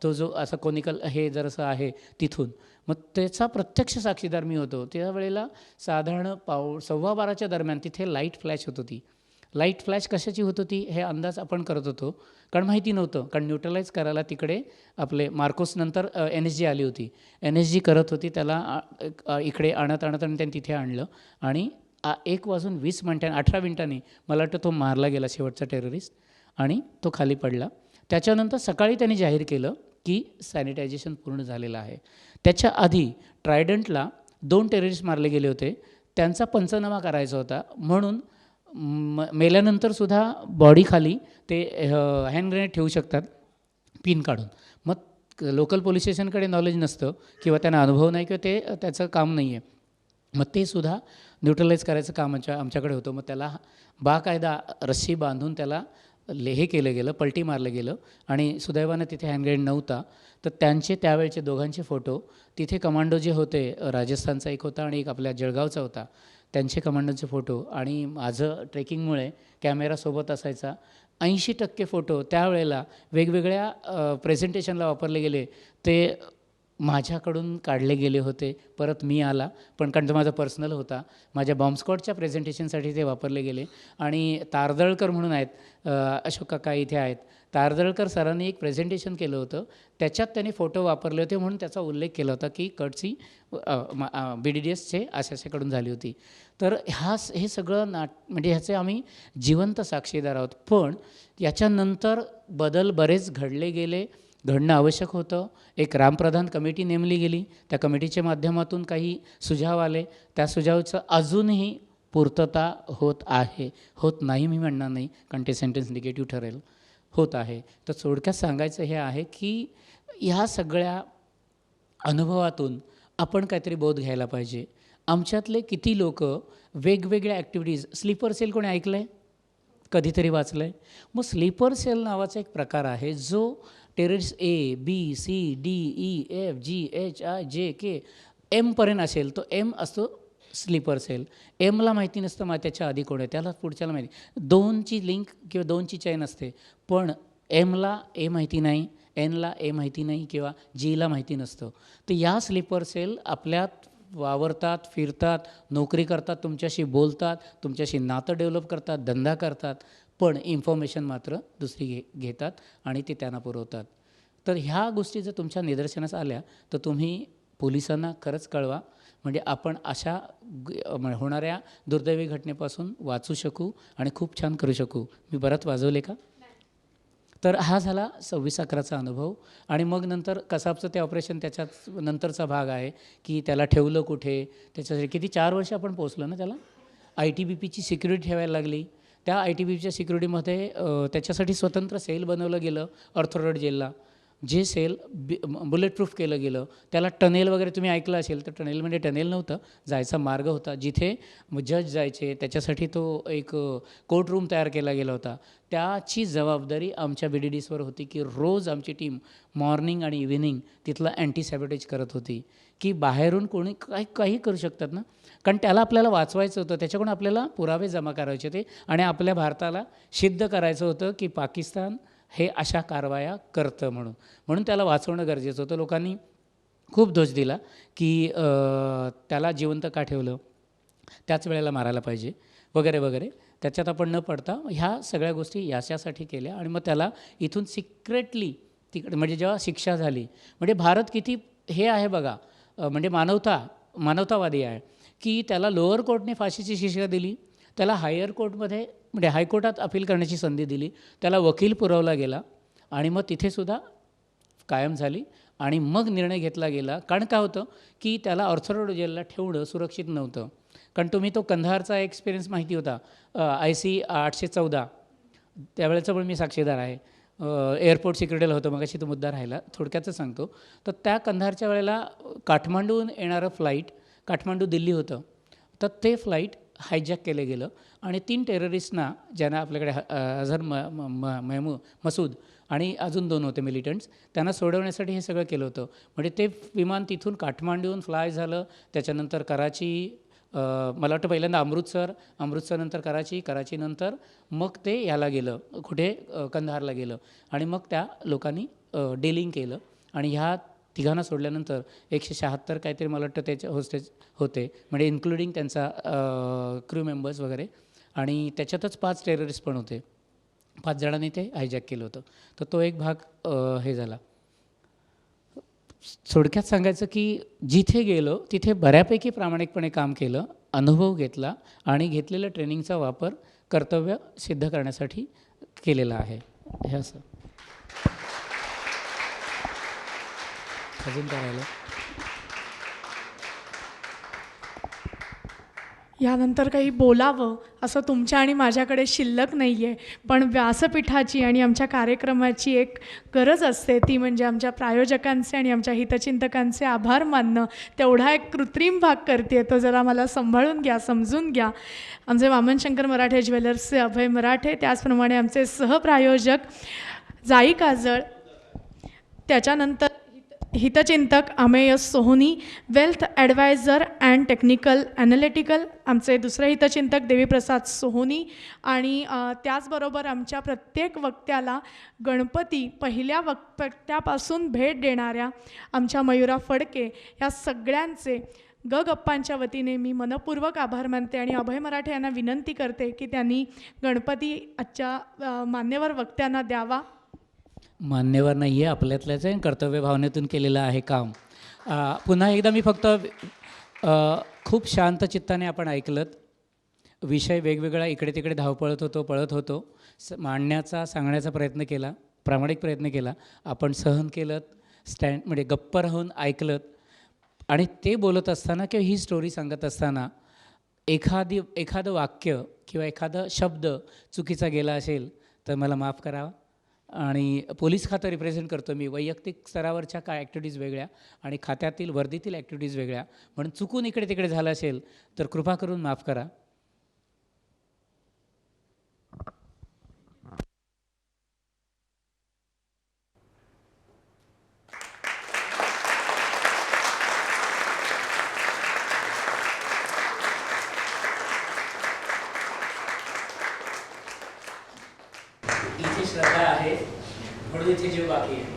तो जो असा कोनिकल हे जरासं आहे तिथून, मग त्याचा प्रत्यक्ष साक्षीदार मी होतो. त्यावेळेला साधारण 11:15च्या दरम्यान तिथे लाईट फ्लॅश होत होती. लाईट फ्लॅश कशाची होत होती हे अंदाज आपण करत होतो, कारण माहिती नव्हतं. कारण न्यूट्रलाइज करायला तिकडे आपले मार्कोस नंतर NSG आली होती. NSG करत होती, त्याला इकडे आणत त्यांनी तिथे आणलं आणि 1:20 18 मिनिटांनी मला वाटतं तो मारला गेला शेवटचा टेररिस्ट आणि तो खाली पडला. त्याच्यानंतर सकाळी त्यांनी जाहीर केलं की सॅनिटायझेशन पूर्ण झालेलं आहे. त्याच्या आधी ट्रायडंटला 2 टेररिस्ट मारले गेले होते, त्यांचा पंचनामा करायचा होता. म्हणून मेल्यानंतरसुद्धा बॉडीखाली ते हँड ग्रेनेड ठेवू शकतात पिन काढून. मग लोकल पोलीस स्टेशनकडे नॉलेज नसतं किंवा त्यांना अनुभव नाही किंवा ते त्याचं काम नाही आहे. मग ते सुद्धा न्यूट्रलाइज करायचं काम आमच्याकडे होतं. मग त्याला बाकायदा रस्सी बांधून त्याला हे केलं गेलं, पलटी मारलं गेलं. आणि सुदैवानं तिथे हँड ग्रेनेड नव्हता. तर त्यांचे त्यावेळचे दोघांचे फोटो तिथे, कमांडो जे होते, राजस्थानचा एक होता आणि एक आपल्या जळगावचा होता, त्यांचे कमांडोचे फोटो. आणि माझं ट्रेकिंगमुळे कॅमेरा सोबत असायचा. 80% फोटो त्यावेळेला वेगवेगळ्या प्रेझेंटेशनला वापरले गेले, ते माझ्याकडून काढले गेले होते. परत मी आला, पण कारण तो माझा पर्सनल होता, माझ्या बॉम्ब स्क्वॉडच्या प्रेझेंटेशनसाठी ते वापरले गेले. आणि तारदळकर म्हणून आहेत, अशोक काका इथे आहेत, तारदळकर सरांनी एक प्रेझेंटेशन केलं होतं, त्याच्यात त्यांनी फोटो वापरले होते. म्हणून त्याचा उल्लेख केला होता की कटसी BDDSचे अशाकडून झाली होती. तर हे सगळं म्हणजे ह्याचे आम्ही जिवंत साक्षीदार आहोत. पण याच्यानंतर बदल बरेच घडले गेले, घडणं आवश्यक होतं. एक रामप्रधान कमिटी नेमली गेली, त्या कमिटीच्या माध्यमातून काही सुझाव आले, त्या सुझावाचं अजूनही पूर्तता होत आहे. होत नाही मी म्हणणार नाही, कारण ते सेंटेन्स निगेटिव्ह ठरेल, होत आहे. तर थोडक्यात सांगायचं हे आहे की ह्या सगळ्या अनुभवातून आपण काहीतरी बोध घ्यायला पाहिजे. आमच्यातले किती लोक वेगवेगळ्या ॲक्टिव्हिटीज, स्लीपर सेल कोणी ऐकलं आहे, कधीतरी वाचलं आहे? मग स्लीपर सेल नावाचा एक प्रकार आहे जो टेररिस्ट ABCDEFGHIJK M असेल, तो M असतो स्लीपर सेल. एमला माहिती नसतं मग त्याच्या आधी कोण आहे, त्याला पुढच्याला माहिती. 2ची लिंक किंवा 2ची चैन असते, पण एमला A माहिती नाही, Nला A माहिती नाही किंवा Gला माहिती नसतं. तर या स्लीपर सेल आपल्यात वावरतात, फिरतात, नोकरी करतात, तुमच्याशी बोलतात, तुमच्याशी नातं डेव्हलप करतात, धंदा करतात, पण इन्फॉर्मेशन मात्र दुसरी घेतात आणि ते त्यांना पुरवतात. तर ह्या गोष्टी जर तुमच्या निदर्शनास आल्या तर तुम्ही पोलिसांना खरंच कळवा, म्हणजे आपण अशा होणाऱ्या दुर्दैवी घटनेपासून वाचू शकू आणि खूप छान करू शकू. मी परत वाजवले का? तर हा झाला 26/11चा अनुभव. आणि मग नंतर कसाबचं ते ऑपरेशन त्याच्यात नंतरचा भाग आहे की त्याला ठेवलं कुठे, त्याच्यासाठी किती 4 वर्ष आपण पोचलो ना त्याला. ITBPची सिक्युरिटी ठेवायला लागली. त्या ITBPच्या सिक्युरिटीमध्ये त्याच्यासाठी स्वतंत्र सेल बनवलं गेलं ऑर्थो रोड जेलला, जे सेल बुलेट प्रूफ केलं गेलं. त्याला टनेल वगैरे तुम्ही ऐकलं असेल तर टनेल म्हणजे टनेल नव्हतं, जायचा मार्ग होता जिथे जज जायचे. त्याच्यासाठी तो एक कोर्ट रूम तयार केला गेला होता. त्याची जबाबदारी आमच्या BDDSवर होती की रोज आमची टीम मॉर्निंग आणि इव्हिनिंग तिथला अँटी सॅबोटेज करत होती की बाहेरून कोणी काही करू शकतात ना, कारण त्याला आपल्याला वाचवायचं होतं, त्याच्याकडून आपल्याला पुरावे जमा करायचे होते आणि आपल्या भारताला सिद्ध करायचं होतं की पाकिस्तान हे अशा कारवाया करतं म्हणून त्याला वाचवणं गरजेचं होतं. लोकांनी खूप दोष दिला की त्याला जिवंत का ठेवलं, त्याच वेळेला मारायला पाहिजे वगैरे वगैरे. त्याच्यात आपण न पडता ह्या सगळ्या गोष्टी याच्यासाठी केल्या. आणि मग त्याला इथून सिक्रेटली तिकडे, म्हणजे जेव्हा शिक्षा झाली, म्हणजे भारत किती हे आहे बघा, म्हणजे मानवतावादी आहे की त्याला लोअर कोर्टने फाशीची शिक्षा दिली, त्याला हायर कोर्टमध्ये म्हणजे हायकोर्टात अपील करण्याची संधी दिली, त्याला वकील पुरवला गेला आणि मग तिथेसुद्धा कायम झाली आणि मग निर्णय घेतला गेला. कारण काय होतं की त्याला ऑर्थो जेलला ठेवणं सुरक्षित नव्हतं. कारण तुम्ही तो कंधारचा एक्सपिरियन्स माहिती होता, IC 814 त्यावेळेचा पण मी साक्षीदार आहे. एअरपोर्ट सिक्युरिटीला होतं, मगाशी तो मुद्दा राहिला, थोडक्यातच सांगतो. तर त्या कंधारच्या वेळेला काठमांडूहून येणारं फ्लाईट काठमांडू दिल्ली होतं, तर ते फ्लाईट हायजॅक केलं गेलं आणि 3 टेररिस्टना, ज्यांना आपल्याकडे अझर मसूद आणि अजून 2 होते मिलिटंट्स, त्यांना सोडवण्यासाठी हे सगळं केलं होतं. म्हणजे ते विमान तिथून काठमांडूहून फ्लाय झालं, त्याच्यानंतर कराची, मला वाटतं पहिल्यांदा अमृतसरनंतर कराचीनंतर मग ते ह्याला गेलं, कुठे कंधारला गेलं आणि मग त्या लोकांनी डेलिंग केलं आणि ह्या तिघांना सोडल्यानंतर 176 काहीतरी मला वाटतं त्याचे होस्टेज होते, म्हणजे इन्क्लुडिंग त्यांचा क्रू मेंबर्स वगैरे, आणि त्याच्यातच 5 टेररिस्ट पण होते. 5 जणांनी ते हायजॅक केलं होतं. तर तो एक भाग हे झाला. थोडक्यात सांगायचं की जिथे गेलो तिथे बऱ्यापैकी प्रामाणिकपणे काम केलं, अनुभव घेतला आणि घेतलेल्या ट्रेनिंगचा वापर कर्तव्य सिद्ध करण्यासाठी केलेला आहे. हे असं अजून काय राहिलं? यानंतर काही बोलावं असं तुमच्या आणि माझ्याकडे शिल्लक नाही आहे, पण व्यासपीठाची आणि आमच्या कार्यक्रमाची एक गरज असते, ती म्हणजे आमच्या प्रायोजकांचे आणि आमच्या हितचिंतकांचे आभार मानणं. तेवढा एक कृत्रिम भाग करते, तो जरा मला सांभाळून घ्या, समजून घ्या. आमचे वामन शंकर मराठे ज्वेलर्सचे अभय मराठे, त्याचप्रमाणे आमचे सहप्रायोजक जाई काजळ, त्याच्यानंतर हितचिंतक Amey Sohani, wealth adviser and technical analytical आमचे दुसरे हितचिंतक देवीप्रसाद सोहनी, आणि त्याचबरोबर आमच्या प्रत्येक वक्त्याला गणपती पहिल्या वक्त्यापासून भेट देणाऱ्या आमच्या मयुरा फडके, या सगळ्यांचे गप्पांच्या वतीने मी मनपूर्वक आभार मानते आणि अभय मराठे यांना विनंती करते की त्यांनी गणपती आजच्या मान्यवर वक्त्यांना द्यावा. मान्यवर नाही आहे, आपल्यातल्याच आहे, कर्तव्य भावनेतून केलेलं आहे काम. पुन्हा एकदा मी फक्त खूप शांत चित्ताने आपण ऐकलत, विषय वेगवेगळा इकडे तिकडे पळत होतो, मांडण्याचा सांगण्याचा प्रयत्न केला, प्रामाणिक प्रयत्न केला, आपण सहन केलं, म्हणजे गप्प राहून ऐकलत. आणि ते बोलत असताना किंवा ही स्टोरी सांगत असताना एखादं वाक्य किंवा एखादा शब्द चुकीचा गेला असेल तर मला माफ करावा. आणि पोलीस खातं रिप्रेझेंट करतो मी, वैयक्तिक स्तरावरच्या काय ॲक्टिव्हिटीज वेगळ्या आणि खात्यातील वर्दीतील ॲक्टिव्हिटीज वेगळ्या, म्हणून चुकून इकडे तिकडे झालं असेल तर कृपा करून माफ करा. इथे श्रद्धा आहे म्हणून इथे जीव बाकी आहे.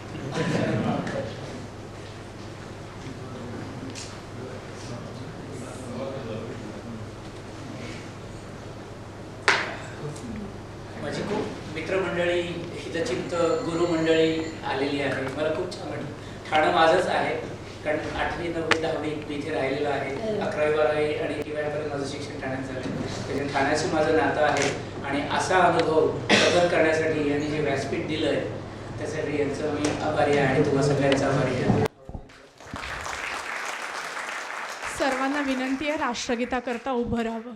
माझी खूप मित्रमंडळी, हितचिंतक, गुरुमंडळी आलेली आहे. मला खूप छान वाटलं. ठाणं माझंच आहे, कारण 8वी 9वी 10वी मी इथे राहिलेलो आहे. 11वी 12वी आणि TYपर्यंत माझं शिक्षण ठाण्यात झालं. त्याच्यात ठाण्याशी माझं नातं आहे आणि असा अनुभव कव्हर करण्यासाठी यांनी जे व्यासपीठ दिलं आहे त्यासाठी यांचं मी आभारी आहे आणि तुम्हा सगळ्यांचा आभारी आहे. सर्वांना विनंती आहे, राष्ट्रगीताकरता उभं राहावं.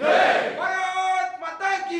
भारत माता की